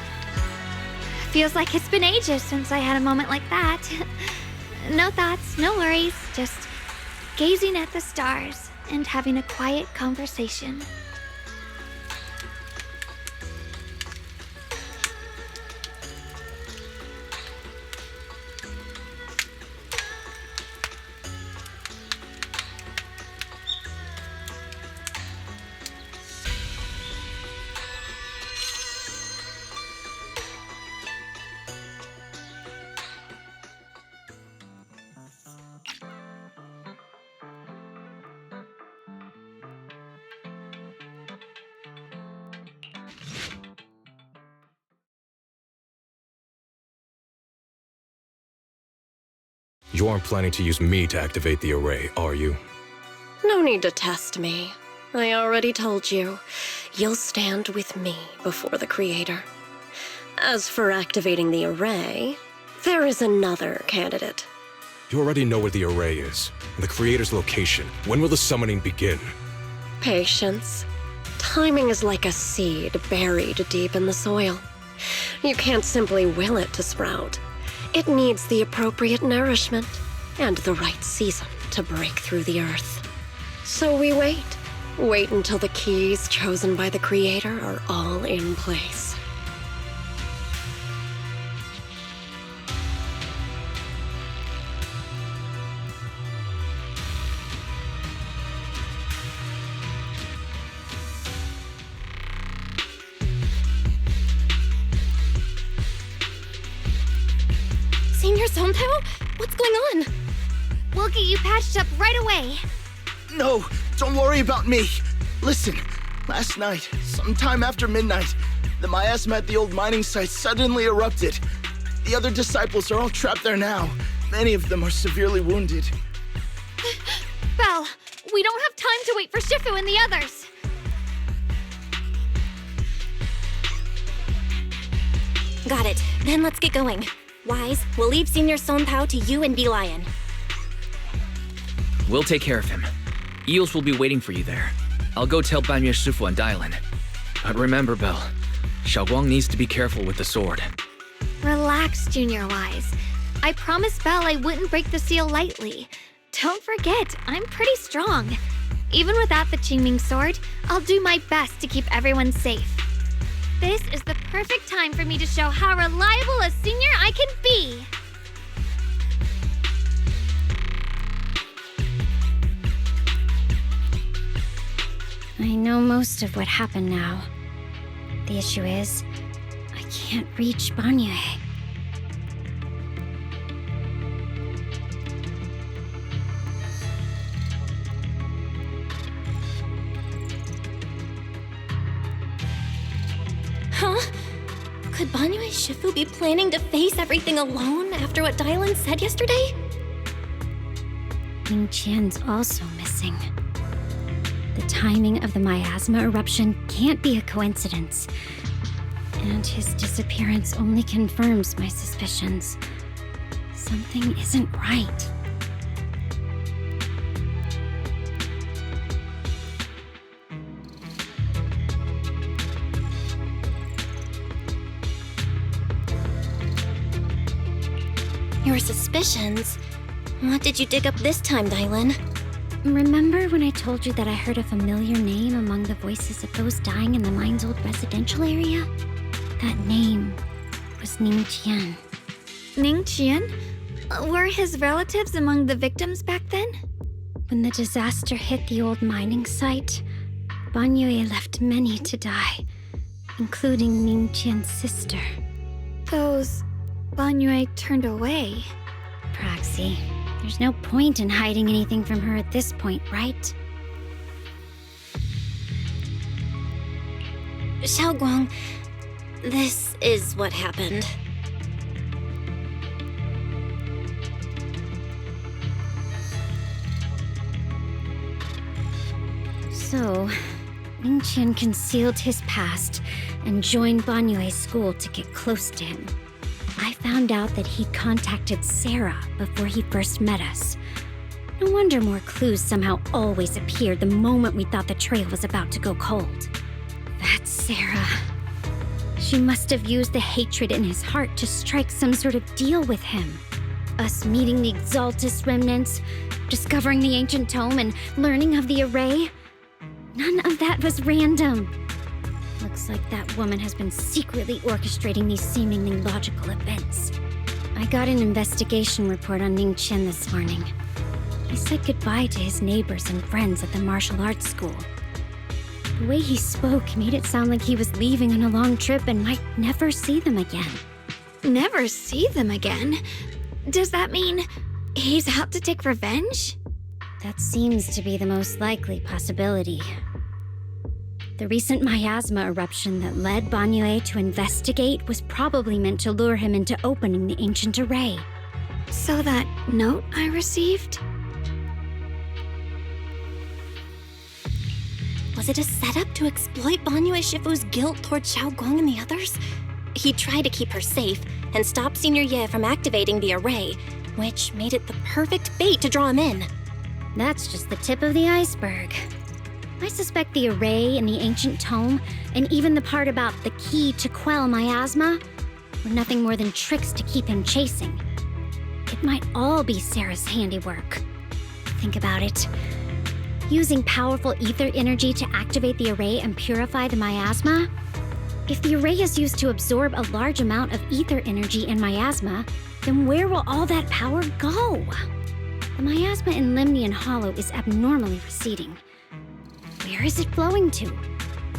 Feels like it's been ages since I had a moment like that. No thoughts, no worries, just gazing at the stars and having a quiet conversation. You aren't planning to use me to activate the array, are you? No need to test me. I already told you. You'll stand with me before the Creator. As for activating the array, there is another candidate. You already know where the array is, and the Creator's location. When will the summoning begin? Patience. Timing is like a seed buried deep in the soil. You can't simply will it to sprout. It needs the appropriate nourishment and the right season to break through the earth. So we wait. Wait until the keys chosen by the Creator are all in place. Senior Sontao? What's going on? We'll get you patched up right away. No, don't worry about me. Listen, last night, sometime after midnight, the miasma at the old mining site suddenly erupted. The other disciples are all trapped there now. Many of them are severely wounded. Belle, we don't have time to wait for Shifu and the others. Got it. Then let's get going. Wise, we'll leave Senior Sontao to you and Bee Lion. We'll take care of him. Eels will be waiting for you there. I'll go tell Banyue Shifu and Dylan. But remember, Belle, Xiaoguang needs to be careful with the sword. Relax, Junior Wise. I promised Belle I wouldn't break the seal lightly. Don't forget, I'm pretty strong. Even without the Qingming sword, I'll do my best to keep everyone safe. This is the perfect time for me to show how reliable a senior I can be. I know most of what happened now. The issue is, I can't reach Banyue. Huh? Could Banyue Shifu be planning to face everything alone after what Dylan said yesterday? Ningqian's also missing. The timing of the miasma eruption can't be a coincidence. And his disappearance only confirms my suspicions. Something isn't right. Your suspicions? What did you dig up this time, Dylan? Remember when I told you that I heard a familiar name among the voices of those dying in the mine's old residential area? That name was Ningqian. Ningqian? Were his relatives among the victims back then? When the disaster hit the old mining site, Banyue left many to die, including Ningqian's sister. Those Banyue turned away. Praxi, there's no point in hiding anything from her at this point, right? Xiaoguang, this is what happened. So, Ningqian concealed his past and joined Banyue's school to get close to him. I found out that he contacted Sarah before he first met us. No wonder more clues somehow always appeared the moment we thought the trail was about to go cold. That's Sarah. She must have used the hatred in his heart to strike some sort of deal with him. Us meeting the Exaltus remnants, discovering the ancient tome, and learning of the array. None of that was random. Looks like that woman has been secretly orchestrating these seemingly logical events. I got an investigation report on Ningqian this morning. He said goodbye to his neighbors and friends at the martial arts school. The way he spoke made it sound like he was leaving on a long trip and might never see them again. Never see them again? Does that mean he's out to take revenge? That seems to be the most likely possibility. The recent miasma eruption that led Banyue to investigate was probably meant to lure him into opening the ancient array. So that note I received? Was it a setup to exploit Banyue Shifu's guilt toward Xiaoguang and the others? He tried to keep her safe and stop Senior Ye from activating the array, which made it the perfect bait to draw him in. That's just the tip of the iceberg. I suspect the array and the ancient tome, and even the part about the key to quell miasma, were nothing more than tricks to keep him chasing. It might all be Sarah's handiwork. Think about it. Using powerful ether energy to activate the array and purify the miasma? If the array is used to absorb a large amount of ether energy and miasma, then where will all that power go? The miasma in Limnian Hollow is abnormally receding. Where is it flowing to?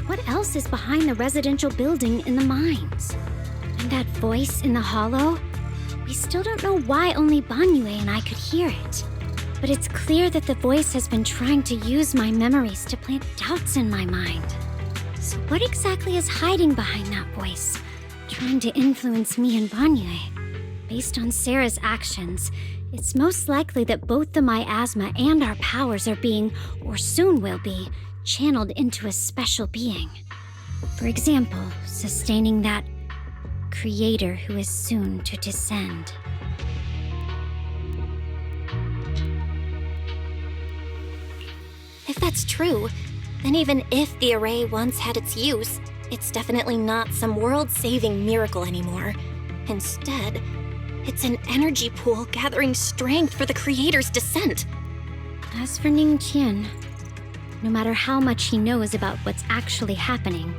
What else is behind the residential building in the mines? And that voice in the hollow? We still don't know why only Banyue and I could hear it. But it's clear that the voice has been trying to use my memories to plant doubts in my mind. So what exactly is hiding behind that voice, trying to influence me and Banyue? Based on Sarah's actions, it's most likely that both the miasma and our powers are being, or soon will be, channeled into a special being. For example, sustaining that creator who is soon to descend. If that's true, then even if the array once had its use, it's definitely not some world-saving miracle anymore. Instead, it's an energy pool gathering strength for the creator's descent. As for Ningqian, no matter how much he knows about what's actually happening,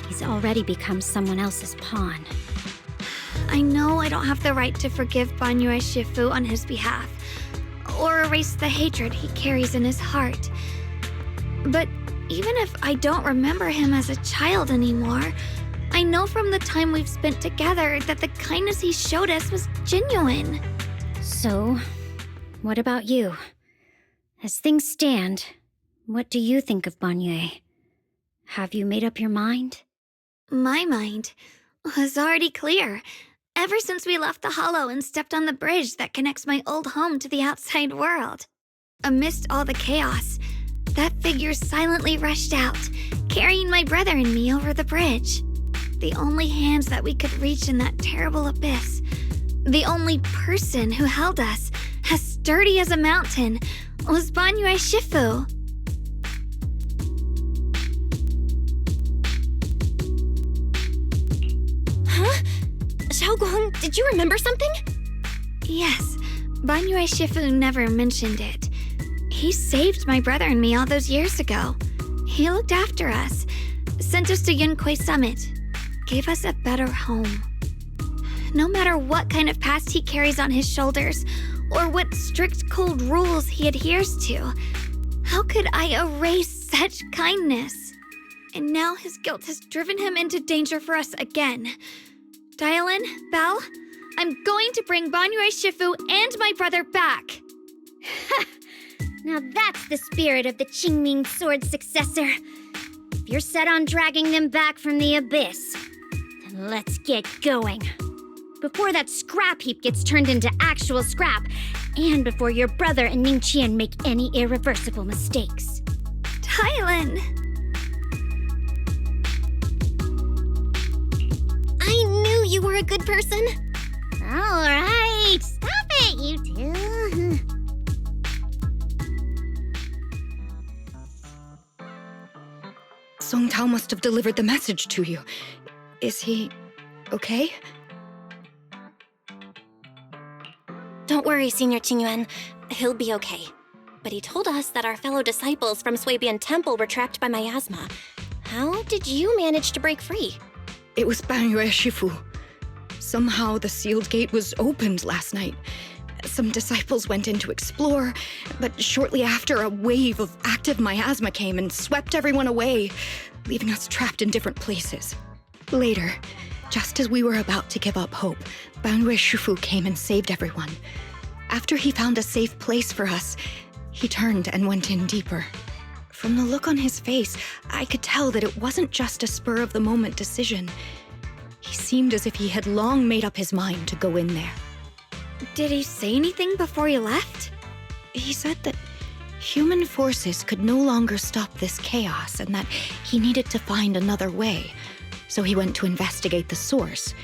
He's already become someone else's pawn. I know I don't have the right to forgive Banyue Shifu on his behalf, or erase the hatred he carries in his heart. But even if I don't remember him as a child anymore, I know from the time we've spent together that the kindness he showed us was genuine. So, what about you? As things stand, what do you think of Banyue? Have you made up your mind? My mind was already clear. Ever since we left the Hollow and stepped on the bridge that connects my old home to the outside world. Amidst all the chaos, that figure silently rushed out, carrying my brother and me over the bridge. The only hands that we could reach in that terrible abyss. The only person who held us, as sturdy as a mountain, was Banyue Shifu. Huh? Xiaoguang, did you remember something? Yes, Banyue Shifu never mentioned it. He saved my brother and me all those years ago. He looked after us, sent us to Yunquay Summit, gave us a better home. No matter what kind of past he carries on his shoulders, or what strict cold rules he adheres to, how could I erase such kindness? And now his guilt has driven him into danger for us again. Dialin, Belle, I'm going to bring Banyue Shifu and my brother back. Now that's the spirit of the Qingming Sword successor. If you're set on dragging them back from the abyss, then let's get going. Before that scrap heap gets turned into actual scrap, and before your brother and Ning Qian make any irreversible mistakes. Dialin! I knew you were a good person. All right, stop it, you two. Song Tao must have delivered the message to you. Is he okay? Don't worry, Senior Qingyuan. He'll be okay. But he told us that our fellow disciples from Suibian Temple were trapped by miasma. How did you manage to break free? It was Banyue Shifu. Somehow the sealed gate was opened last night. Some disciples went in to explore, but shortly after, a wave of active miasma came and swept everyone away, leaving us trapped in different places. Later, just as we were about to give up hope, Banyue Shifu came and saved everyone. After he found a safe place for us, he turned and went in deeper. From the look on his face, I could tell that it wasn't just a spur-of-the-moment decision. He seemed as if he had long made up his mind to go in there. Did he say anything before he left? He said that human forces could no longer stop this chaos and that he needed to find another way, so he went to investigate the source.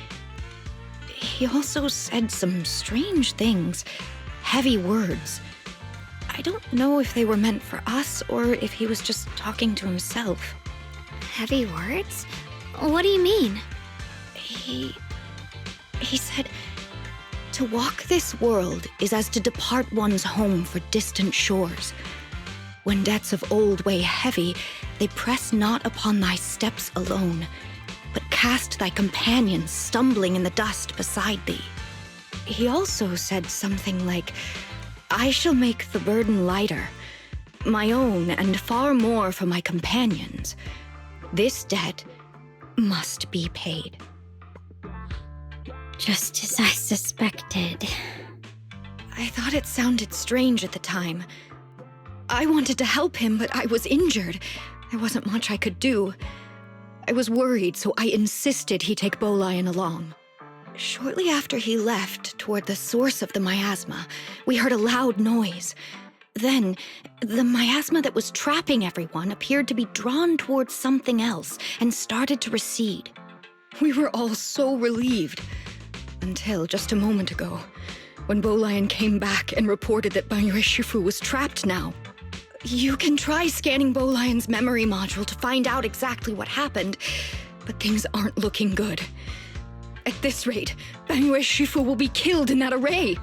He also said some strange things, heavy words. I don't know if they were meant for us or if he was just talking to himself. Heavy words? What do you mean? He said, to walk this world is as to depart one's home for distant shores. When debts of old weigh heavy, they press not upon thy steps alone, but cast thy companions stumbling in the dust beside thee. He also said something like, I shall make the burden lighter, my own and far more for my companions. This debt must be paid. Just as I suspected. I thought it sounded strange at the time. I wanted to help him, but I was injured. There wasn't much I could do. I was worried, so I insisted he take Bolian along. Shortly after he left, toward the source of the miasma, we heard a loud noise. Then, the miasma that was trapping everyone appeared to be drawn towards something else and started to recede. We were all so relieved. Until just a moment ago, when Bolian came back and reported that Banyue Shifu was trapped now. You can try scanning Bolian's memory module to find out exactly what happened, but things aren't looking good. At this rate, Banyue Shifu will be killed in that array.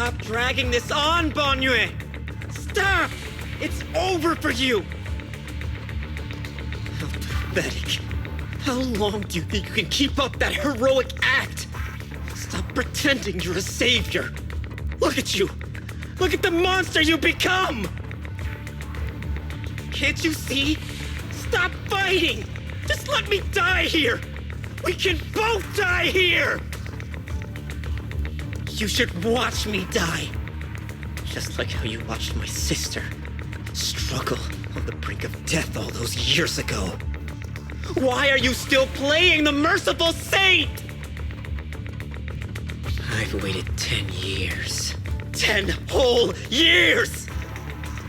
Stop dragging this on, Banyue! Stop! It's over for you! How pathetic. How long do you think you can keep up that heroic act? Stop pretending you're a savior. Look at you! Look at the monster you become! Can't you see? Stop fighting! Just let me die here! We can both die here! You should watch me die. Just like how you watched my sister struggle on the brink of death all those years ago. Why are you still playing the merciful saint? I've waited 10 years. 10 whole years!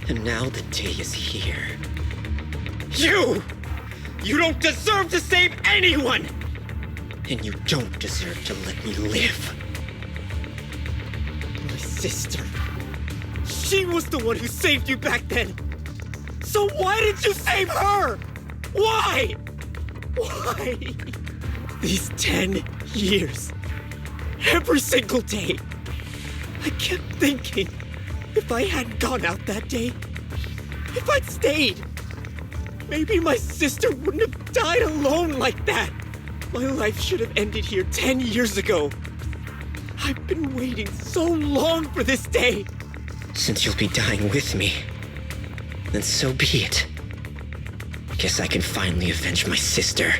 And now the day is here. You don't deserve to save anyone! And you don't deserve to let me live. My sister. She was the one who saved you back then. So why did you save her? Why? Why? These 10 years. Every single day. I kept thinking, if I hadn't gone out that day, if I'd stayed, maybe my sister wouldn't have died alone like that. My life should have ended here 10 years ago. I've been waiting so long for this day. Since you'll be dying with me, then so be it. Guess I can finally avenge my sister.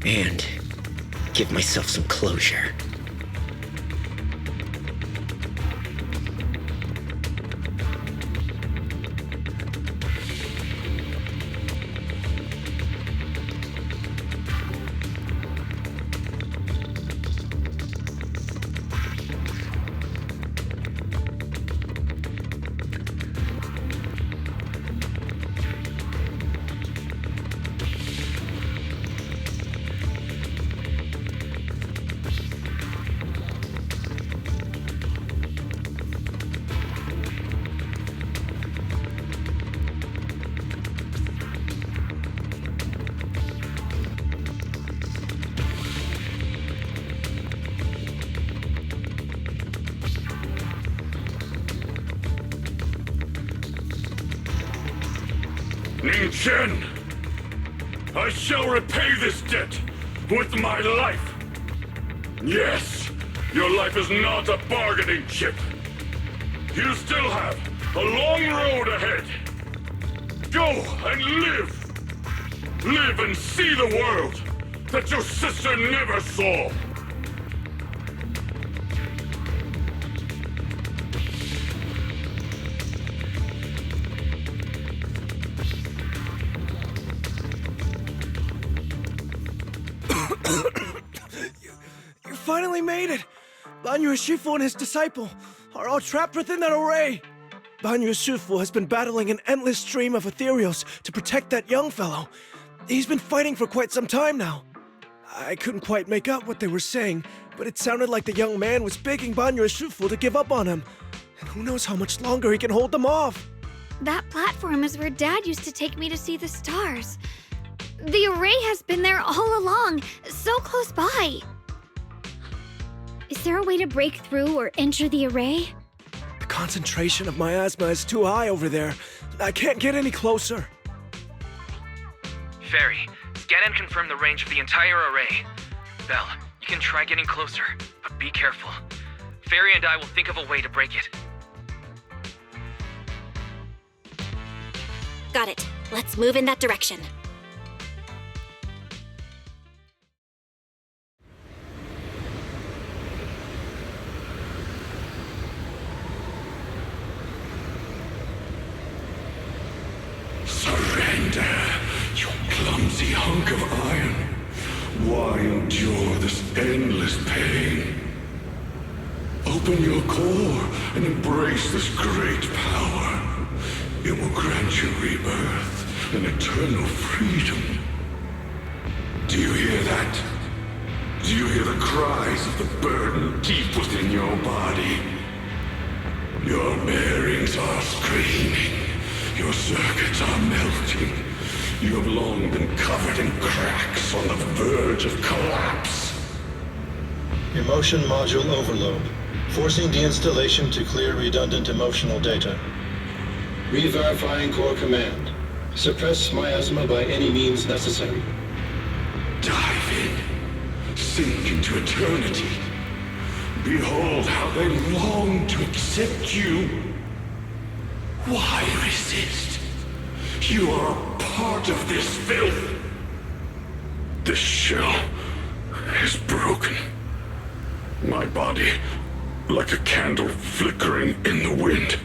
And give myself some closure. Ning Chen, I shall repay this debt with my life. Yes, your life is not a bargaining chip. You still have a long road ahead. Go and live. Live and see the world that your sister never saw. You finally made it! Banyue Shifu and his disciple are all trapped within that array! Banyue Shifu has been battling an endless stream of ethereals to protect that young fellow. He's been fighting for quite some time now. I couldn't quite make out what they were saying, but it sounded like the young man was begging Banyue Shifu to give up on him. And who knows how much longer he can hold them off. That platform is where Dad used to take me to see the stars. The array has been there all along, so close by. Is there a way to break through or enter the array? The concentration of miasma is too high over there. I can't get any closer. Fairy, scan and confirm the range of the entire array. Belle, you can try getting closer, but be careful. Fairy and I will think of a way to break it. Got it. Let's move in that direction. Surrender, you clumsy hunk of iron. Why endure this endless pain? Open your core and embrace this great power. It will grant you rebirth and eternal freedom. Do you hear that? Do you hear the cries of the burden deep within your body? Your bearings are screaming. Your circuits are melting. You have long been covered in cracks on the verge of collapse. Emotion module overload. Forcing deinstallation to clear redundant emotional data. Re-verifying core command. Suppress miasma by any means necessary. Dive in. Sink into eternity. Behold how they long to accept you. Why resist? You are a part of this filth. This shell is broken. My body, like a candle flickering in the wind.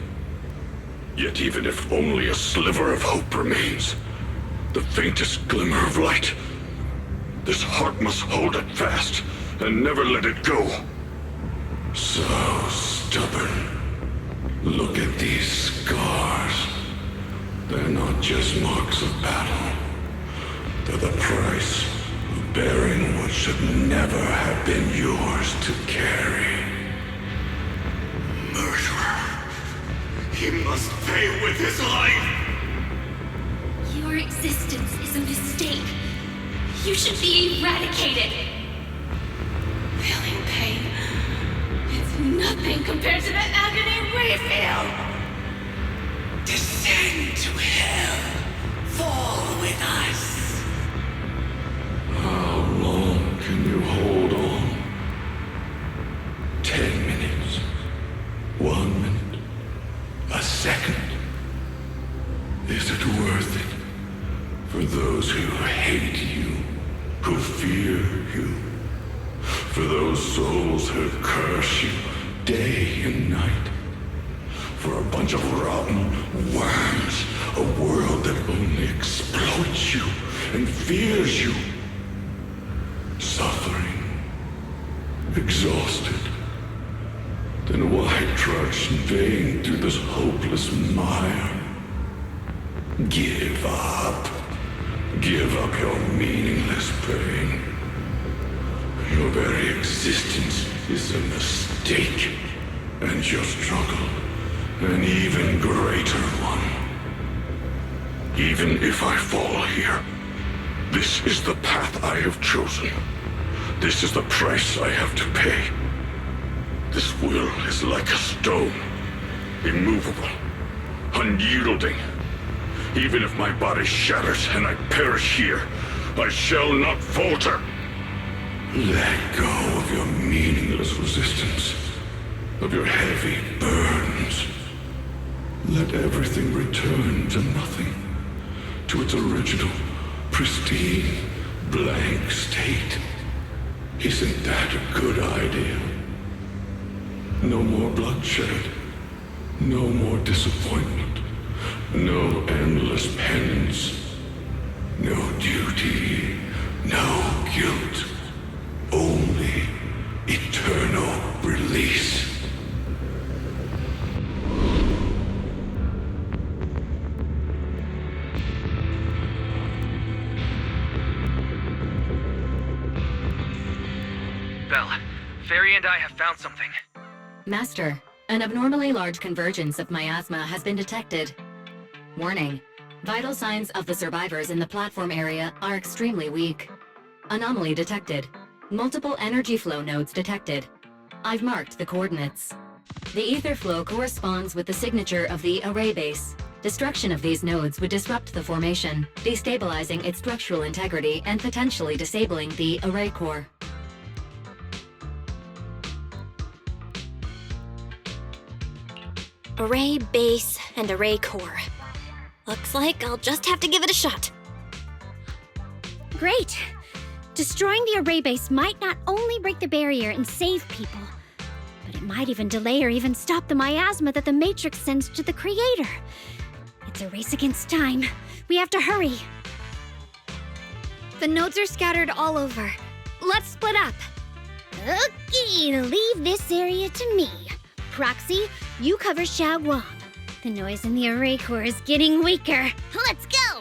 Yet even if only a sliver of hope remains, the faintest glimmer of light, this heart must hold it fast and never let it go. So stubborn. Look at these scars. They're not just marks of battle. They're the price of bearing what should never have been yours to carry. Murderer. He must pay with his life! Your existence is a mistake. You should be eradicated. Feeling pain. It's nothing compared to the agony we feel. Descend to hell. Fall with us. How long can you hold on? 10 minutes. 1 minute. A second. Is it worth it? For those who hate you, who fear you, for those souls who curse you day and night, for a bunch of rotten worms, a world that only exploits you and fears you, suffering, exhausted. Then why trudge in vain through this hopeless mire? Give up. Give up your meaningless pain. Your very existence is a mistake, and your struggle an even greater one. Even if I fall here, this is the path I have chosen. This is the price I have to pay. This will is like a stone, immovable, unyielding. Even if my body shatters and I perish here, I shall not falter. Let go of your meaningless resistance, of your heavy burdens. Let everything return to nothing, to its original, pristine, blank state. Isn't that a good idea? No more bloodshed, no more disappointment, no endless penance, no duty, no guilt, only eternal release. Belle, Fairy and I have found something. Master, an abnormally large convergence of miasma has been detected. Warning, vital signs of the survivors in the platform area are extremely weak. Anomaly detected. Multiple energy flow nodes detected. I've marked the coordinates. The ether flow corresponds with the signature of the array base. Destruction of these nodes would disrupt the formation, destabilizing its structural integrity and potentially disabling the array core. Array base and array core. Looks like I'll just have to give it a shot. Great! Destroying the array base might not only break the barrier and save people, but it might even delay or even stop the miasma that the Matrix sends to the Creator. It's a race against time. We have to hurry. The nodes are scattered all over. Let's split up. Okay, leave this area to me. Proxy, you cover Xiaoguang. The noise in the array core is getting weaker. Let's go!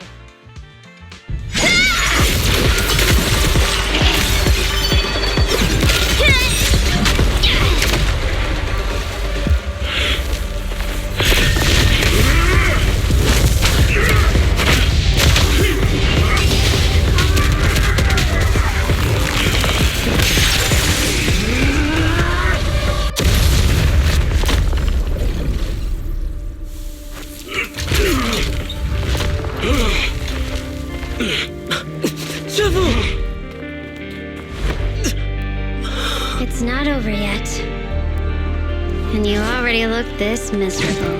It's not over yet. And you already look this miserable.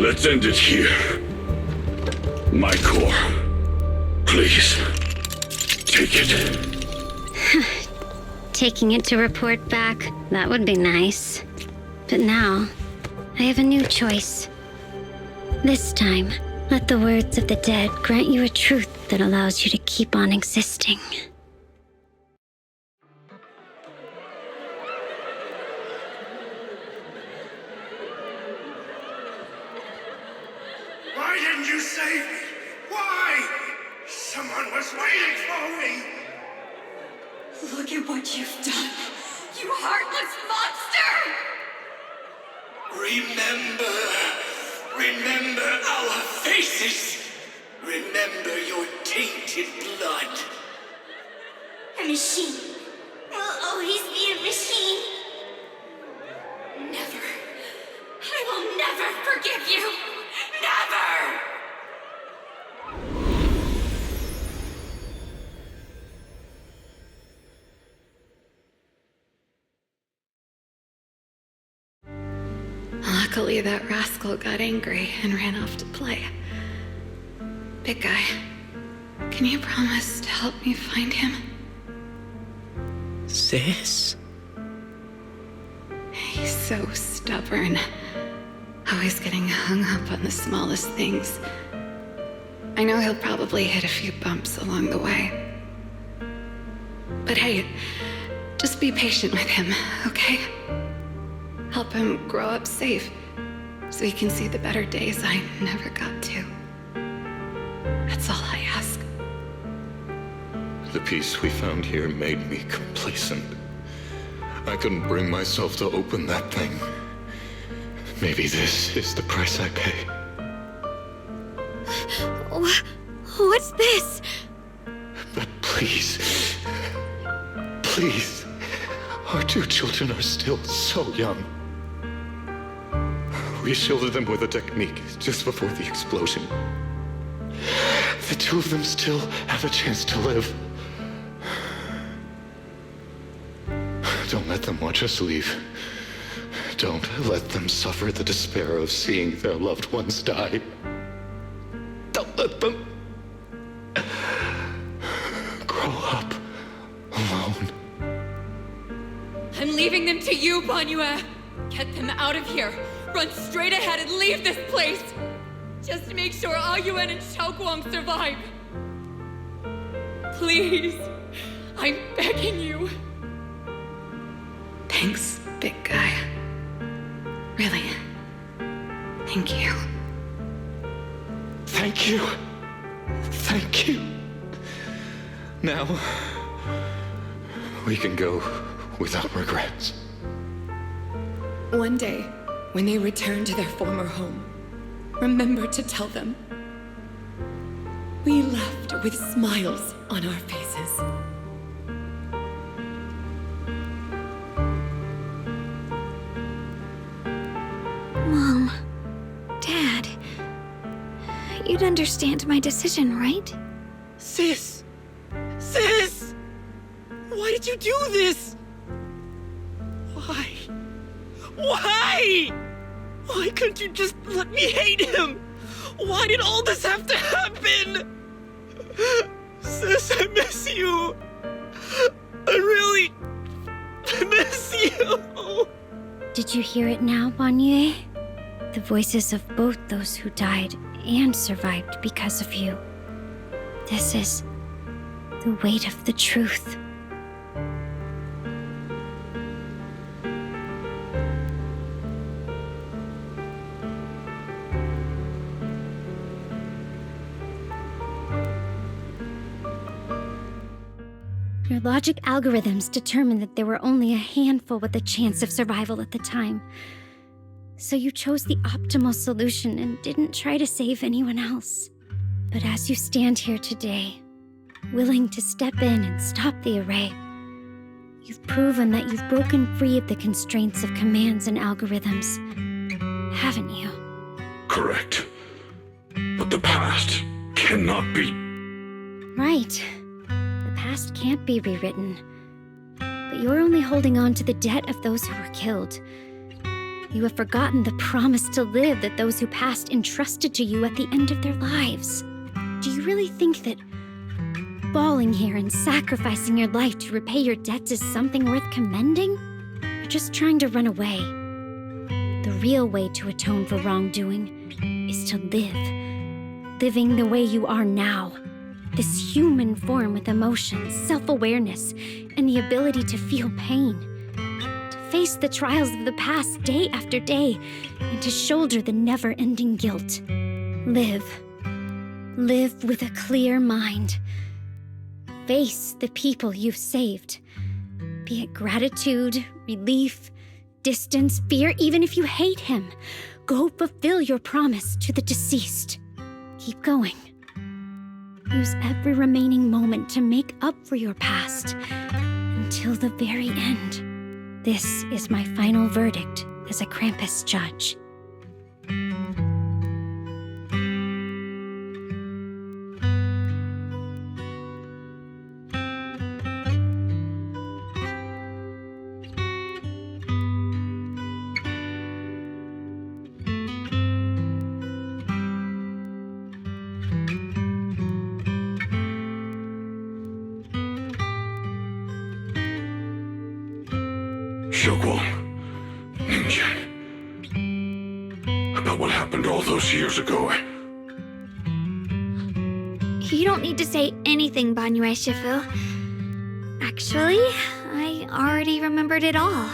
Let's end it here. My core. Please. Take it. Taking it to report back, that would be nice. But now, I have a new choice. This time, let the words of the dead grant you a truth that allows you to keep on existing. Why didn't you save me? Why? Someone was waiting for me. Look at what you've done, you heartless monster! Remember our faces. Remember your tainted blood. A machine will always be a machine. Never. I will never forgive you. Never! Luckily, that rascal got angry and ran off to play. Big guy, can you promise to help me find him? Sis? He's so stubborn. Always getting hung up on the smallest things. I know he'll probably hit a few bumps along the way. But hey, just be patient with him, okay? Help him grow up safe, so he can see the better days I never got to. That's all I ask. The peace we found here made me complacent. I couldn't bring myself to open that thing. Maybe this is the price I pay. What's this? But please, please, our two children are still so young. We shielded them with a technique just before the explosion. The two of them still have a chance to live. Don't let them watch us leave. Don't let them suffer the despair of seeing their loved ones die. Don't let them grow up alone. I'm leaving them to you, Banyue. Get them out of here. Run straight ahead and leave this place. Just to make sure Ayuan and Xiaoguang survive. Please. I'm begging you. Thanks, big guy. Really. Thank you. Thank you. Thank you. Now, we can go without regrets. One day, when they return to their former home, remember to tell them we left with smiles on our faces. Mom, Dad, you'd understand my decision, right? Sis! Sis! Why did you do this? Why? Why? Why couldn't you just let me hate him? Why did all this have to happen? Sis, I miss you. I really miss you. Did you hear it now, Banyue? The voices of both those who died and survived because of you. This is the weight of the truth. Your logic algorithms determined that there were only a handful with a chance of survival at the time. So you chose the optimal solution and didn't try to save anyone else. But as you stand here today, willing to step in and stop the array, you've proven that you've broken free of the constraints of commands and algorithms, haven't you? correct. But the past cannot be. Right. The past can't be rewritten. But you're only holding on to the debt of those who were killed. You have forgotten the promise to live that those who passed entrusted to you at the end of their lives. Do you really think that falling here and sacrificing your life to repay your debts is something worth commending? You're just trying to run away. The real way to atone for wrongdoing is to live. Living the way you are now. This human form with emotions, self-awareness, and the ability to feel pain. To face the trials of the past day after day, and to shoulder the never-ending guilt. Live. Live with a clear mind. Face the people you've saved. Be it gratitude, relief, distance, fear, even if you hate him. Go fulfill your promise to the deceased. Keep going. Use every remaining moment to make up for your past until the very end. This is my final verdict as a Krampus judge. About what happened all those years ago. You don't need to say anything, Banyue Shifu. Actually, I already remembered it all.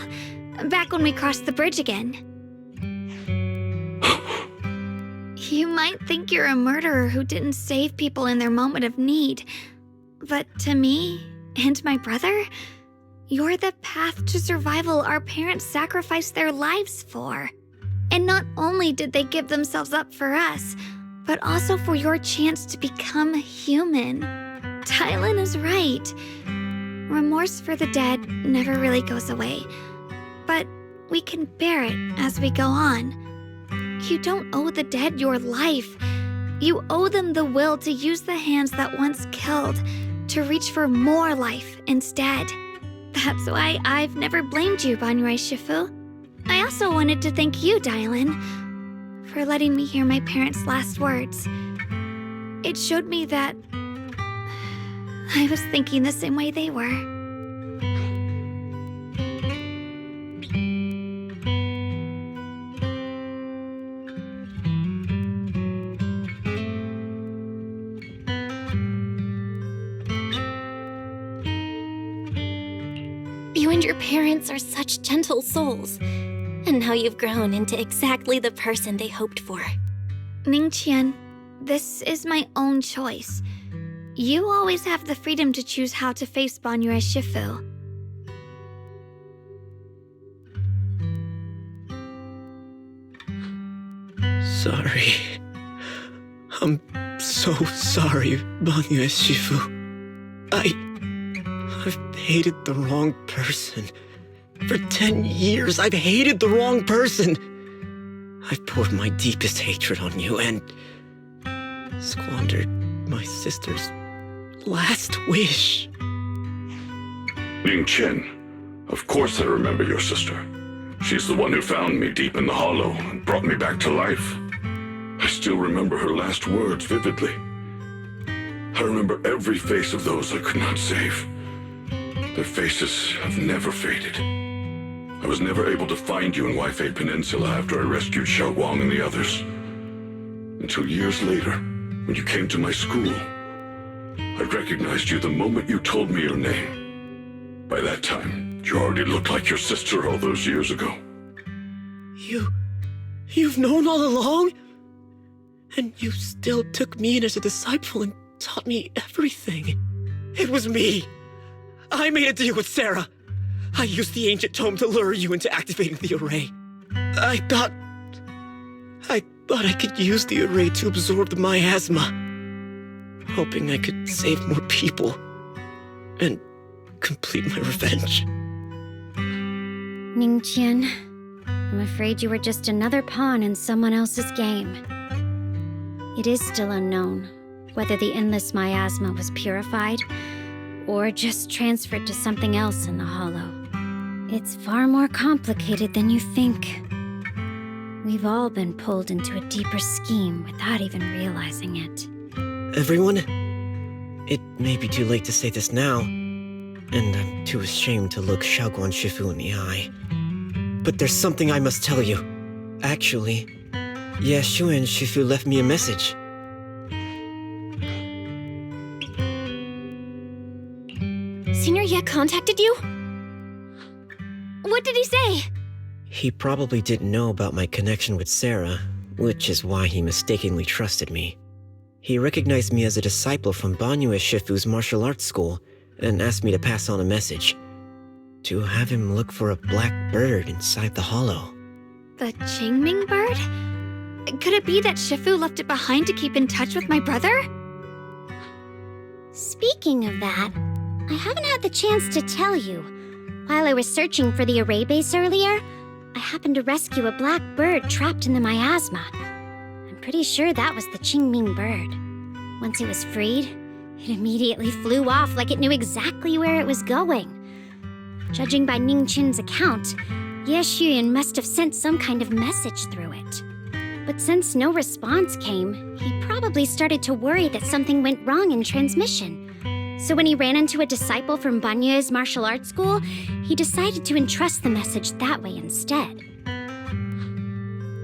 Back when we crossed the bridge again. You might think you're a murderer who didn't save people in their moment of need. But to me, and my brother, you're the path to survival our parents sacrificed their lives for. And not only did they give themselves up for us, but also for your chance to become human. Tylan is right. Remorse for the dead never really goes away. But we can bear it as we go on. You don't owe the dead your life. You owe them the will to use the hands that once killed to reach for more life instead. That's why I've never blamed you, Banyue Shifu. I also wanted to thank you, Dylan, for letting me hear my parents' last words. It showed me that I was thinking the same way they were. You and your parents are such gentle souls. And now you've grown into exactly the person they hoped for. Ningqian, this is my own choice. You always have the freedom to choose how to face Banyue Shifu. Sorry. I'm so sorry, Banyue Shifu. I've hated the wrong person. For 10 years, I've hated the wrong person. I've poured my deepest hatred on you and squandered my sister's last wish. Ningqian, of course I remember your sister. She's the one who found me deep in the hollow and brought me back to life. I still remember her last words vividly. I remember every face of those I could not save. Their faces have never faded. I was never able to find you in Waifei Peninsula after I rescued Xiaoguang and the others. Until years later, when you came to my school, I recognized you the moment you told me your name. By that time, you already looked like your sister all those years ago. You've known all along? And you still took me in as a disciple and taught me everything. It was me. I made a deal with Sarah. I used the ancient tome to lure you into activating the array. I thought I could use the array to absorb the miasma, hoping I could save more people and complete my revenge. Ningqian, I'm afraid you were just another pawn in someone else's game. It is still unknown whether the endless miasma was purified or just transferred to something else in the Hollow. It's far more complicated than you think. We've all been pulled into a deeper scheme without even realizing it. Everyone, it may be too late to say this now, and I'm too ashamed to look Xiaoguang Shifu in the eye. But there's something I must tell you. Actually, Yeshu and Shifu left me a message. Senior Ye contacted you? What did he say? He probably didn't know about my connection with Sarah, which is why he mistakenly trusted me. He recognized me as a disciple from Banyue Shifu's martial arts school and asked me to pass on a message. To have him look for a black bird inside the hollow. The Qingming bird? Could it be that Shifu left it behind to keep in touch with my brother? Speaking of that, I haven't had the chance to tell you. While I was searching for the array base earlier, I happened to rescue a black bird trapped in the miasma. I'm pretty sure that was the Qingming bird. Once it was freed, it immediately flew off like it knew exactly where it was going. Judging by Ning Qin's account, Ye Xuyan must have sent some kind of message through it. But since no response came, he probably started to worry that something went wrong in transmission. So when he ran into a disciple from Banyue's martial arts school, he decided to entrust the message that way instead.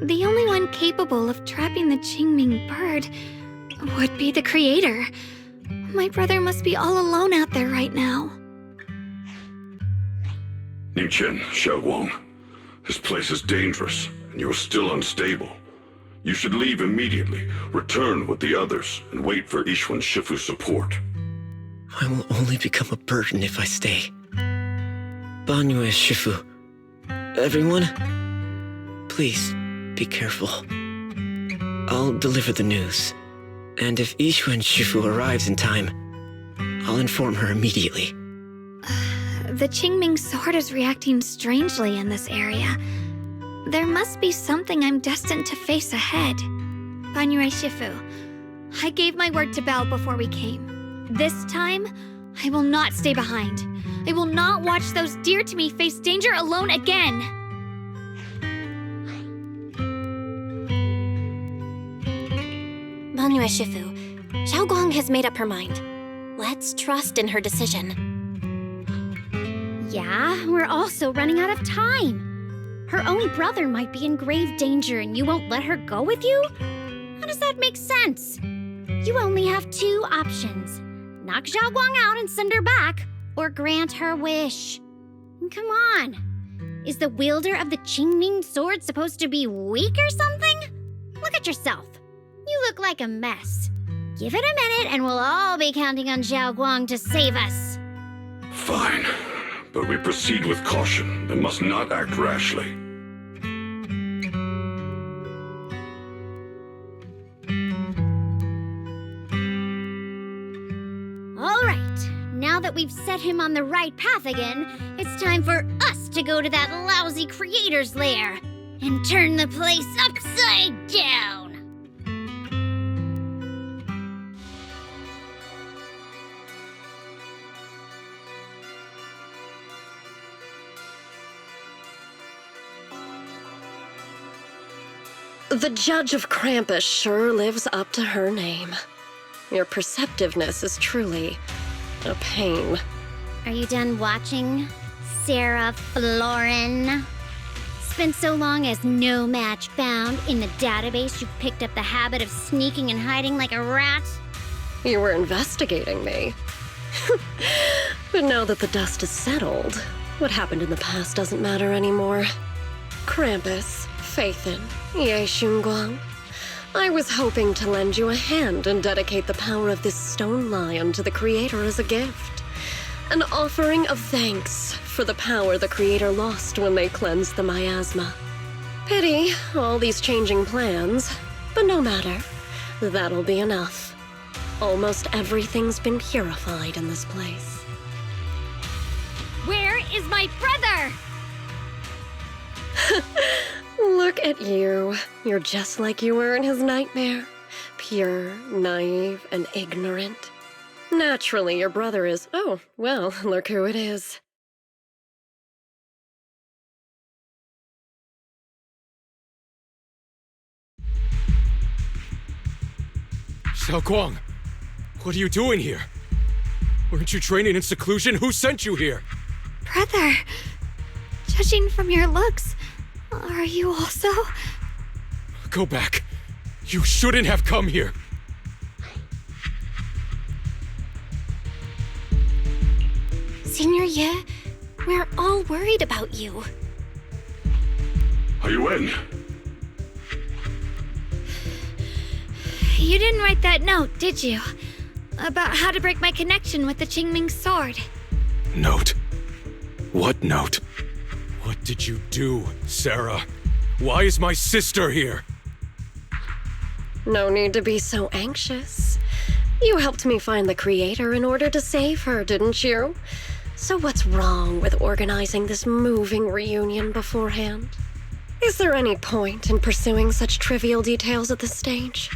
The only one capable of trapping the Qingming bird would be the creator. My brother must be all alone out there right now. Ningqian, Xiaoguang, this place is dangerous, and you're still unstable. You should leave immediately, return with the others, and wait for Yishuan Shifu's support. I will only become a burden if I stay. Banyue Shifu. Everyone, please be careful. I'll deliver the news. And if Yishuan Shifu arrives in time, I'll inform her immediately. The Qingming sword is reacting strangely in this area. There must be something I'm destined to face ahead. Banyue Shifu, I gave my word to Belle before we came. This time, I will not stay behind. I will not watch those dear to me face danger alone again. Banyue Shifu, Xiaoguang has made up her mind. Let's trust in her decision. Yeah, we're also running out of time. Her own brother might be in grave danger and you won't let her go with you? How does that make sense? You only have two options. Knock Xiaoguang out and send her back, or grant her wish. Come on. Is the wielder of the Qingming sword supposed to be weak or something? Look at yourself. You look like a mess. Give it a minute and we'll all be counting on Xiaoguang to save us. Fine, but we proceed with caution and must not act rashly. All right, now that we've set him on the right path again, it's time for us to go to that lousy creator's lair and turn the place upside down. The Judge of Krampus sure lives up to her name. Your perceptiveness is truly a pain. Are you done watching, Sarah Florin? Spent so long as no match found in the database, you've picked up the habit of sneaking and hiding like a rat? You were investigating me. But now that the dust is settled, what happened in the past doesn't matter anymore. Krampus, Faithin, Ye Xunguang. I was hoping to lend you a hand and dedicate the power of this stone lion to the Creator as a gift. An offering of thanks for the power the Creator lost when they cleansed the miasma. Pity, all these changing plans, but no matter. That'll be enough. Almost everything's been purified in this place. Where is my brother? Look at you. You're just like you were in his nightmare. Pure, naive, and ignorant. Naturally, your brother is... Oh, well, look who it is. Xiaoguang, what are you doing here? Weren't you training in seclusion? Who sent you here? Brother, judging from your looks, are you also? Go back. You shouldn't have come here. Senior Ye, we're all worried about you. Are you in? You didn't write that note, did you? About how to break my connection with the Qingming sword. Note? What note? What did you do, Sarah? Why is my sister here? No need to be so anxious. You helped me find the creator in order to save her, didn't you? So what's wrong with organizing this moving reunion beforehand? Is there any point in pursuing such trivial details at this stage?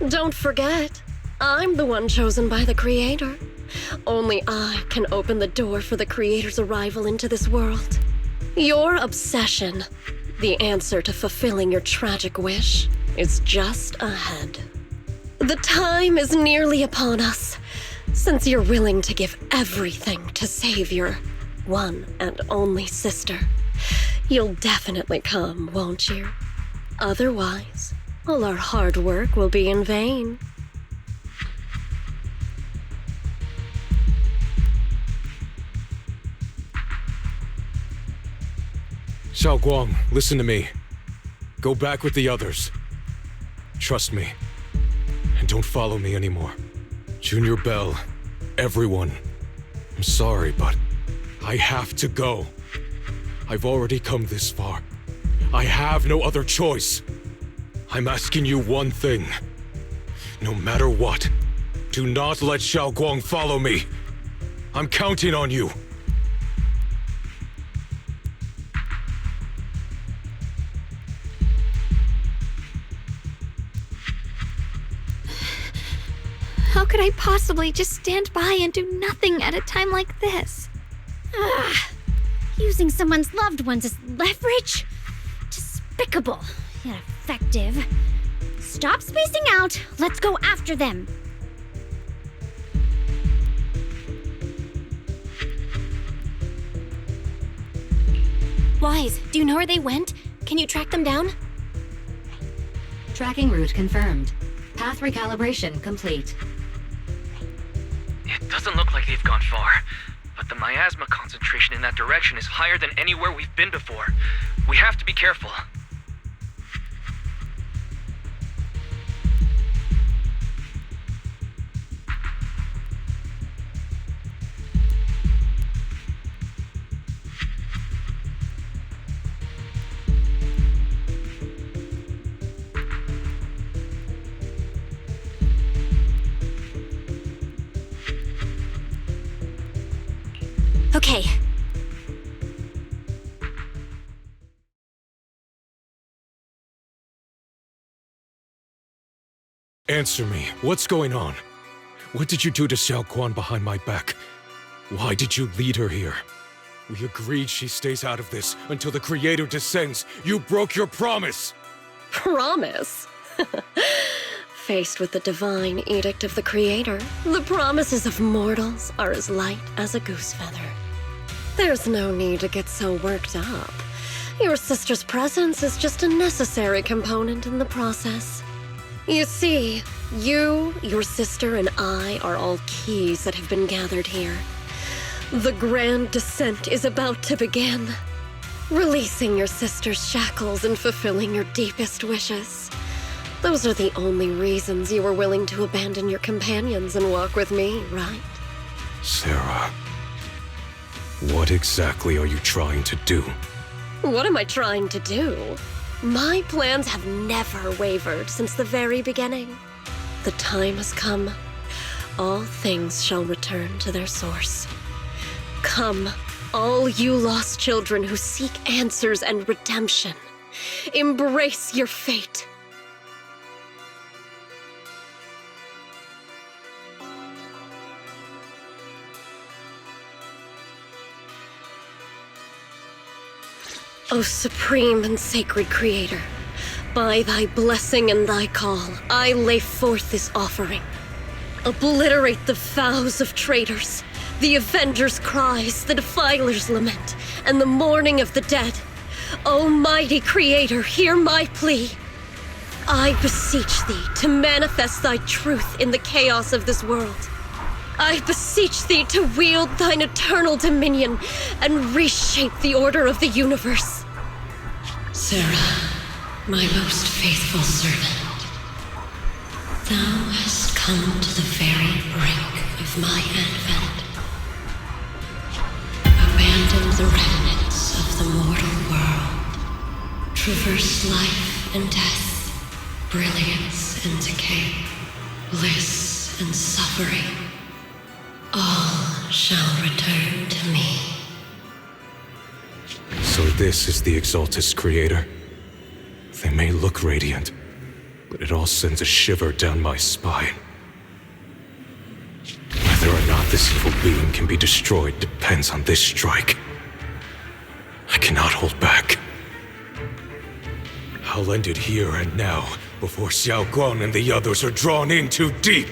Don't forget, I'm the one chosen by the creator. Only I can open the door for the creator's arrival into this world. Your obsession, the answer to fulfilling your tragic wish, is just ahead. The time is nearly upon us. Since you're willing to give everything to save your one and only sister, you'll definitely come, won't you? Otherwise, all our hard work will be in vain. Xiaoguang, listen to me. Go back with the others. Trust me. And don't follow me anymore. Junior Bell, everyone. I'm sorry, but I have to go. I've already come this far. I have no other choice. I'm asking you one thing. No matter what, do not let Xiaoguang follow me. I'm counting on you. How could I possibly just stand by and do nothing at a time like this? Using someone's loved ones as leverage? Despicable, yet effective. Stop spacing out. Let's go after them. Wise, do you know where they went? Can you track them down? Tracking route confirmed. Path recalibration complete. It doesn't look like they've gone far, but the miasma concentration in that direction is higher than anywhere we've been before. We have to be careful. Okay. Answer me. What's going on? What did you do to Xiaoguang behind my back? Why did you lead her here? We agreed she stays out of this until the Creator descends. You broke your promise! Promise? Faced with the divine edict of the Creator, the promises of mortals are as light as a goose feather. There's no need to get so worked up. Your sister's presence is just a necessary component in the process. You see, you, your sister, and I are all keys that have been gathered here. The grand descent is about to begin. Releasing your sister's shackles and fulfilling your deepest wishes. Those are the only reasons you were willing to abandon your companions and walk with me, right? Sarah, what exactly are you trying to do? What am I trying to do? My plans have never wavered since the very beginning. The time has come. All things shall return to their source. Come, all you lost children who seek answers and redemption. Embrace your fate. O supreme and sacred Creator, by thy blessing and thy call, I lay forth this offering. Obliterate the vows of traitors, the avengers' cries, the defilers' lament, and the mourning of the dead. O mighty Creator, hear my plea. I beseech thee to manifest thy truth in the chaos of this world. I beseech thee to wield thine eternal dominion and reshape the order of the universe. Sarah, my most faithful servant, thou hast come to the very brink of my advent. Abandon the remnants of the mortal world. Traverse life and death, brilliance and decay, bliss and suffering. All shall return to me. So this is the Exaltus Creator. They may look radiant, but it all sends a shiver down my spine. Whether or not this evil being can be destroyed depends on this strike. I cannot hold back. I'll end it here and now, before Xiao Guang and the others are drawn in too deep.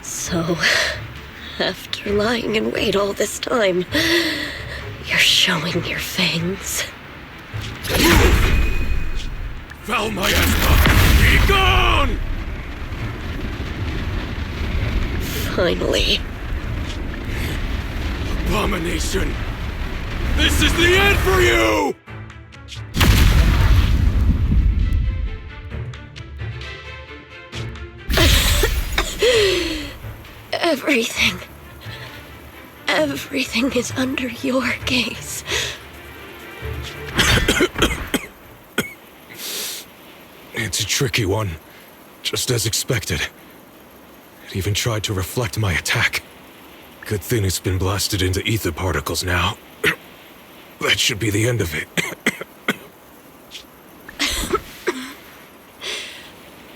So, after lying in wait all this time, you're showing your fangs. Val Miasma, be gone! Finally. Abomination! This is the end for you! Everything is under your gaze. It's a tricky one, just as expected. It even tried to reflect my attack. Good thing it's been blasted into ether particles now. That should be the end of it.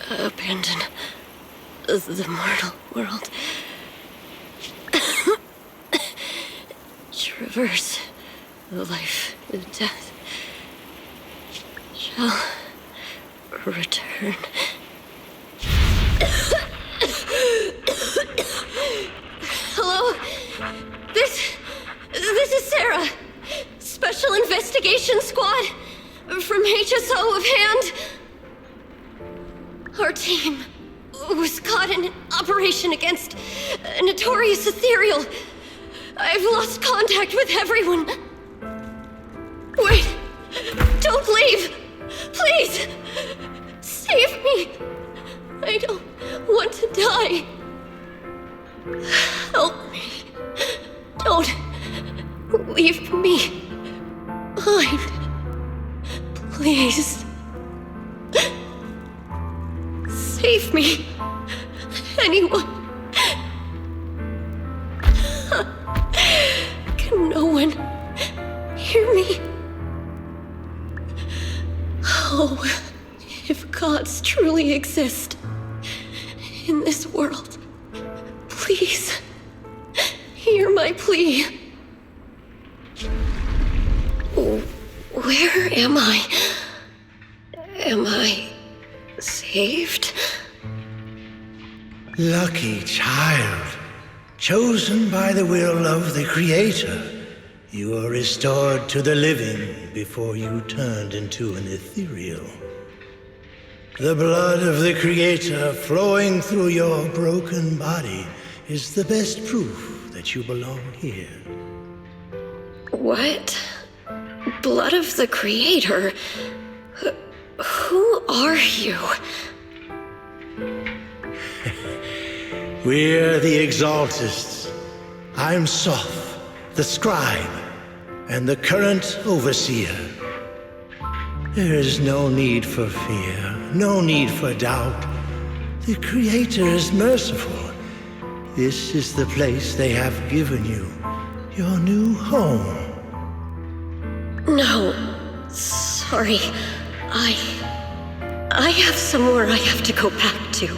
Abandon the mortal world. Traverse life and death. Shall return. Hello? This is Sarah. Special Investigation Squad from HSO of Hand. Our team was caught in an operation against a notorious ethereal. I've lost contact with everyone. Wait! Don't leave! Please! Save me! I don't want to die. Help me. Don't leave me behind. Please. Save me. Anyone. Can no one hear me? Oh, if gods truly exist in this world, please hear my plea. Where am I? Am I saved? Lucky child, chosen by the will of the Creator, you were restored to the living before you turned into an ethereal. The blood of the Creator flowing through your broken body is the best proof that you belong here. What? Blood of the Creator? Who are you? We're the Exaltists. I'm Soph, the scribe, and the current overseer. There is no need for fear, no need for doubt. The Creator is merciful, This is the place they have given you. Your new home. No. Sorry. I have somewhere I have to go back to.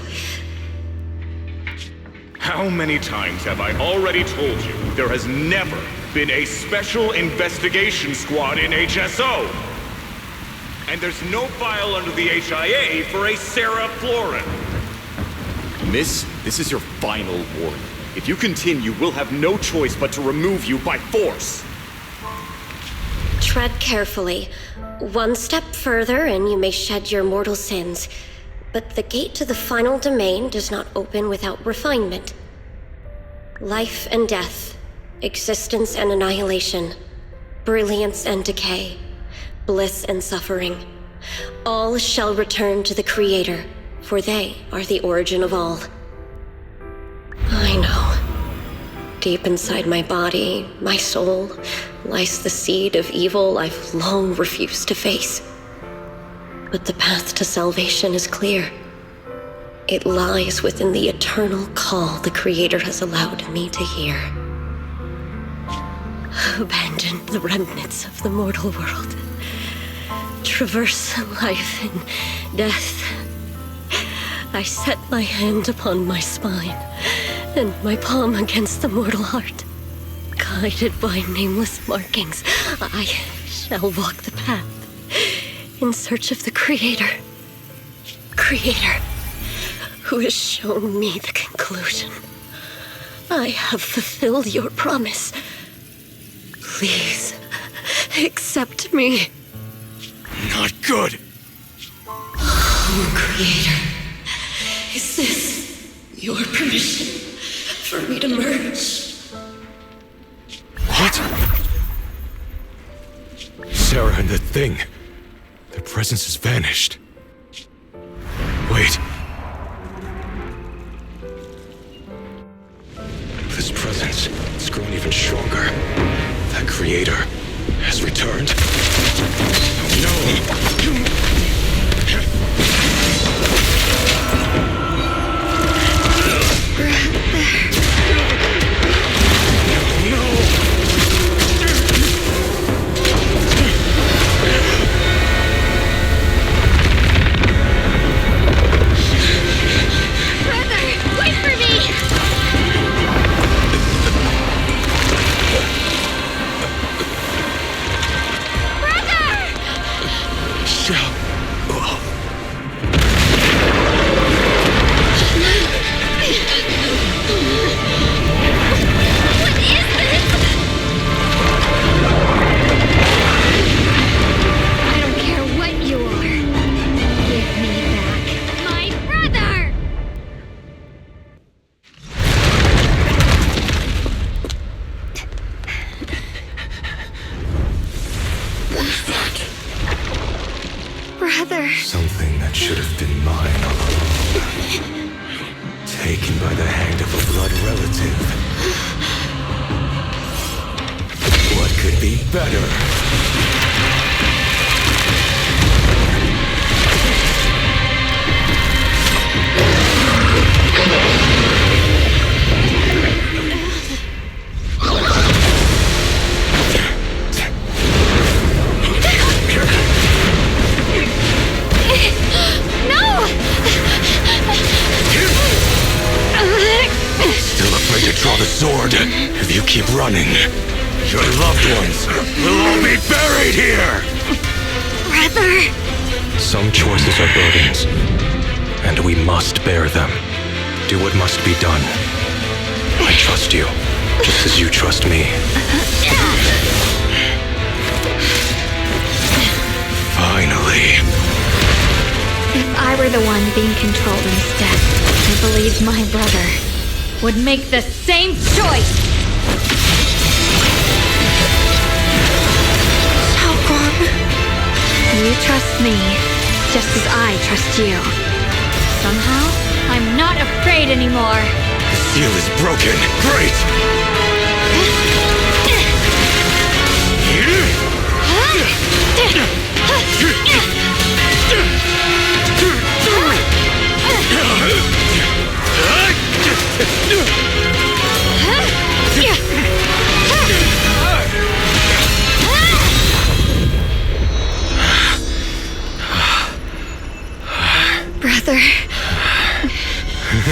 How many times have I already told you there has never been a special investigation squad in HSO? And there's no file under the HIA for a Sarah Florin. Miss, this is your final warning. If you continue, we'll have no choice but to remove you by force. Tread carefully. One step further and you may shed your mortal sins. But the gate to the final domain does not open without refinement. Life and death, existence and annihilation, brilliance and decay, bliss and suffering. All shall return to the Creator, for they are the origin of all. I know. Deep inside my body, my soul, lies the seed of evil I've long refused to face. But the path to salvation is clear. It lies within the eternal call the Creator has allowed me to hear. Abandon the remnants of the mortal world. Traverse life and death. I set my hand upon my spine, and my palm against the mortal heart. Guided by nameless markings, I shall walk the path in search of the Creator. Creator, who has shown me the conclusion. I have fulfilled your promise. Please, accept me. Not good. Oh, Creator. Is this your permission for me to merge? What? Sarah and the thing. Their presence has vanished. Wait. This presence has grown even stronger. That Creator has returned. Oh, no! Something that should have been mine all along. Taken by the hand of a blood relative. What could be better? Draw the sword. If you keep running, your loved ones will all be buried here! Brother! Some choices are burdens, and we must bear them. Do what must be done. I trust you, just as you trust me. Finally. If I were the one being controlled instead, I believe my brother would make the same choice! Xiaoguang, you trust me, just as I trust you. Somehow, I'm not afraid anymore. The seal is broken. Great!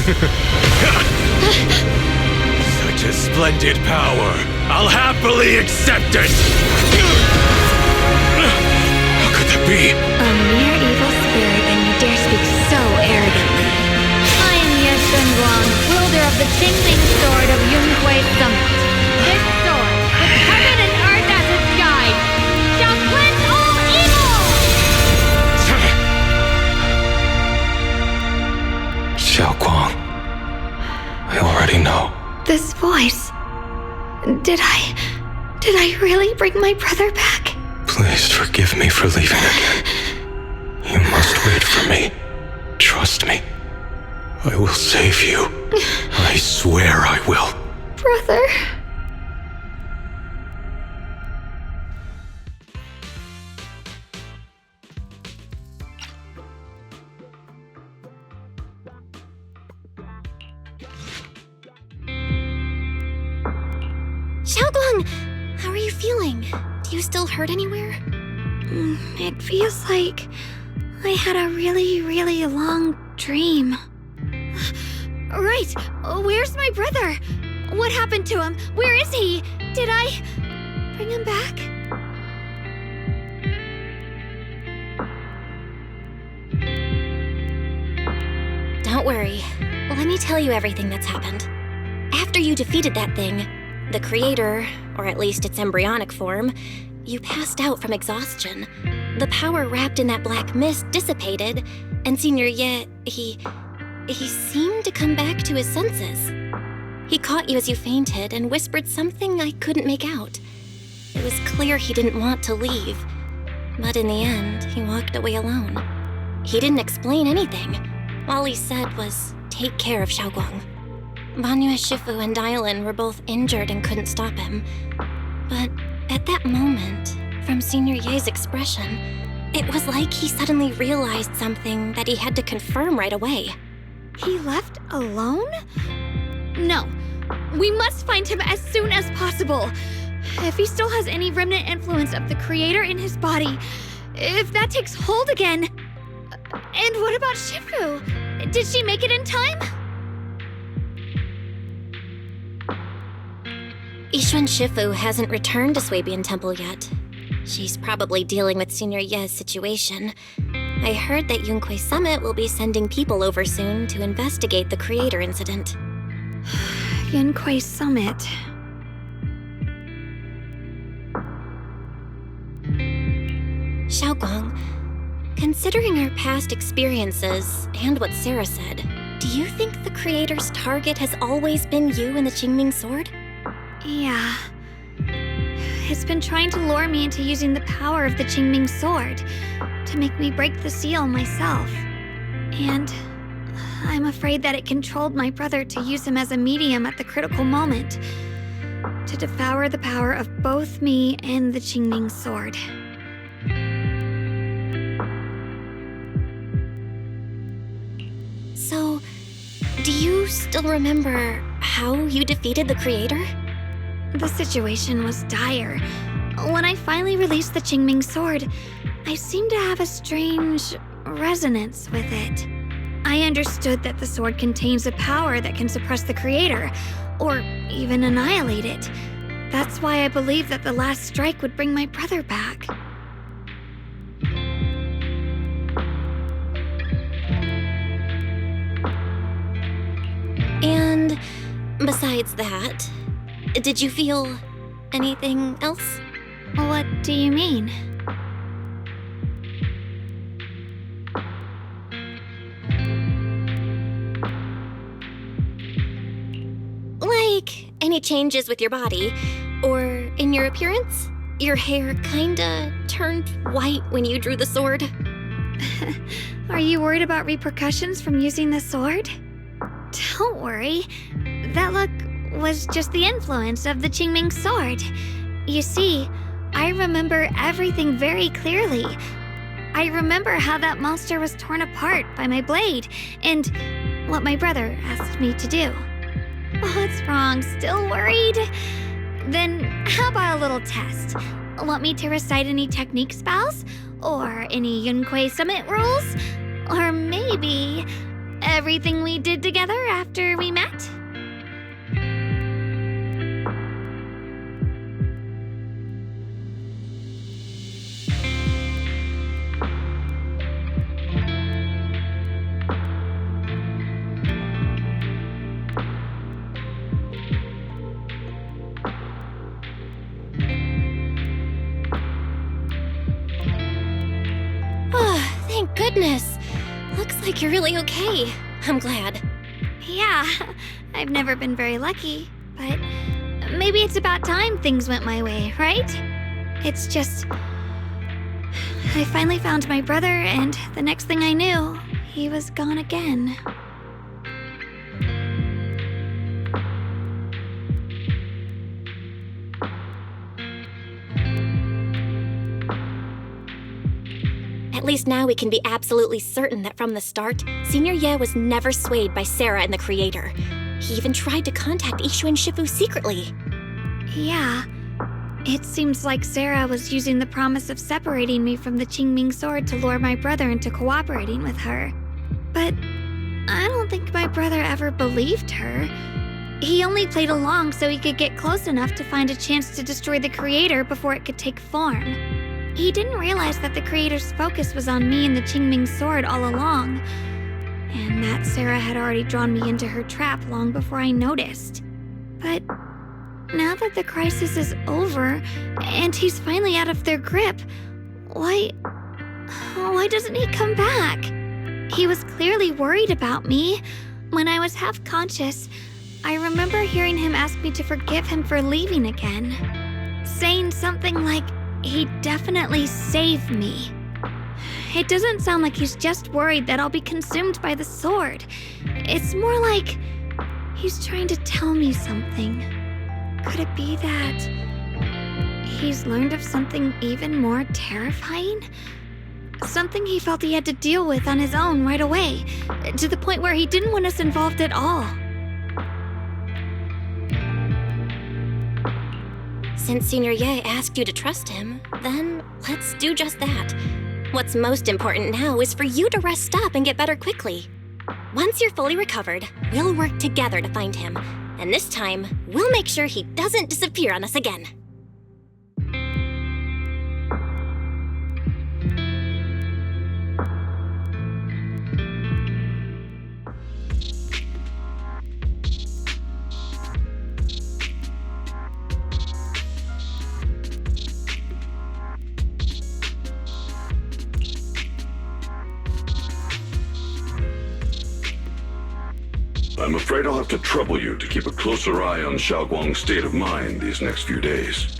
Such a splendid power. I'll happily accept it! How could that be? A mere evil spirit, and you dare speak so arrogantly. I am Ye Shenguang, wielder of the Qingling Sword of Yunhui Summit. This sword, with heaven and earth as its guide, shall cleanse all evil! Xiaoguang, I already know. This voice. Did I really bring my brother back? Please forgive me for leaving again. You must wait for me. Trust me. I will save you. I swear I will. Brother. Xiaoguang, how are you feeling? Do you still hurt anywhere? It feels like I had a really, really long dream. Right, where's my brother? What happened to him? Where is he? Did I bring him back? Don't worry. Let me tell you everything that's happened. After you defeated that thing, the creator, or at least its embryonic form, you passed out from exhaustion. The power wrapped in that black mist dissipated, and Senior Ye, he seemed to come back to his senses. He caught you as you fainted and whispered something I couldn't make out. It was clear he didn't want to leave, but in the end, he walked away alone. He didn't explain anything. All he said was, take care of Xiaoguang. Banyue Shifu and Dylan were both injured and couldn't stop him. But at that moment, from Senior Ye's expression, it was like he suddenly realized something that he had to confirm right away. He left alone? No. We must find him as soon as possible. If he still has any remnant influence of the creator in his body, if that takes hold again. And what about Shifu? Did she make it in time? Yixuan Shifu hasn't returned to Swabian Temple yet. She's probably dealing with Senior Ye's situation. I heard that Yunhui Summit will be sending people over soon to investigate the creator incident. Yunhui Summit. Xiaoguang, considering our past experiences and what Sarah said, do you think the creator's target has always been you and the Qingming Sword? Yeah. It's been trying to lure me into using the power of the Qingming Sword to make me break the seal myself. And I'm afraid that it controlled my brother to use him as a medium at the critical moment to devour the power of both me and the Qingming Sword. So, do you still remember how you defeated the creator? The situation was dire. When I finally released the Qingming Sword, I seemed to have a strange resonance with it. I understood that the sword contains a power that can suppress the creator, or even annihilate it. That's why I believed that the last strike would bring my brother back. And besides that, did you feel anything else? What do you mean? Like, any changes with your body, or in your appearance? Your hair kinda turned white when you drew the sword? Are you worried about repercussions from using the sword? Don't worry. That look was just the influence of the Qingming Sword. You see, I remember everything very clearly. I remember how that monster was torn apart by my blade, and what my brother asked me to do. What's wrong? Still worried? Then how about a little test? Want me to recite any technique spells? Or any Yunhui Summit rules? Or maybe everything we did together after we met? Oh, thank goodness. Looks like you're really okay. I'm glad. Yeah, I've never been very lucky, but maybe it's about time things went my way, right? It's just... I finally found my brother, and the next thing I knew, he was gone again. At least now we can be absolutely certain that from the start, Senior Ye was never swayed by Sarah and the Creator. He even tried to contact Ishu and Shifu secretly. Yeah. It seems like Sarah was using the promise of separating me from the Qingming sword to lure my brother into cooperating with her. But I don't think my brother ever believed her. He only played along so he could get close enough to find a chance to destroy the Creator before it could take form. He didn't realize that the Creator's focus was on me and the Qingming sword all along, and that Sarah had already drawn me into her trap long before I noticed. But now that the crisis is over, and he's finally out of their grip, why doesn't he come back? He was clearly worried about me. When I was half conscious, I remember hearing him ask me to forgive him for leaving again, saying something like, "He'd definitely save me." It doesn't sound like he's just worried that I'll be consumed by the sword. It's more like he's trying to tell me something. Could it be that he's learned of something even more terrifying? Something he felt he had to deal with on his own right away, to the point where he didn't want us involved at all. Since Senior Ye asked you to trust him, then let's do just that. What's most important now is for you to rest up and get better quickly. Once you're fully recovered, we'll work together to find him. And this time, we'll make sure he doesn't disappear on us again. I'm afraid I'll have to trouble you to keep a closer eye on Xiaoguang's state of mind these next few days.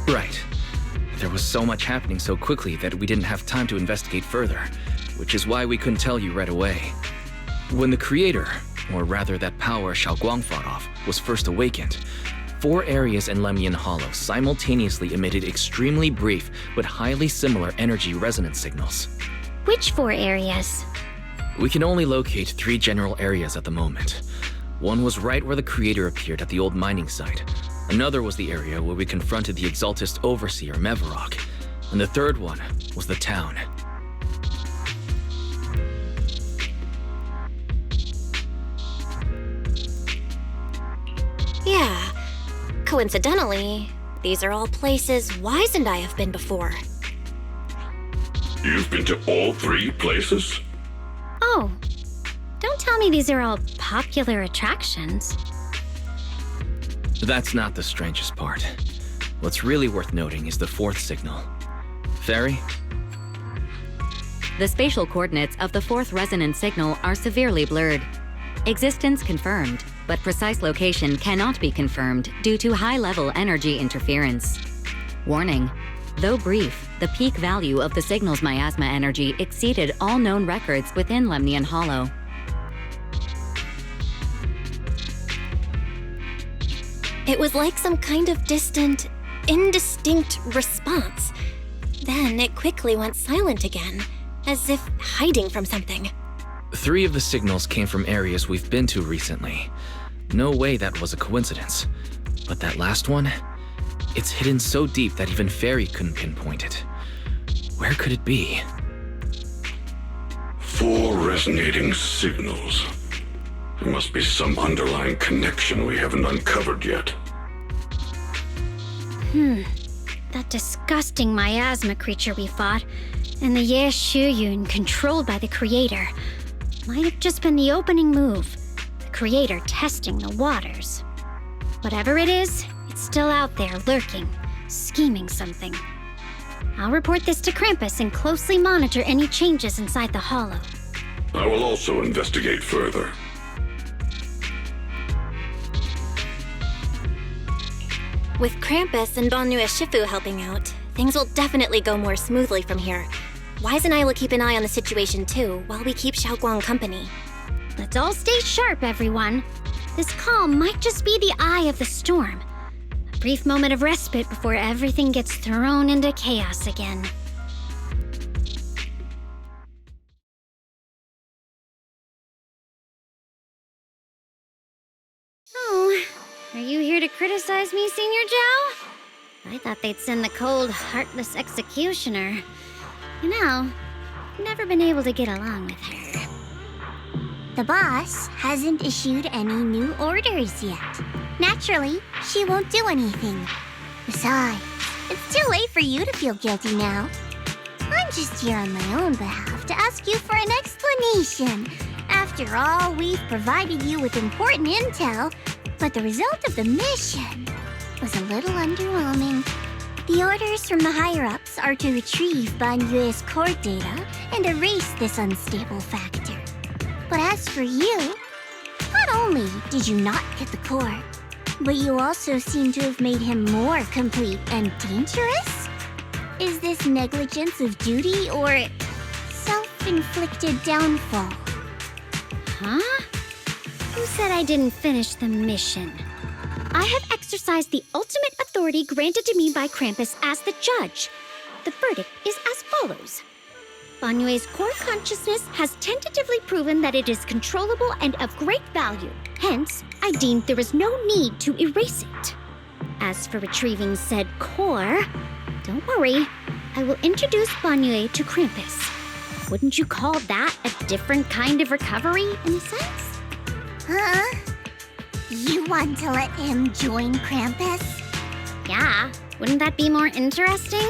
Right. There was so much happening so quickly that we didn't have time to investigate further, which is why we couldn't tell you right away. When the Creator, or rather that power Xiaoguang fought off, was first awakened, 4 areas in Lemnian Hollow simultaneously emitted extremely brief but highly similar energy resonance signals. Which 4 areas? We can only locate 3 general areas at the moment. One was right where the Creator appeared at the old mining site. Another was the area where we confronted the Exaltist Overseer, Mevarok. And the third one was the town. Yeah. Coincidentally, these are all places Wise and I have been before. You've been to all 3 places? Oh, don't tell me these are all popular attractions. That's not the strangest part. What's really worth noting is the 4th signal. Fairy? The spatial coordinates of the 4th resonance signal are severely blurred. Existence confirmed, but precise location cannot be confirmed due to high-level energy interference. Warning: though brief, the peak value of the signal's miasma energy exceeded all known records within Lemnian Hollow. It was like some kind of distant, indistinct response. Then it quickly went silent again, as if hiding from something. 3 of the signals came from areas we've been to recently. No way that was a coincidence. But that last one? It's hidden so deep that even Fairy couldn't pinpoint it. Where could it be? 4 resonating signals. There must be some underlying connection we haven't uncovered yet. That disgusting miasma creature we fought, and the Ye Shuyun controlled by the Creator, might have just been the opening move. The Creator testing the waters. Whatever it is, it's still out there lurking, scheming something. I'll report this to Krampus and closely monitor any changes inside the hollow. I will also investigate further. With Krampus and Banue Shifu helping out, things will definitely go more smoothly from here. Wise and I will keep an eye on the situation too, while we keep Xiaoguang company. Let's all stay sharp, everyone. This calm might just be the eye of the storm. A brief moment of respite before everything gets thrown into chaos again. Oh, are you here to criticize me, Senior Zhao? I thought they'd send the cold, heartless executioner. You know, I've never been able to get along with her. The boss hasn't issued any new orders yet. Naturally, she won't do anything. Besides, it's too late for you to feel guilty now. I'm just here on my own behalf to ask you for an explanation. After all, we've provided you with important intel, but the result of the mission was a little underwhelming. The orders from the higher-ups are to retrieve Banyue's core data and erase this unstable factor. But as for you, not only did you not get the core, but you also seem to have made him more complete and dangerous? Is this negligence of duty or self-inflicted downfall? Huh? Who said I didn't finish the mission? I have exercised the ultimate authority granted to me by Krampus as the judge. The verdict is as follows. Banyue's core consciousness has tentatively proven that it is controllable and of great value. Hence, I deemed there is no need to erase it. As for retrieving said core, don't worry. I will introduce Banyue to Krampus. Wouldn't you call that a different kind of recovery, in a sense? Huh? You want to let him join Krampus? Yeah, wouldn't that be more interesting?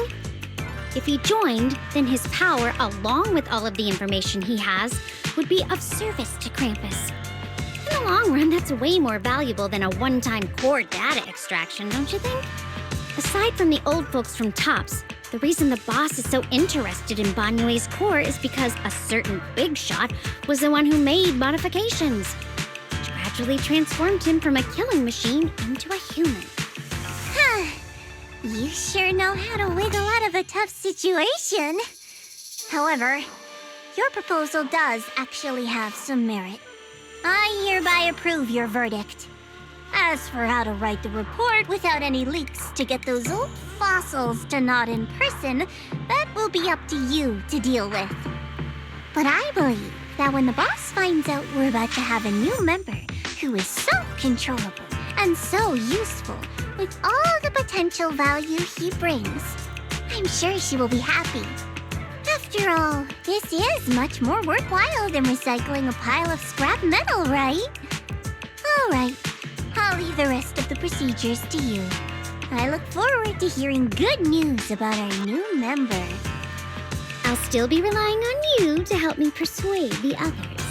If he joined, then his power, along with all of the information he has, would be of service to Krampus. In the long run, that's way more valuable than a one-time core data extraction, don't you think? Aside from the old folks from TOPS, the reason the boss is so interested in Banyue's core is because a certain big shot was the one who made modifications, which gradually transformed him from a killing machine into a human. You sure know how to wiggle out of a tough situation. However, your proposal does actually have some merit. I hereby approve your verdict. As for how to write the report without any leaks to get those old fossils to nod in person, that will be up to you to deal with. But I believe that when the boss finds out we're about to have a new member who is so controllable and so useful, with all the potential value he brings, I'm sure she will be happy. After all, this is much more worthwhile than recycling a pile of scrap metal, right? All right, I'll leave the rest of the procedures to you. I look forward to hearing good news about our new member. I'll still be relying on you to help me persuade the others.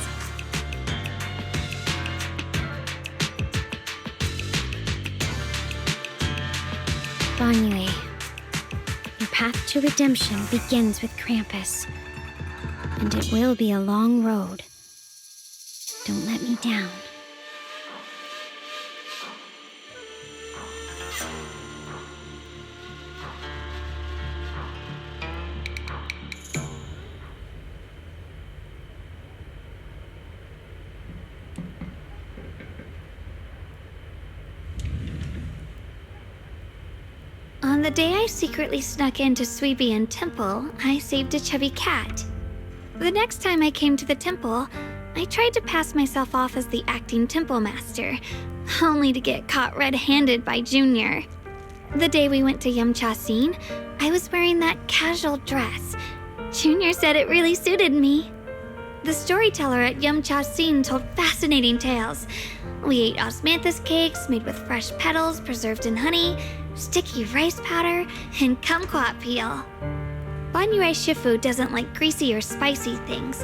Banyue, your path to redemption begins with Krampus. And it will be a long road. Don't let me down. the day I secretly snuck into Sweebian Temple, I saved a chubby cat. The next time I came to the temple, I tried to pass myself off as the acting temple master, only to get caught red-handed by Junior. The day we went to Yumcha-Scene, I was wearing that casual dress. Junior said it really suited me. The storyteller at Yumcha-Scene told fascinating tales. We ate osmanthus cakes made with fresh petals preserved in honey, sticky rice powder, and kumquat peel. Banyue Shifu doesn't like greasy or spicy things.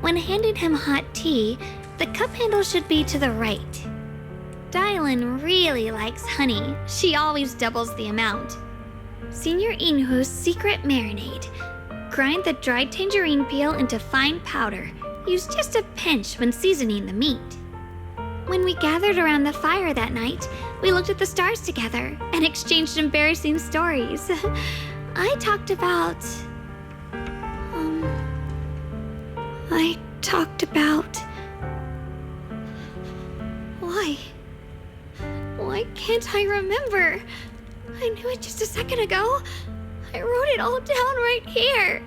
When handing him hot tea, the cup handle should be to the right. Dylan really likes honey. She always doubles the amount. Senior Inhu's secret marinade. Grind the dried tangerine peel into fine powder. Use just a pinch when seasoning the meat. When we gathered around the fire that night, we looked at the stars together and exchanged embarrassing stories. I talked about... Why can't I remember? I knew it just a second ago. I wrote it all down right here.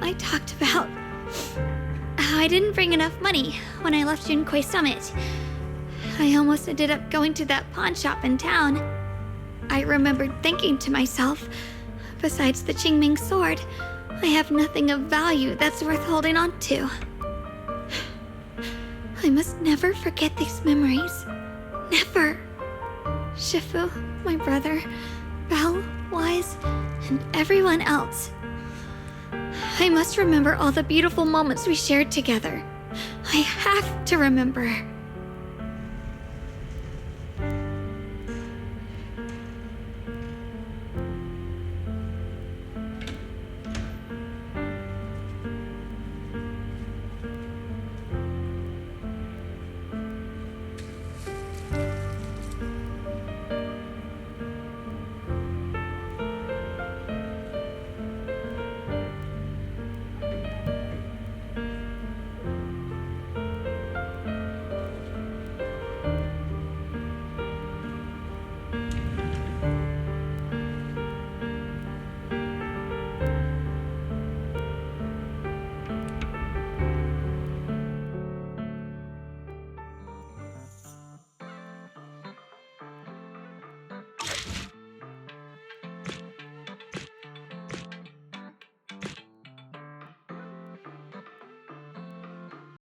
I talked about how I didn't bring enough money when I left Junquei Summit. I almost ended up going to that pawn shop in town. I remembered thinking to myself, besides the Qingming sword, I have nothing of value that's worth holding on to. I must never forget these memories. Never. Shifu, my brother, Belle, Wise, and everyone else. I must remember all the beautiful moments we shared together. I have to remember.